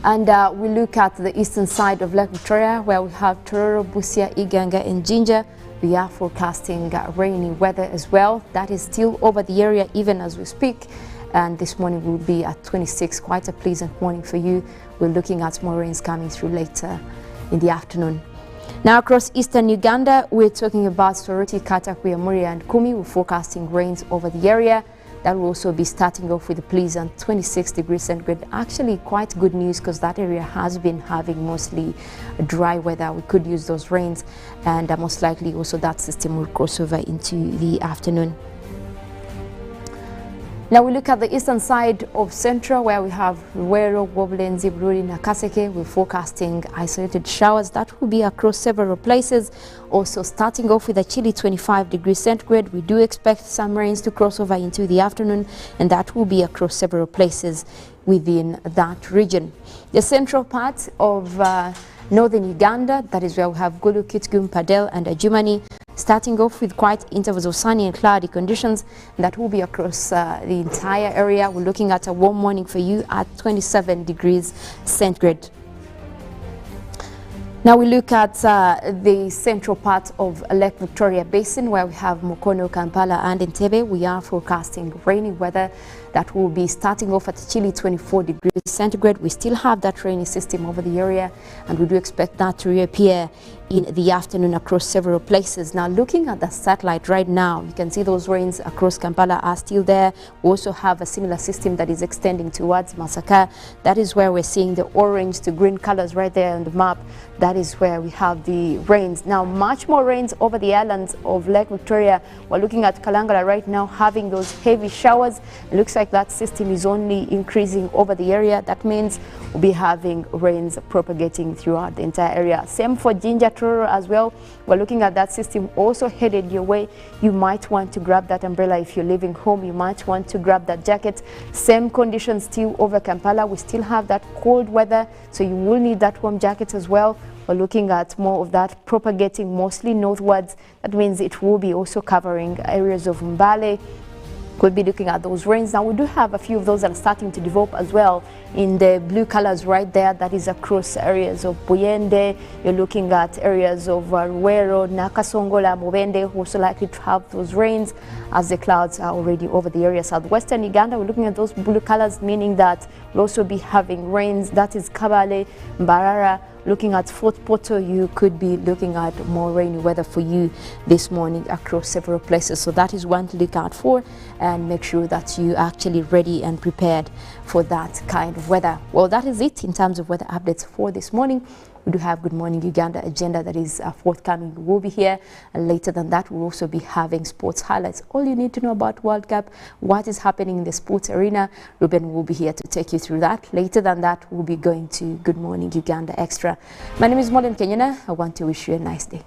And we look at the eastern side of Lake Victoria, where we have Tororo, Busia, Iganga, and Jinja. We are forecasting rainy weather as well. That is still over the area even as we speak. And this morning will be at 26, quite a pleasant morning for you. We're looking at more rains coming through later in the afternoon. Now across eastern Uganda, we're talking about Soroti, Katakwi, Muria, and Kumi. We're forecasting rains over the area. That will also be starting off with a pleasant 26 degrees centigrade. Actually quite good news, because that area has been having mostly dry weather. We could use those rains, and most likely also that system will cross over into the afternoon. Now we look at the eastern side of Central, where we have Ruwero, Woblenzi, Bruri, Nakaseke. We're forecasting isolated showers that will be across several places. Also starting off with a chilly 25 degrees centigrade. We do expect some rains to cross over into the afternoon, and that will be across several places within that region. The central part of northern Uganda, that is where we have Gulu, Kitgum, Padel, and Ajumani. Starting off with quite intervals of sunny and cloudy conditions that will be across the entire area. We're looking at a warm morning for you at 27 degrees centigrade. Now we look at the central part of Lake Victoria Basin, where we have Mukono, Kampala, and Entebbe. We are forecasting rainy weather that will be starting off at a chilly 24 degrees centigrade. We still have that rainy system over the area, and we do expect that to reappear in the afternoon across several places. Now looking at the satellite right now, you can see those rains across Kampala are still there. We also have a similar system that is extending towards Masaka. That is where we're seeing the orange to green colors right there on the map. That is where we have the rains. Now much more rains over the islands of Lake Victoria. We're looking at Kalangala right now having those heavy showers. It looks like that system is only increasing over the area. That means we'll be having rains propagating throughout the entire area. Same for Jinja, Tororo as well. We're looking at that system also headed your way. You might want to grab that umbrella if you're leaving home. You might want to grab that jacket. Same conditions still over Kampala. We still have that cold weather, so you will need that warm jacket as well. We're looking at more of that propagating mostly northwards. That means it will be also covering areas of Mbale. Could be looking at those rains. Now we do have a few of those that are starting to develop as well in the blue colors right there. That is across areas of Buyende. You're looking at areas of Ruwero, Nakasongola, Mubende, also likely to have those rains as the clouds are already over the area. Southwestern Uganda, we're looking at those blue colors, meaning that we'll also be having rains. That is Kabale, Mbarara. Looking at Fort Portal, you could be looking at more rainy weather for you this morning across several places. So that is one to look out for, and make sure that you are actually ready and prepared for that kind of weather. Well, that is it in terms of weather updates for this morning. We do have Good Morning Uganda agenda that is forthcoming. We'll be here, and later than that we'll also be having sports highlights. All you need to know about World Cup, what is happening in the sports arena. Ruben will be here to take you through that. Later than that we'll be going to Good Morning Uganda Extra. My name is Mollen, Kenyena. I want to wish you a nice day.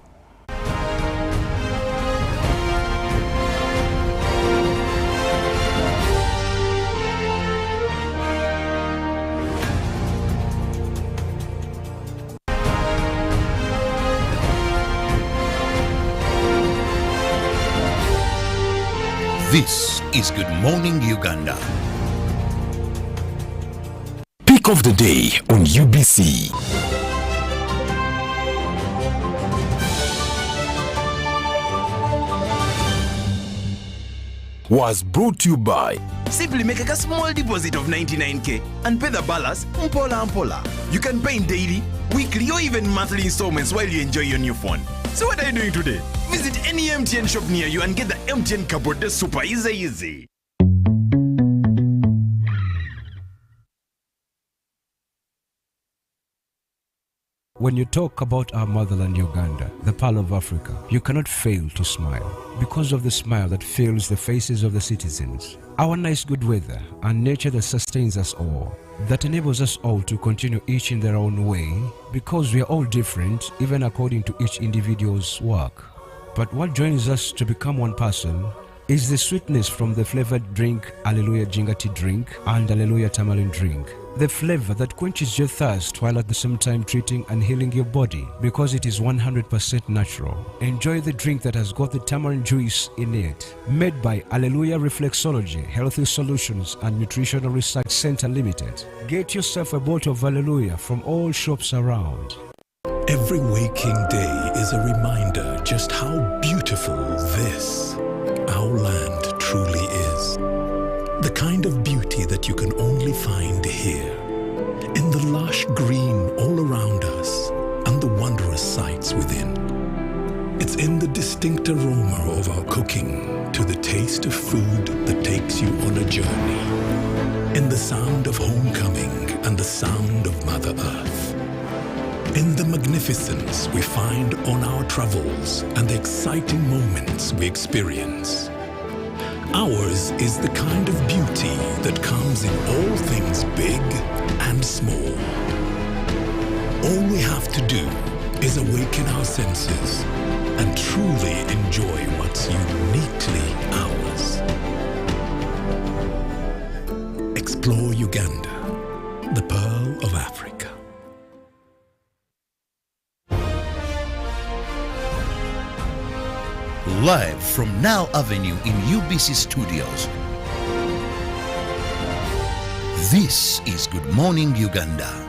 This is Good Morning Uganda. Pick of the day on UBC. Was brought to you by Simply make a small deposit of 99k and pay the balance mpola. You can pay in daily, weekly or even monthly installments while you enjoy your new phone. So what are you doing today? Visit any MTN shop near you and get the MTN cupboard. That's super easy. When you talk about our motherland Uganda, the Pearl of Africa, you cannot fail to smile because of the smile that fills the faces of the citizens. Our nice good weather and nature that sustains us all, that enables us all to continue each in their own way because we are all different even according to each individual's work. But what joins us to become one person is the sweetness from the flavored drink Alleluia Jingati drink and Alleluia Tamarind drink. The flavor that quenches your thirst while at the same time treating and healing your body because it is 100% natural. Enjoy the drink that has got the tamarind juice in it. Made by Alleluia Reflexology, Healthy Solutions and Nutritional Research Center Limited. Get yourself a bottle of Alleluia from all shops around. Every waking day is a reminder just how beautiful this, our land, truly is. The kind of beauty that you can only find here, in the lush green all around us and the wondrous sights within. It's in the distinct aroma of our cooking to the taste of food that takes you on a journey, in the sound of homecoming and the sound of Mother Earth, in the magnificence we find on our travels and the exciting moments we experience. Ours is the kind of beauty that comes in all things big and small. All we have to do is awaken our senses and truly enjoy what's uniquely ours. Explore Uganda, the Pearl of Africa. Live from Now Avenue in UBC Studios. This is Good Morning Uganda.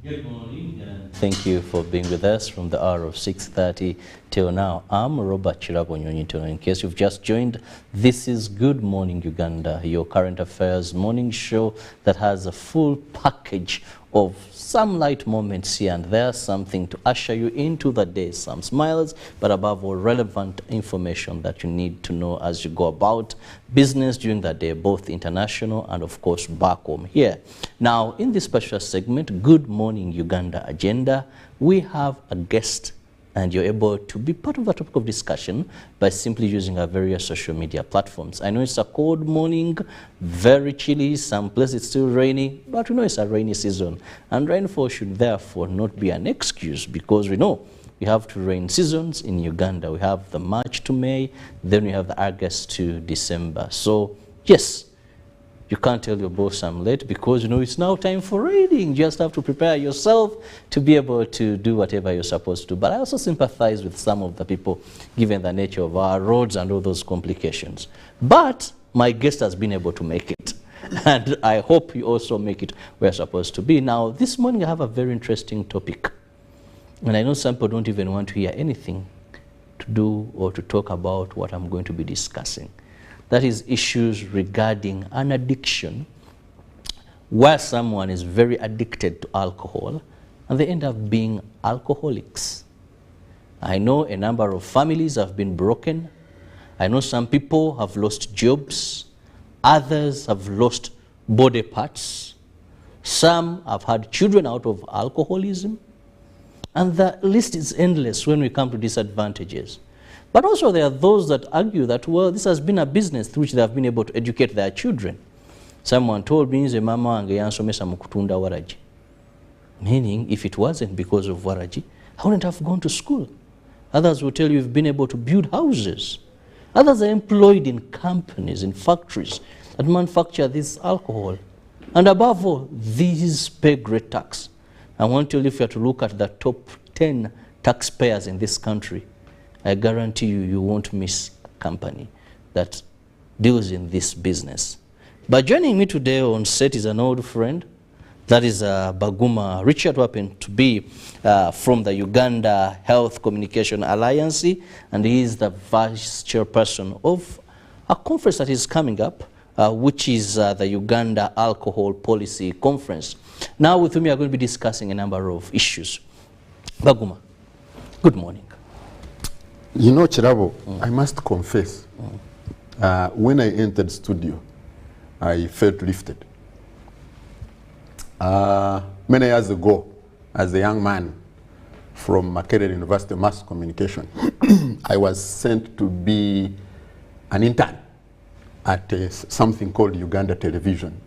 Good morning and thank you for being with us from the hour of 6:30 till now. I'm Robert Kirabo Nyonyintono. In case you've just joined, this is Good Morning Uganda, your current affairs morning show that has a full package of some light moments here and there, something to usher you into the day, some smiles, but above all, relevant information that you need to know as you go about business during the day, both international and, of course, back home here. Now, in this special segment, Good Morning Uganda Agenda, we have a guest, and you're able to be part of the topic of discussion by simply using our various social media platforms. I know it's a cold morning, very chilly, some places it's still rainy, but we know it's a rainy season. And rainfall should therefore not be an excuse, because we know we have two rain seasons in Uganda. We have the March to May, then we have the August to December. So, yes, you can't tell your boss I'm late because you know it's now time for raining. You just have to prepare yourself to be able to do whatever you're supposed to. But I also sympathize with some of the people given the nature of our roads and all those complications. But my guest has been able to make it. And I hope you also make it where you're supposed to be. Now, this morning I have a very interesting topic. And I know some people don't even want to hear anything to do or to talk about what I'm going to be discussing. That is issues regarding an addiction where someone is very addicted to alcohol and they end up being alcoholics. I know a number of families have been broken. I know some people have lost jobs. Others have lost body parts. Some have had children out of alcoholism. And the list is endless when we come to disadvantages. But also there are those that argue that, well, this has been a business through which they have been able to educate their children. Someone told me, "Nze mama wange yansomesa mu kutunda waraji." Meaning, if it wasn't because of waraji, I wouldn't have gone to school. Others will tell you you've been able to build houses. Others are employed in companies, in factories that manufacture this alcohol. And above all, these pay great tax. I want to tell you, if you are to look at the top 10 taxpayers in this country, I guarantee you, you won't miss a company that deals in this business. But joining me today on set is an old friend. That is Baguma Richard, who happened to be from the Uganda Health Communication Alliance, and he is the vice chairperson of a conference that is coming up, which is the Uganda Alcohol Policy Conference. Now with whom we are going to be discussing a number of issues. Baguma, good morning. You know, Kirabo, I must confess, when I entered studio, I felt lifted. Many years ago, as a young man from Makerere University Mass Communication, I was sent to be an intern at something called Uganda Television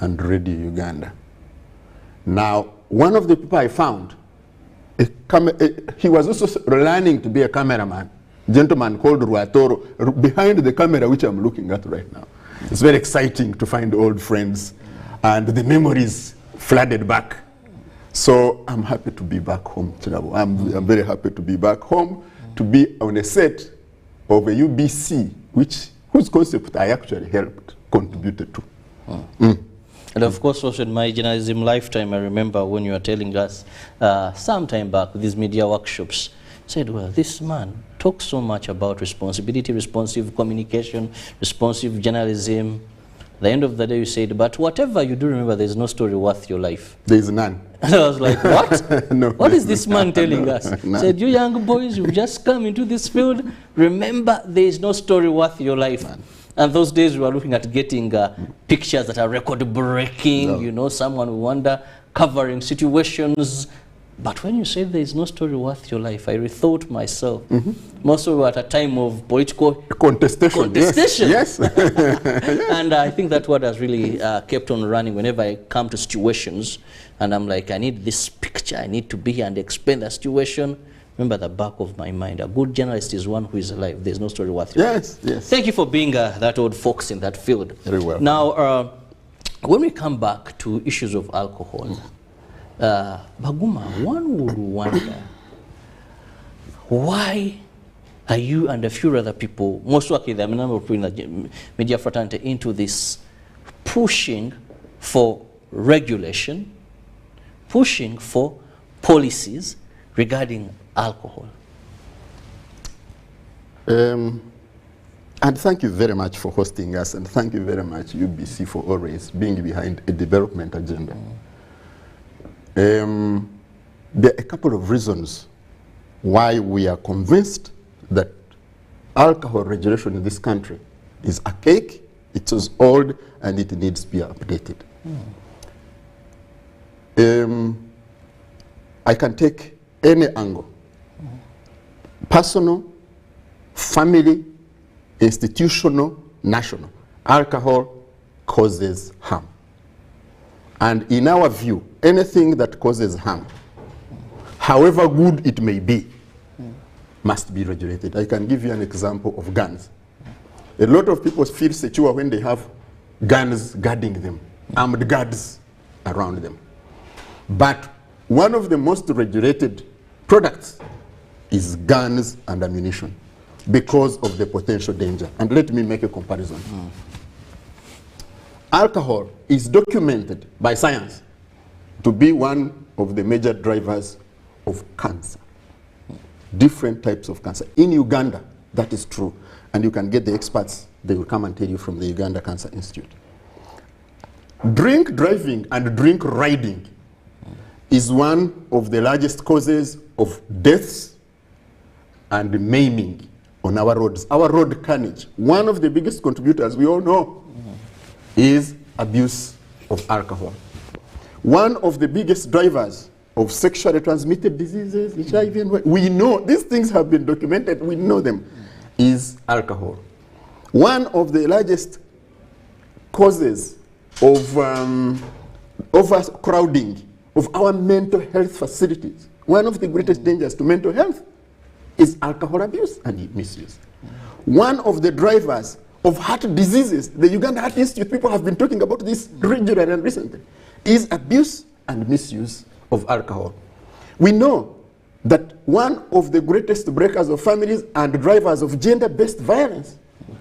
and Radio Uganda. Now, one of the people I found, he was also learning to be a cameraman, a gentleman called Ruatoro, behind the camera which I'm looking at right now. It's very exciting to find old friends, and the memories flooded back. So I'm happy to be back home, Kirabo. I'm very happy to be back home, to be on a set of a UBC, whose concept I actually helped, contributed to. And of course, also in my journalism lifetime, I remember when you were telling us some time back with these media workshops, said, well, this man talks so much about responsibility, responsive communication, responsive journalism. At the end of the day, you said, but whatever you do, remember, there's no story worth your life. There is none. And I was like, what? No, what is this man telling us? None. Said, you young boys, you've just come into this field. Remember, there is no story worth your life. None. And those days we were looking at getting pictures that are record-breaking, you know, someone will wonder, covering situations. But when you say there is no story worth your life, I rethought myself. Most of we were at a time of political contestation. Yes. And I think that what has really kept on running whenever I come to situations, and I'm like, I need this picture, I need to be here and explain the situation. Remember, the back of my mind, a good journalist is one who is alive. There's no story worth your life. Yes. Thank you for being that old fox in that field. Very well. Now, when we come back to issues of alcohol, Baguma, one would wonder, why are you and a few other people, most likely there are a number of people in the media fraternity, into this pushing for regulation, pushing for policies regarding alcohol? And thank you very much for hosting us, and thank you very much, UBC, for always being behind a development agenda. There are a couple of reasons why we are convinced that alcohol regulation in this country is archaic, it is old, and it needs to be updated. I can take any angle. Personal, family, institutional, national. Alcohol causes harm. And in our view, anything that causes harm, however good it may be, must be regulated. I can give you an example of guns. A lot of people feel secure when they have guns guarding them, armed guards around them. But one of the most regulated products is guns and ammunition because of the potential danger. And let me make a comparison. Alcohol is documented by science to be one of the major drivers of cancer, different types of cancer. In Uganda, that is true. And you can get the experts, they will come and tell you from the Uganda Cancer Institute. Drink driving and drink riding is one of the largest causes of deaths and maiming on our roads. Our road carnage, one of the biggest contributors, we all know, is abuse of alcohol. One of the biggest drivers of sexually transmitted diseases, HIV, we know, these things have been documented, we know them, is alcohol. One of the largest causes of overcrowding of our mental health facilities, one of the greatest dangers to mental health is alcohol abuse and misuse. One of the drivers of heart diseases, the Uganda Heart Institute, people have been talking about this regularly and recently, is abuse and misuse of alcohol. We know that one of the greatest breakers of families and drivers of gender-based violence,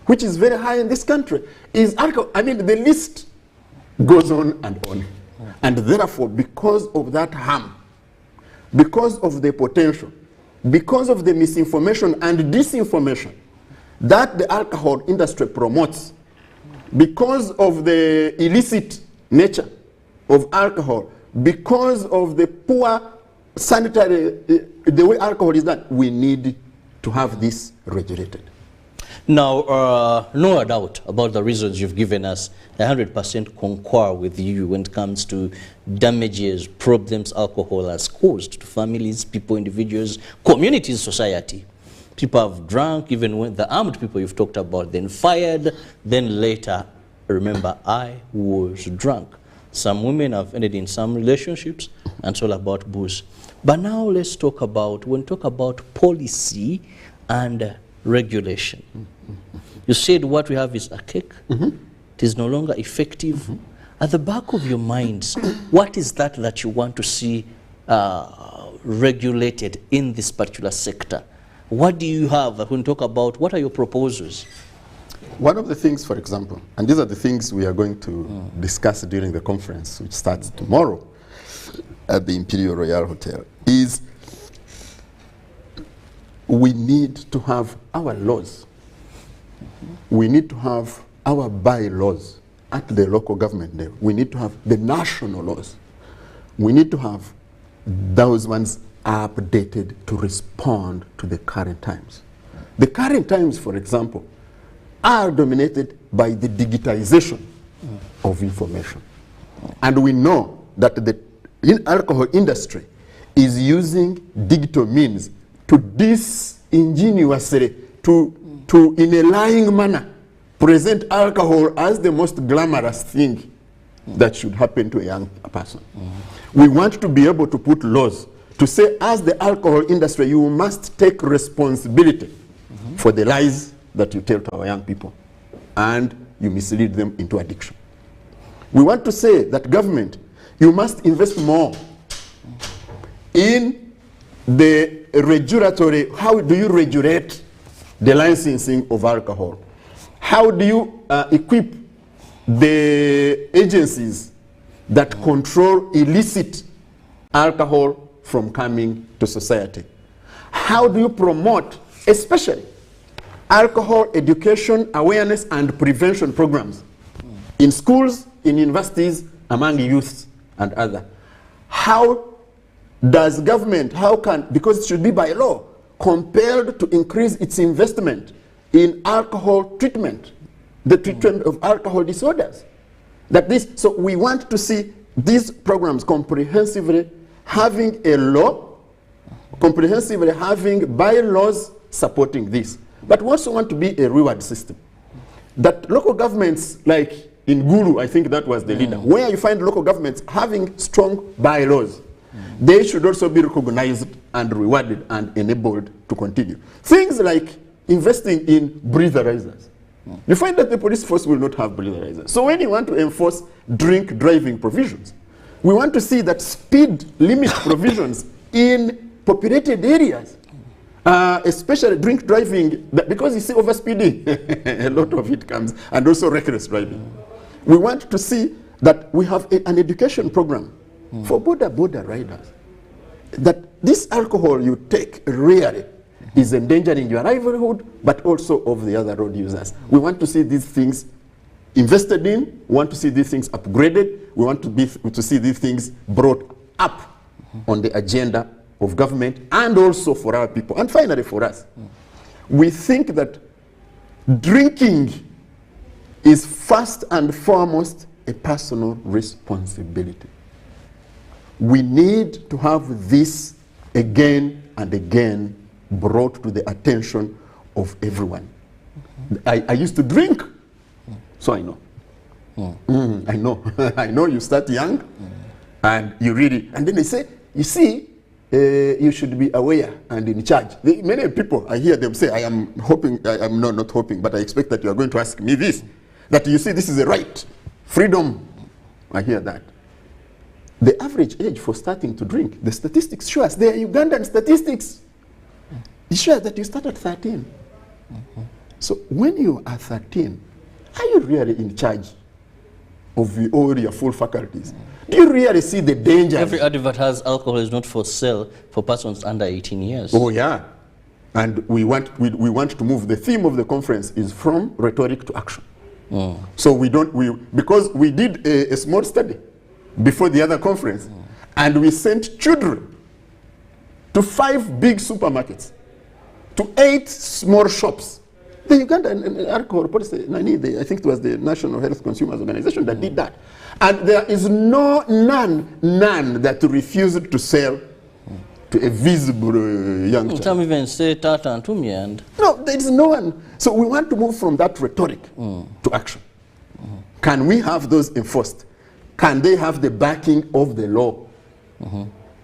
which is very high in this country, is alcohol. I mean, the list goes on and on. And therefore, because of that harm, because of the potential, because of the misinformation and disinformation that the alcohol industry promotes, because of the illicit nature of alcohol, because of the poor sanitary, the way alcohol is done, we need to have this regulated. Now, no doubt about the reasons you've given us. 100% concur with you when it comes to damages, problems alcohol has caused to families, people, individuals, communities, society. People have drunk, even when the armed people you've talked about, then fired, then later, remember, I was drunk. Some women have ended in some relationships, and it's all about booze. But now let's talk about, when we talk about policy and regulation. You said what we have is archaic. It is no longer effective. At the back of your minds, what is that you want to see regulated in this particular sector? What do you have when we talk about, what are your proposals? One of the things, for example, and these are the things we are going to discuss during the conference, which starts tomorrow at the Imperial Royal Hotel, is we need to have our laws. We need to have our bylaws at the local government level. We need to have the national laws. We need to have those ones updated to respond to the current times. The current times, for example, are dominated by the digitization of information. And we know that the alcohol industry is using digital means to disingenuously, to in a lying manner, present alcohol as the most glamorous thing that should happen to a young person. We want to be able to put laws to say, as the alcohol industry, you must take responsibility for the lies that you tell to our young people, and you mislead them into addiction. We want to say that government, you must invest more in the regulatory. How do you regulate the licensing of alcohol? How do you equip the agencies that control illicit alcohol from coming to society? How do you promote, especially, alcohol education, awareness, and prevention programs in schools, in universities, among youth and other? How does government, because it should be by law, compelled to increase its investment in alcohol treatment, the treatment of alcohol disorders? So we want to see these programs comprehensively having a law, comprehensively having bylaws supporting this. But we also want to be a reward system. That local governments, like in Gulu, I think that was the leader, where you find local governments having strong bylaws, they should also be recognized and rewarded and enabled to continue. Things like investing in breathalyzers. You find that the police force will not have breathalyzers. So when you want to enforce drink driving provisions, we want to see that speed limit provisions in populated areas, especially drink driving, because you see overspeeding, a lot of it comes, and also reckless driving. We want to see that we have an education program for border riders, that this alcohol you take rarely is endangering your livelihood, but also of the other road users. We want to see these things invested in, we want to see these things upgraded, we want to see these things brought up on the agenda of government and also for our people. And finally for us, we think that drinking is first and foremost a personal responsibility. We need to have this again and again brought to the attention of everyone. I used to drink, so I know. I know. I know you start young and you really, and then they say, you see, you should be aware and in charge. Many people, I hear them say, I am hoping, I'm not hoping, but I expect that you are going to ask me this, that you see this is a right, freedom. I hear that. The average age for starting to drink, the statistics show us, the Ugandan statistics, it shows that you start at 13. So when you are 13, are you really in charge of all your full faculties? Do you really see the danger? Every advert has alcohol is not for sale for persons under 18 years. Oh yeah. And we want to move, the theme of the conference is from rhetoric to action. So because we did a small study before the other conference, and we sent children to 5 big supermarkets, to 8 small shops. The Ugandan alcohol policy, I think it was the National Health Consumers Organization that did that. And there is none that refused to sell to a visible young child. Some even say Tata and Tumi and... No, there is no one. So we want to move from that rhetoric to action. Can we have those enforced? Can they have the backing of the law?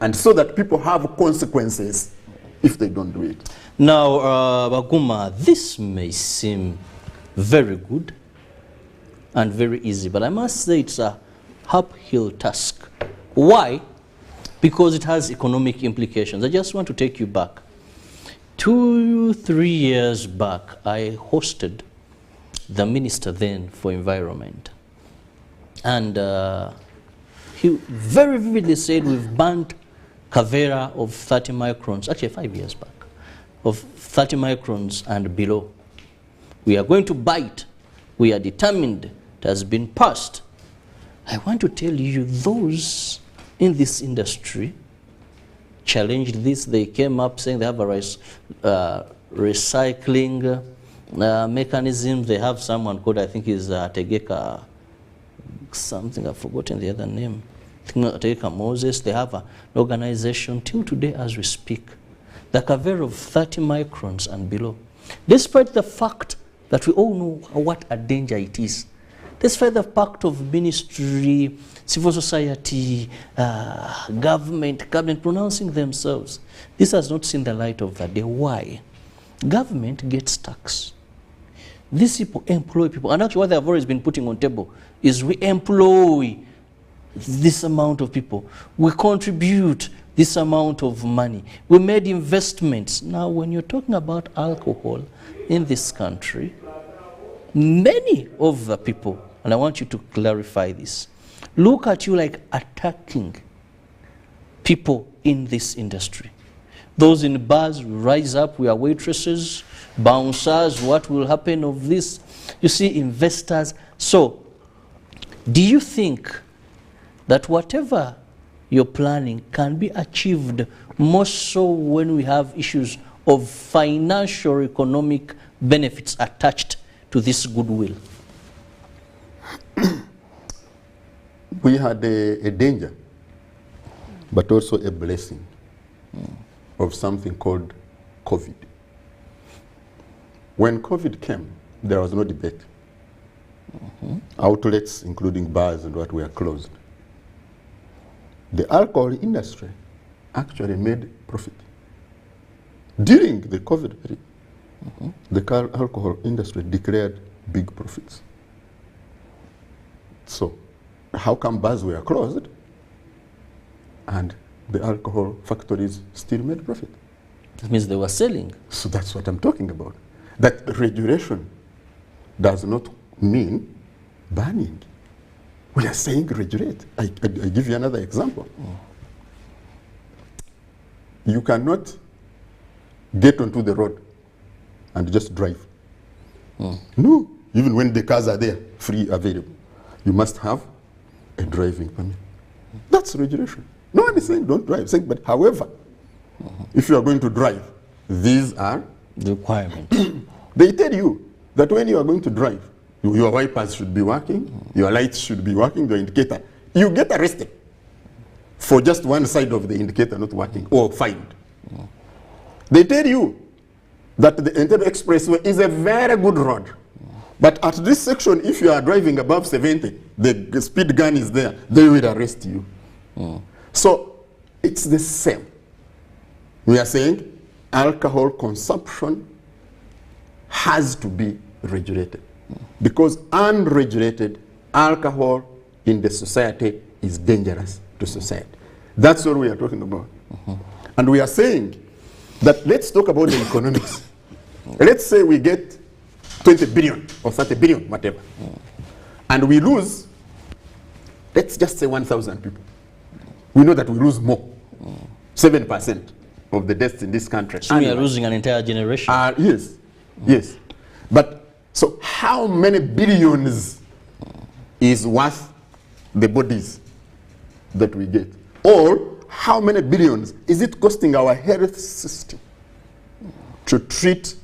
And so that people have consequences if they don't do it. Now, Baguma, this may seem very good and very easy, but I must say it's a uphill task. Why? Because it has economic implications. I just want to take you back. 2-3 years back, I hosted the minister then for environment. And he very vividly said we've banned Kavera of 30 microns, actually 5 years back, of 30 microns and below. We are going to bite. We are determined. It has been passed. I want to tell you, those in this industry challenged this. They came up saying they have a recycling mechanism. They have someone called, I think is Tegeka, something, I've forgotten the other name. Tegeka Moses. They have an organization till today as we speak. The Kavera of 30 microns and below. Despite the fact that we all know what a danger it is, despite the fact of ministry, civil society, government, cabinet pronouncing themselves, this has not seen the light of the day. Why? Government gets tax. These people employ people. And actually what they have always been putting on table is we employ this amount of people. We contribute this amount of money. We made investments. Now, when you're talking about alcohol in this country, many of the people, and I want you to clarify this, look at you like attacking people in this industry. Those in bars rise up, we are waitresses, bouncers, what will happen of this? You see, investors. So, do you think that whatever you're planning can be achieved more so when we have issues of financial or economic benefits attached to this goodwill? We had a danger, but also a blessing of something called COVID. When COVID came, there was no debate. Outlets, including bars and what, were closed. The alcohol industry actually made profit. During the COVID period, the alcohol industry declared big profits. So, how come bars were closed and the alcohol factories still made profit? That means they were selling. So that's what I'm talking about. That regulation does not mean banning. We are saying regulate. I give you another example. You cannot get onto the road and just drive. No, even when the cars are there, free, available. You must have a driving permit. That's regulation. No one is saying don't drive. Saying, but however, if you are going to drive, these are the requirements. They tell you that when you are going to drive, your wipers should be working, your lights should be working, your indicator. You get arrested for just one side of the indicator not working or fined. They tell you that the Entebbe Expressway is a very good road. But at this section, if you are driving above 70, the speed gun is there, they will arrest you. So it's the same. We are saying alcohol consumption has to be regulated. Because unregulated alcohol in the society is dangerous to society. That's what we are talking about. And we are saying that let's talk about the economics. Let's say we get 20 billion or 30 billion, whatever. And we lose, let's just say 1,000 people. We know that we lose more. 7% of the deaths in this country. So we are losing an entire generation. Yes, yes. But so how many billions is worth the bodies that we get? Or how many billions is it costing our health system to treat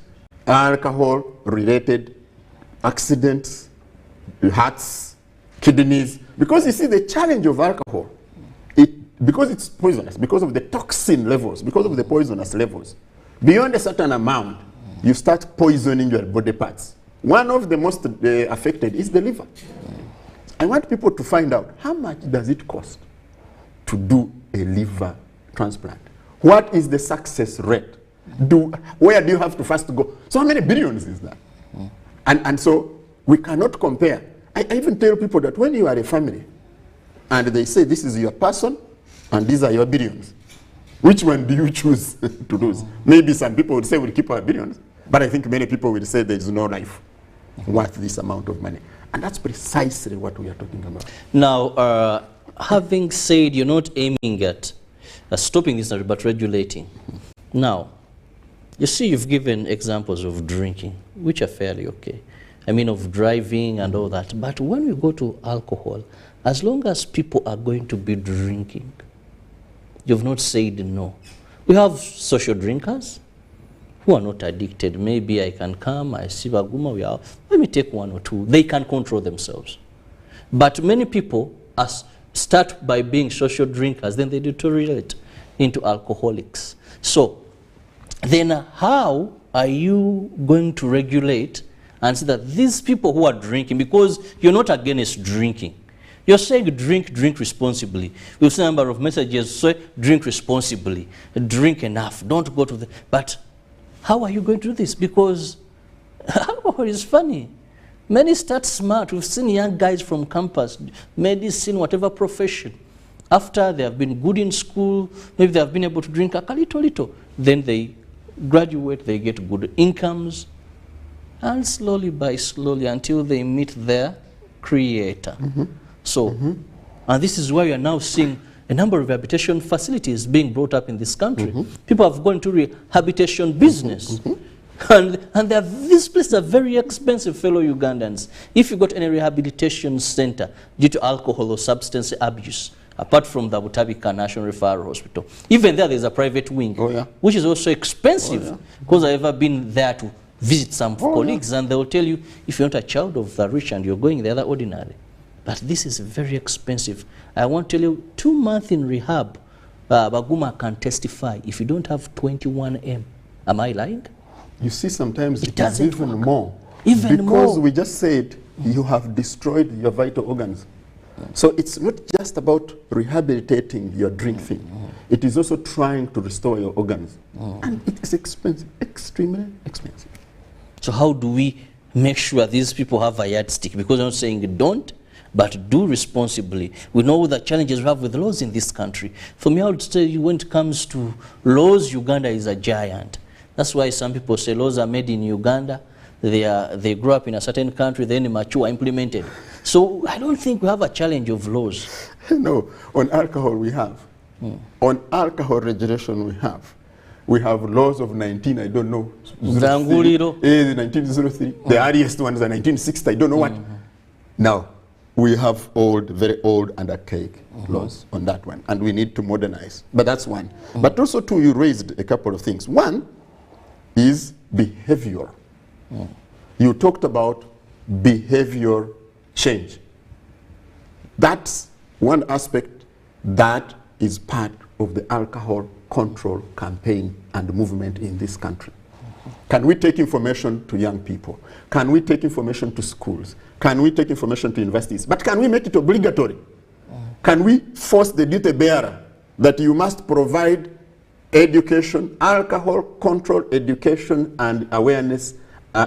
alcohol-related accidents, hearts, kidneys? Because you see, the challenge of alcohol, because it's poisonous, because of the toxin levels, because of the poisonous levels, beyond a certain amount, you start poisoning your body parts. One of the most affected is the liver. I want people to find out, how much does it cost to do a liver transplant? What is the success rate? Where do you have to first go? So how many billions is that? And so we cannot compare. I even tell people that when you are a family and they say this is your person and these are your billions, which one do you choose to lose? Maybe some people would say we'll keep our billions, but I think many people will say there is no life worth this amount of money. And that's precisely what we are talking about. Now, having said you're not aiming at stopping this, but regulating. Now, you see, you've given examples of drinking, which are fairly okay. I mean, of driving and all that. But when we go to alcohol, as long as people are going to be drinking, you've not said no. We have social drinkers who are not addicted. Maybe I can come, I see Baguma, let me take one or two. They can control themselves. But many people start by being social drinkers, then they deteriorate into alcoholics. So then how are you going to regulate and see that these people who are drinking, because you're not against drinking, you're saying drink responsibly. We've seen a number of messages say drink responsibly, drink enough, don't go to the... But how are you going to do this? Because alcohol is funny. Many start smart. We've seen young guys from campus, medicine, whatever profession. After they have been good in school, maybe they have been able to drink a little, then they graduate, they get good incomes, and slowly by slowly until they meet their creator. So, and this is why we are now seeing a number of rehabilitation facilities being brought up in this country. People have gone to rehabilitation business. And these places are very expensive, fellow Ugandans. If you got any rehabilitation center due to alcohol or substance abuse, apart from the Butabika National Referral Hospital, even there's a private wing, which is also expensive, because I've ever been there to visit some colleagues, and they will tell you, if you're not a child of the rich and you're going there, that's ordinary. But this is very expensive. I want to tell you, 2 months in rehab, Baguma can testify, if you don't have 21 M. Am I lying? You see, sometimes it is even more. Even more. Because we just said you have destroyed your vital organs. So it's not just about rehabilitating your drink thing. It is also trying to restore your organs. And it is expensive, extremely expensive. So how do we make sure these people have a yardstick? Because I'm not saying don't, but do responsibly. We know the challenges we have with laws in this country. For me, I would tell you, when it comes to laws, Uganda is a giant. That's why some people say laws are made in Uganda. They grow up in a certain country, then mature, implemented. So I don't think we have a challenge of laws. No, on alcohol we have. On alcohol regulation we have. We have laws of 19, I don't know. 1903. The earliest ones are 1960, I don't know what. Now, we have old, very old and archaic laws on that one, and we need to modernize. But that's one. But also, too, you raised a couple of things. One is behavior. You talked about behavior change. That's one aspect that is part of the alcohol control campaign and movement in this country. Can we take information to young people? Can we take information to schools? Can we take information to universities? But can we make it obligatory? Can we force the duty bearer that you must provide education, alcohol control education and awareness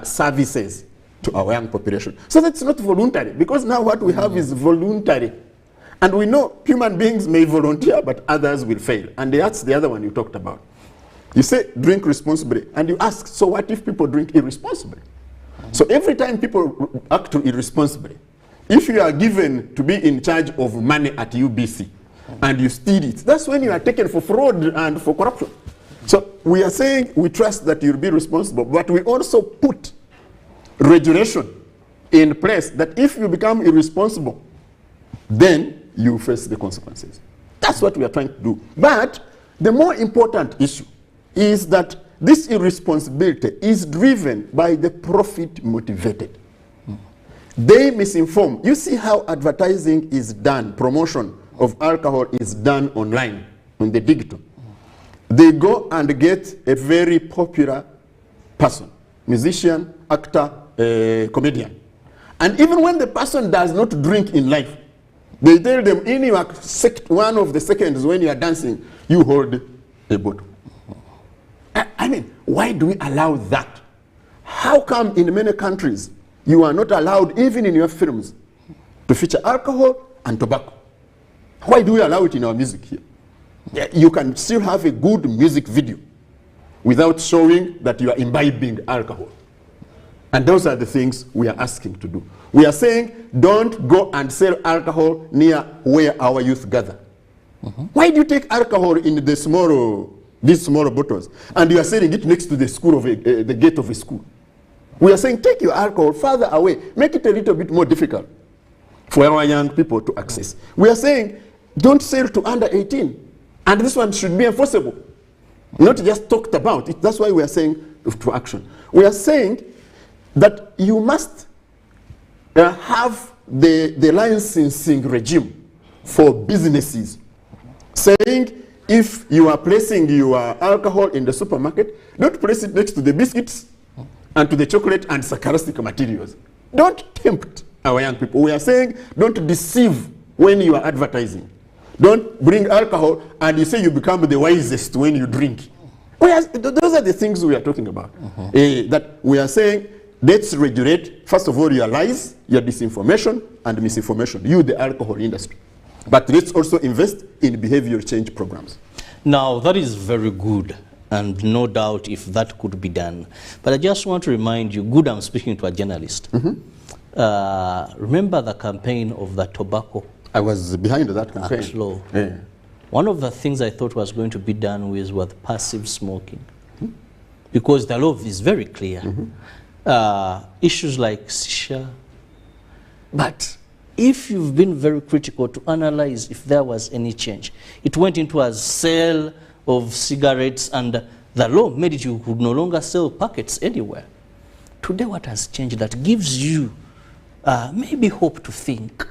services to our young population? So that's not voluntary, because now what we have is voluntary. And we know human beings may volunteer, but others will fail. And that's the other one you talked about. You say drink responsibly, and you ask, so what if people drink irresponsibly? So every time people act irresponsibly, if you are given to be in charge of money at UBC and you steal it, that's when you are taken for fraud and for corruption. So we are saying we trust that you'll be responsible, but we also put regulation in place that if you become irresponsible, then you face the consequences. That's what we are trying to do. But the more important issue is that this irresponsibility is driven by the profit motivated. They misinform. You see how advertising is done, promotion of alcohol is done online, on the digital. They go and get a very popular person, musician, actor, comedian. And even when the person does not drink in life, they tell them in your one of the seconds when you are dancing, you hold a bottle. I mean, why do we allow that? How come in many countries you are not allowed, even in your films, to feature alcohol and tobacco? Why do we allow it in our music here? Yeah, you can still have a good music video without showing that you are imbibing alcohol. And those are the things we are asking to do. We are saying, don't go and sell alcohol near where our youth gather. Why do you take alcohol in the these small bottles, and you are selling it next to the school of the gate of a school? We are saying, take your alcohol further away, make it a little bit more difficult for our young people to access. We are saying, don't sell to under 18, and this one should be enforceable, not just talked about. That's why we are saying to action. We are saying that you must have the licensing regime for businesses, saying if you are placing your alcohol in the supermarket, don't place it next to the biscuits and to the chocolate and sarcastic materials. Don't tempt our young people. We are saying don't deceive when you are advertising. Don't bring alcohol and you say you become the wisest when you drink. Those are the things we are talking about. That we are saying, let's regulate, first of all, your lies, your disinformation and misinformation, you, the alcohol industry. But let's also invest in behavior change programs. Now, that is very good, and no doubt if that could be done. But I just want to remind you, good, I'm speaking to a journalist. Remember the campaign of the tobacco? I was behind that campaign. Act law. Yeah. One of the things I thought was going to be done with was passive smoking. Because the law is very clear. Issues like shisha. But if you've been very critical to analyze if there was any change, it went into a sale of cigarettes, and the law made it you could no longer sell packets anywhere. Today, what has changed that gives you maybe hope to think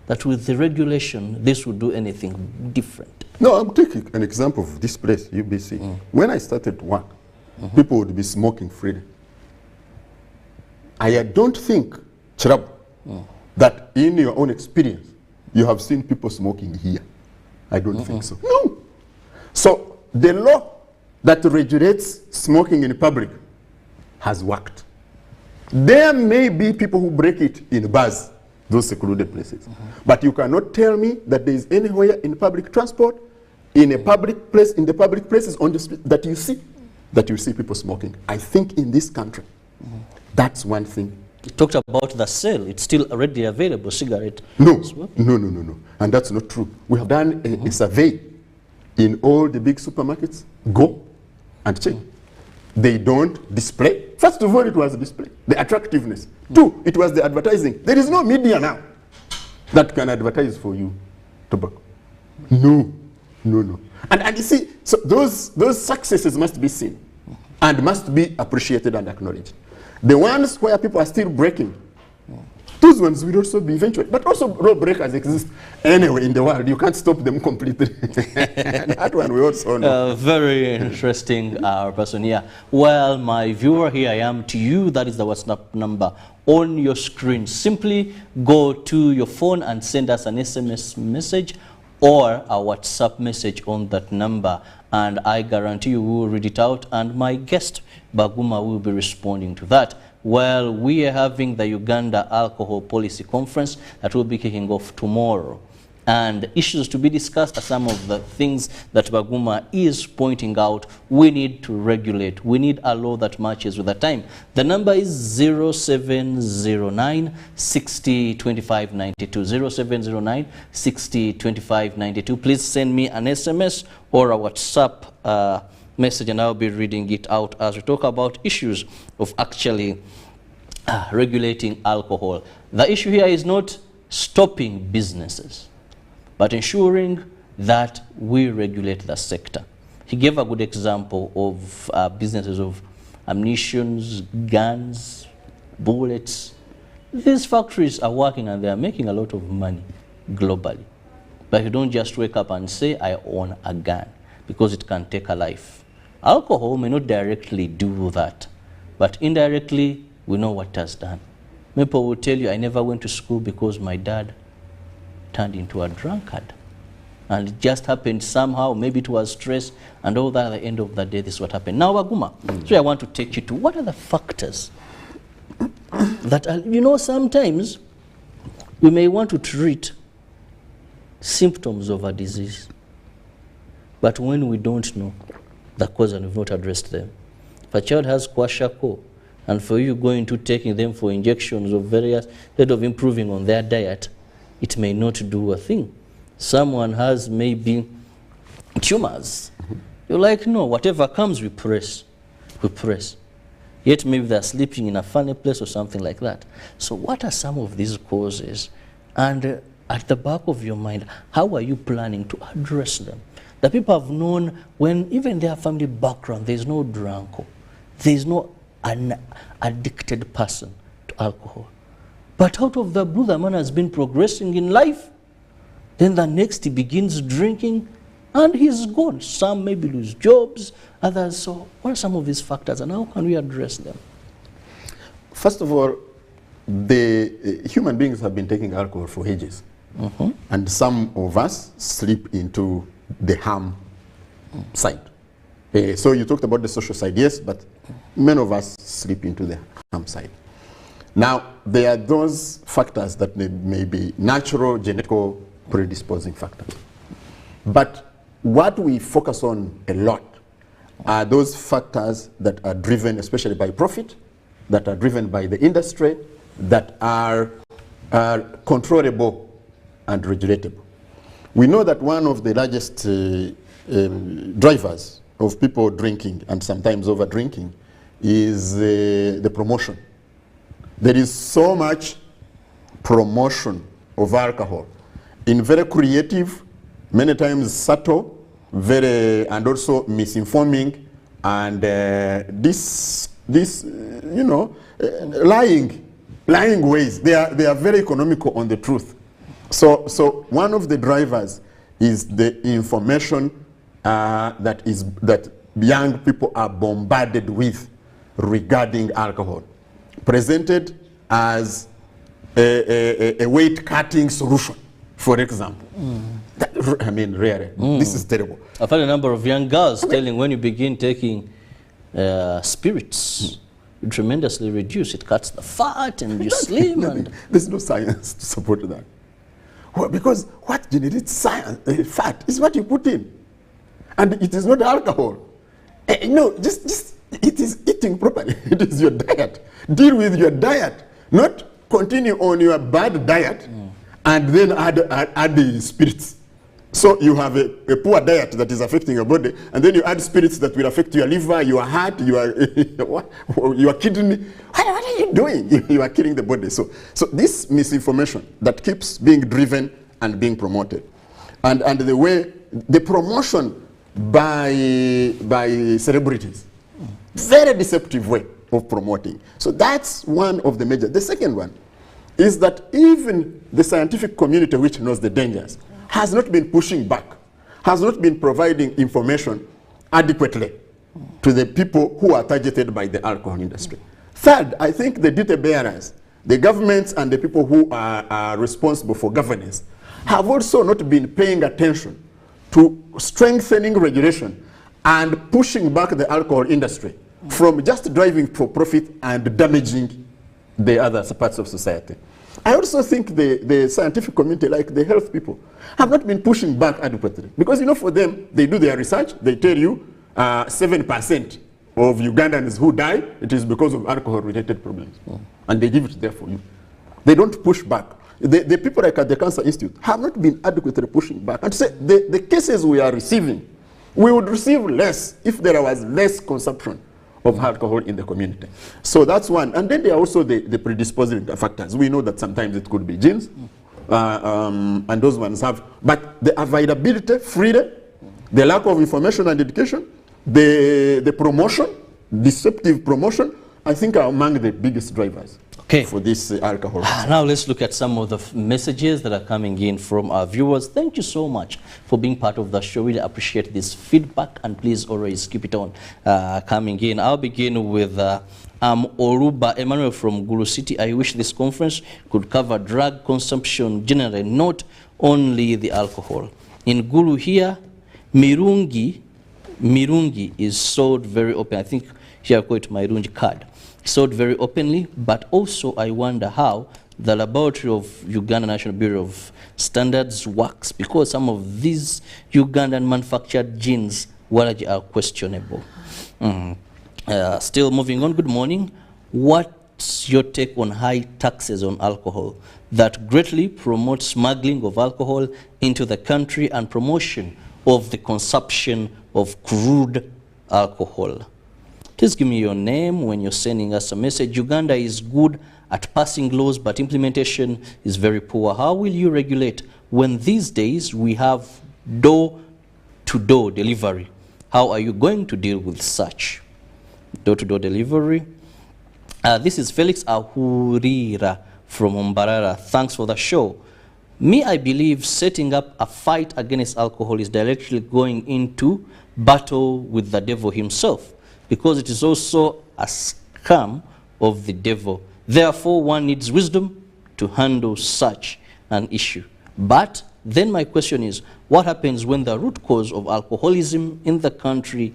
that with the regulation, this would do anything different? No, I'm taking an example of this place, UBC. When I started work, people would be smoking freely. I don't think, Kirabo, that in your own experience, you have seen people smoking here. I don't think so. No. So the law that regulates smoking in public has worked. There may be people who break it in bars, those secluded places. But you cannot tell me that there is anywhere in public transport, in a public place, in the public places on the street, that you see people smoking. I think in this country, that's one thing. You talked about the sale. It's still already available, cigarette. No. And that's not true. We have done a survey in all the big supermarkets. Go and check. They don't display. First of all, it was display, the attractiveness. Two, it was the advertising. There is no media now. that can advertise for you tobacco. No, no, no. And you see, so those successes must be seen and must be appreciated and acknowledged. The ones where people are still breaking, those ones will also be eventually. But also law breakers exist anyway in the world. You can't stop them completely. That one we also know. Very interesting person here. Well, my viewer, here I am to you. That is the WhatsApp number on your screen. Simply go to your phone and send us an SMS message or a WhatsApp message on that number, and I guarantee you we will read it out, and my guest Baguma will be responding to that. Well, we are having the Uganda Alcohol Policy Conference that will be kicking off tomorrow. And issues to be discussed are some of the things that Baguma is pointing out. We need to regulate. We need a law that matches with the time. The number is 0709 60 25 92. 0709 60 25 92. Please send me an SMS or a WhatsApp message, and I'll be reading it out as we talk about issues of actually regulating alcohol. The issue here is not stopping businesses, but ensuring that we regulate the sector. He gave a good example of businesses of ammunitions, guns, bullets. These factories are working and they are making a lot of money globally. But you don't just wake up and say, I own a gun, because it can take a life. Alcohol may not directly do that, but indirectly, we know what it has done. People will tell you, I never went to school because my dad turned into a drunkard. And it just happened somehow, maybe it was stress, and all that at the end of the day, this is what happened. Now, Baguma, so I want to take you to what are the factors that, you know, sometimes we may want to treat symptoms of a disease, but when we don't know the cause and we've not addressed them. If a child has kwashiorkor, and for you going to taking them for injections of various, instead of improving on their diet, it may not do a thing. Someone has maybe tumors. You're like, no, whatever comes, we press. We press. Yet maybe they're sleeping in a funny place or something like that. So what are some of these causes? And at the back of your mind, how are you planning to address them? The people have known when even their family background, there's no drunko, there's no an addicted person to alcohol. But out of the blue, the man has been progressing in life. Then the next he begins drinking and he's gone. Some maybe lose jobs, others. So what are some of these factors and how can we address them? First of all, the human beings have been taking alcohol for ages. And some of us slip into the harm side. So you talked about the social side, yes, but many of us slip into the harm side. Now, there are those factors that may be natural, genetic, predisposing factors. But what we focus on a lot are those factors that are driven especially by profit, that are driven by the industry, that are controllable and regulatable. We know that one of the largest drivers of people drinking and sometimes over drinking is the promotion. There is so much promotion of alcohol in very creative, many times subtle, and also misinforming, and lying ways. They are very economical on the truth. So one of the drivers is the information that young people are bombarded with regarding alcohol, presented as a weight-cutting solution, for example. I mean, really, this is terrible. I've had a number of young girls telling when you begin taking spirits, you tremendously reduce. It cuts the fat and you slim. And there's no science to support that. Well, because what generates fat is what you put in. And it is not alcohol. No, just it is eating properly. It is your diet. Deal with your diet, not continue on your bad diet and then add the spirits. So you have a poor diet that is affecting your body, and then you add spirits that will affect your liver, your heart, your kidney. What are you doing? You are killing the body. So this misinformation that keeps being driven and being promoted, and the way the promotion by celebrities, very deceptive way of promoting. So that's one of the major. The second one is that even the scientific community, which knows the dangers, has not been pushing back, has not been providing information adequately to the people who are targeted by the alcohol industry. Third, I think the duty bearers, the governments and the people who are responsible for governance, have also not been paying attention to strengthening regulation and pushing back the alcohol industry from just driving for profit and damaging the other parts of society. I also think the scientific community, like the health people, have not been pushing back adequately. Because, you know, for them, they do their research, they tell you 7% of Ugandans who die, it is because of alcohol-related problems. And they give it there for you. They don't push back. The people like at the Cancer Institute have not been adequately pushing back. And say the cases we are receiving, we would receive less if there was less consumption of alcohol in the community. So that's one. And then there are also the predisposing factors. We know that sometimes it could be genes, and those ones have, but the availability, freedom, the lack of information and education, the promotion, deceptive promotion, I think are among the biggest drivers for this alcohol. Now let's look at some of the messages that are coming in from our viewers. Thank you so much for being part of the show. Really appreciate this feedback, and please always keep it on coming in. I'll begin with Oruba Emmanuel from Gulu City. I wish this conference could cover drug consumption generally, not only the alcohol. In Gulu here, Mirungi is sold very open. I think here I call it Mirungi card. Sold very openly, but also I wonder how the laboratory of Uganda National Bureau of Standards works, because some of these Ugandan manufactured gins are questionable. Still moving on, good morning. What's your take on high taxes on alcohol that greatly promote smuggling of alcohol into the country and promotion of the consumption of crude alcohol? Please give me your name when you're sending us a message. Uganda is good at passing laws, but implementation is very poor. How will you regulate when these days we have door-to-door delivery? How are you going to deal with such door-to-door delivery? This is Felix Ahurira from Umbarara. Thanks for the show. Me, I believe setting up a fight against alcohol is directly going into battle with the devil himself, because it is also a scam of the devil. Therefore, one needs wisdom to handle such an issue. But then my question is, what happens when the root cause of alcoholism in the country,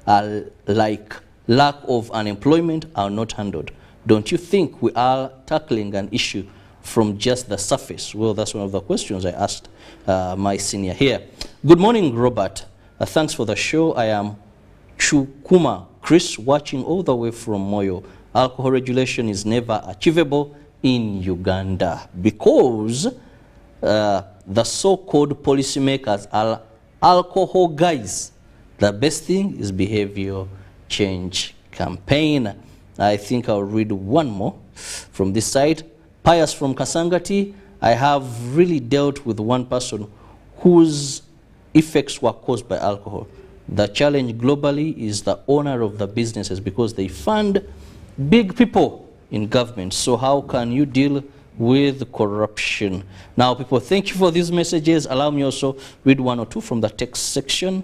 like lack of unemployment, are not handled? Don't you think we are tackling an issue from just the surface? Well, that's one of the questions I asked my senior here. Good morning, Robert. Thanks for the show. I am Chukuma Chris, watching all the way from Moyo. Alcohol regulation is never achievable in Uganda because the so-called policymakers are alcohol guys. The best thing is behavior change campaign. I think I'll read one more from this side. Pius from Kasangati. I have really dealt with one person whose effects were caused by alcohol. The challenge globally is the owner of the businesses, because they fund big people in government. So how can you deal with corruption? Now, people, thank you for these messages. Allow me also read one or two from the text section,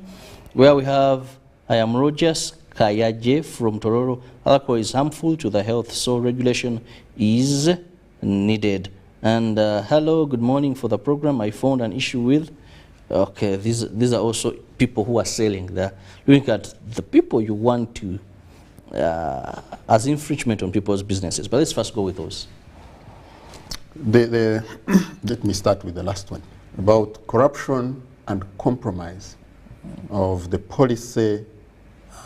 where we have, I am Rogers Kayaje from Tororo. Alcohol is harmful to the health, so regulation is needed. And hello, good morning for the program. I found an issue with, okay, these are also people who are selling. They're looking at the people you want to, as infringement on people's businesses. But let's first go with those. Let me start with the last one, about corruption and compromise of the policy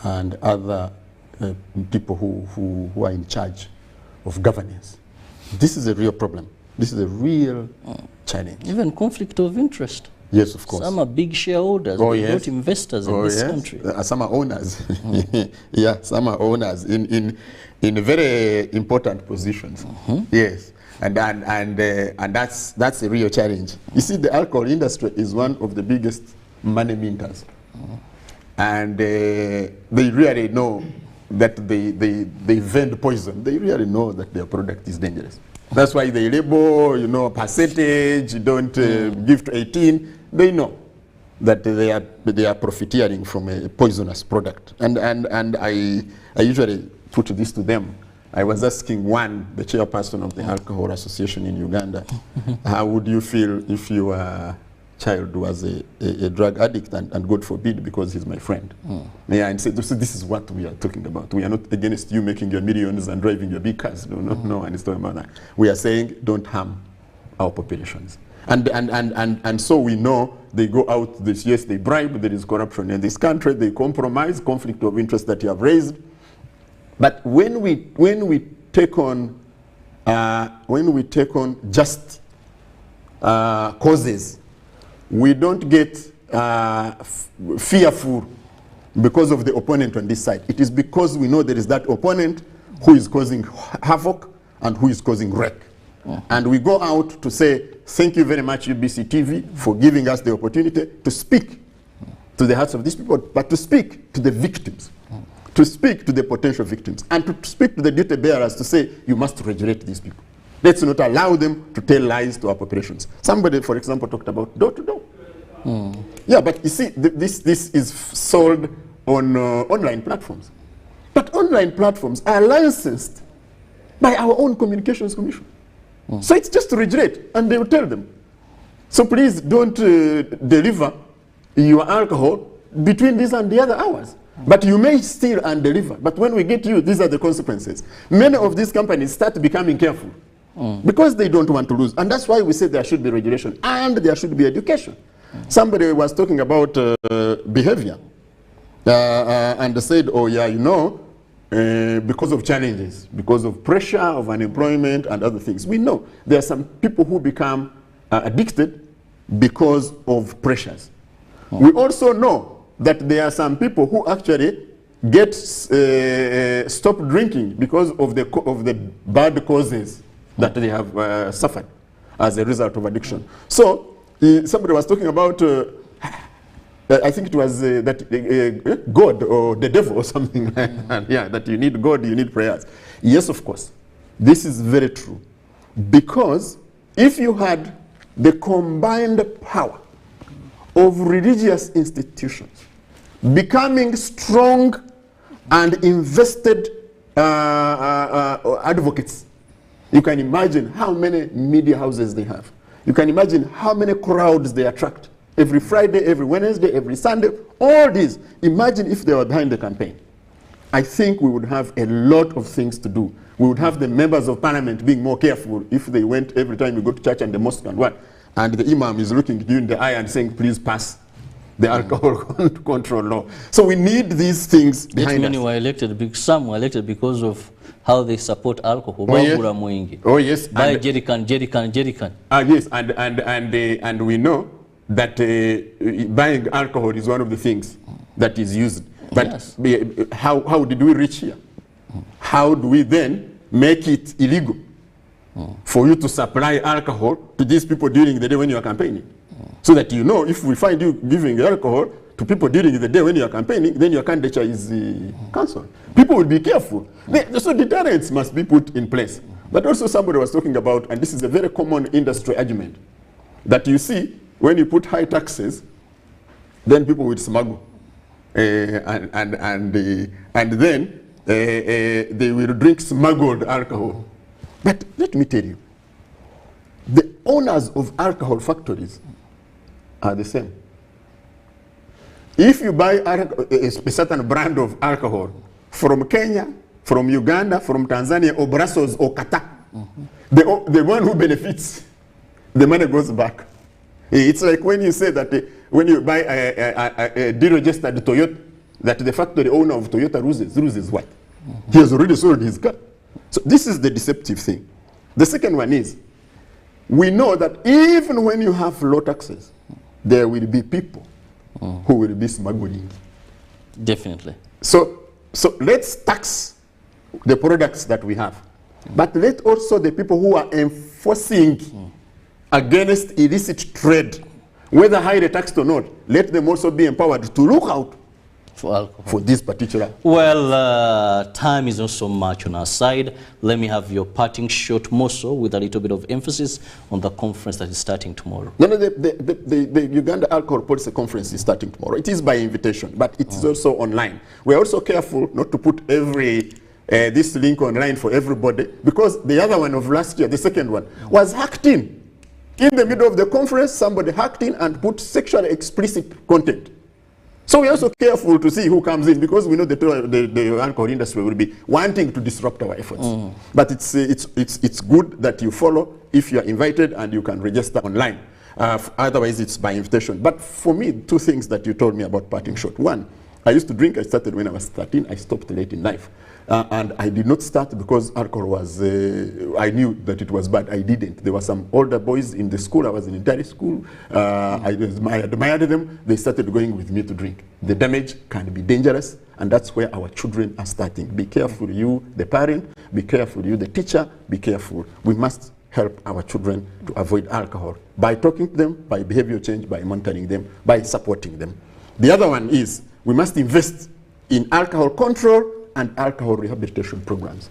and other people who are in charge of governance. This is a real problem. This is a real challenge. Even conflict of interest. Yes, of course. Some are big shareholders, not investors in this country. Some are owners. Yeah, some are owners in very important positions. Yes, and that's a real challenge. You see, the alcohol industry is one of the biggest money minters, and they really know that they vend poison. They really know that their product is dangerous. That's why they label, you know, percentage, don't give to 18. They know that they are profiteering from a poisonous product. And I usually put this to them. I was asking the chairperson of the Alcohol Association in Uganda, how would you feel if your child was a drug addict and God forbid, because he's my friend. Yeah, and said, so this is what we are talking about. We are not against you making your millions and driving your big cars. No, and it's talking about that. We are saying don't harm our populations. And so we know they go out, yes, they bribe, there is corruption in this country, they compromise, conflict of interest that you have raised. But when we take on just causes, we don't get fearful because of the opponent on this side. It is because we know there is that opponent who is causing havoc and who is causing wreck. And we go out to say, thank you very much, UBC TV, for giving us the opportunity to speak to the hearts of these people, but to speak to the victims, to speak to the potential victims, and to speak to the duty bearers to say, you must regulate these people. Let's not allow them to tell lies to our populations. Somebody, for example, talked about door-to-door. Yeah, but you see, this is sold on online platforms. But online platforms are licensed by our own Communications Commission. So it's just to regulate, and they will tell them. So please don't deliver your alcohol between this and the other hours. But you may steal and deliver. But when we get you, these are the consequences. Many of these companies start becoming careful because they don't want to lose. And that's why we say there should be regulation and there should be education. Somebody was talking about behavior and they said, oh yeah, you know, because of challenges, because of pressure of unemployment and other things. We know there are some people who become addicted because of pressures. We also know that there are some people who actually get stopped drinking because of the bad causes that they have suffered as a result of addiction. So somebody was talking about I think it was God or the devil or something like that. Yeah, that you need God, you need prayers. Yes, of course. This is very true. Because if you had the combined power of religious institutions becoming strong and invested advocates, you can imagine how many media houses they have. You can imagine how many crowds they attract. Every Friday, every Wednesday, every Sunday, all these. Imagine if they were behind the campaign. I think we would have a lot of things to do. We would have the members of parliament being more careful if they went every time you go to church and the mosque and what. And the imam is looking you in the eye and saying, please pass the alcohol control law. So we need these things behind us. Many were elected, some were elected because of how they support alcohol. Oh yes, oh, yes. Buy jerrycan. Yes, and we know that buying alcohol is one of the things that is used. But yes. How did we reach here? How do we then make it illegal for you to supply alcohol to these people during the day when you are campaigning? So that you know, if we find you giving alcohol to people during the day when you are campaigning, then your candidature is cancelled. People will be careful. So deterrents must be put in place. But also somebody was talking about, and this is a very common industry argument, that you see, when you put high taxes, then people will smuggle, and then they will drink smuggled alcohol. But let me tell you, the owners of alcohol factories are the same. If you buy a certain brand of alcohol from Kenya, from Uganda, from Tanzania, or Brussels, or Qatar, the one who benefits, the money goes back. It's like when you say that when you buy a deregistered Toyota, that the factory owner of Toyota loses what? He has already sold his car. So this is the deceptive thing. The second one is, we know that even when you have low taxes, there will be people who will be smuggling. Definitely. So let's tax the products that we have. But let also the people who are enforcing against illicit trade, whether highly taxed or not, let them also be empowered to look out for alcohol. For this particular. Well, time is not so much on our side. Let me have your parting shot more so with a little bit of emphasis on the conference that is starting tomorrow. No, the Uganda Alcohol Policy Conference is starting tomorrow. It is by invitation, but it is also online. We are also careful not to put this link online for everybody, because the other one of last year, the second one, was hacked in. In the middle of the conference, somebody hacked in and put sexually explicit content. So we're also careful to see who comes in, because we know the alcohol industry will be wanting to disrupt our efforts. But it's good that you follow if you are invited, and you can register online. Otherwise, it's by invitation. But for me, two things that you told me about parting shot. One, I used to drink. I started when I was 13. I stopped late in life. And I did not start because alcohol was, I knew that it was bad. I didn't. There were some older boys in the school. I was in entire school. I admired them. They started going with me to drink. The damage can be dangerous, and that's where our children are starting. Be careful, you, the parent. Be careful, you, the teacher. Be careful. We must help our children to avoid alcohol by talking to them, by behavior change, by monitoring them, by supporting them. The other one is we must invest in alcohol control and alcohol rehabilitation programs.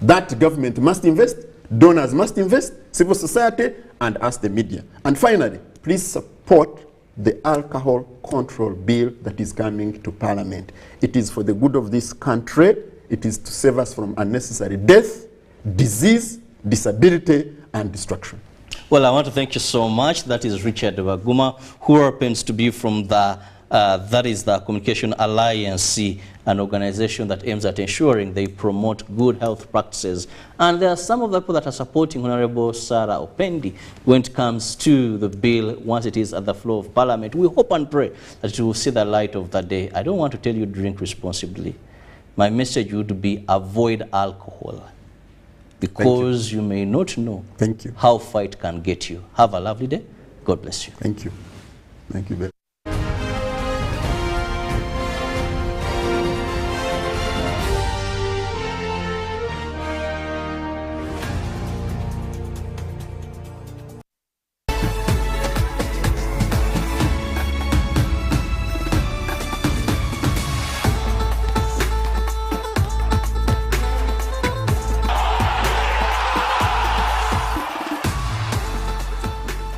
That government must invest, donors must invest, civil society, and us, the media. And finally, please support the alcohol control bill that is coming to Parliament. It is for the good of this country. It is to save us from unnecessary death, disease, disability, and destruction. Well, I want to thank you so much. That is Richard Waguma, who happens to be from the that is the Communication Alliance, an organization that aims at ensuring they promote good health practices. And there are some of the people that are supporting Honorable Sarah Opendi when it comes to the bill once it is at the floor of Parliament. We hope and pray that it will see the light of the day. I don't want to tell you drink responsibly. My message would be avoid alcohol, because you may not know how far it can get you. Have a lovely day. God bless you. Thank you. Thank you very much.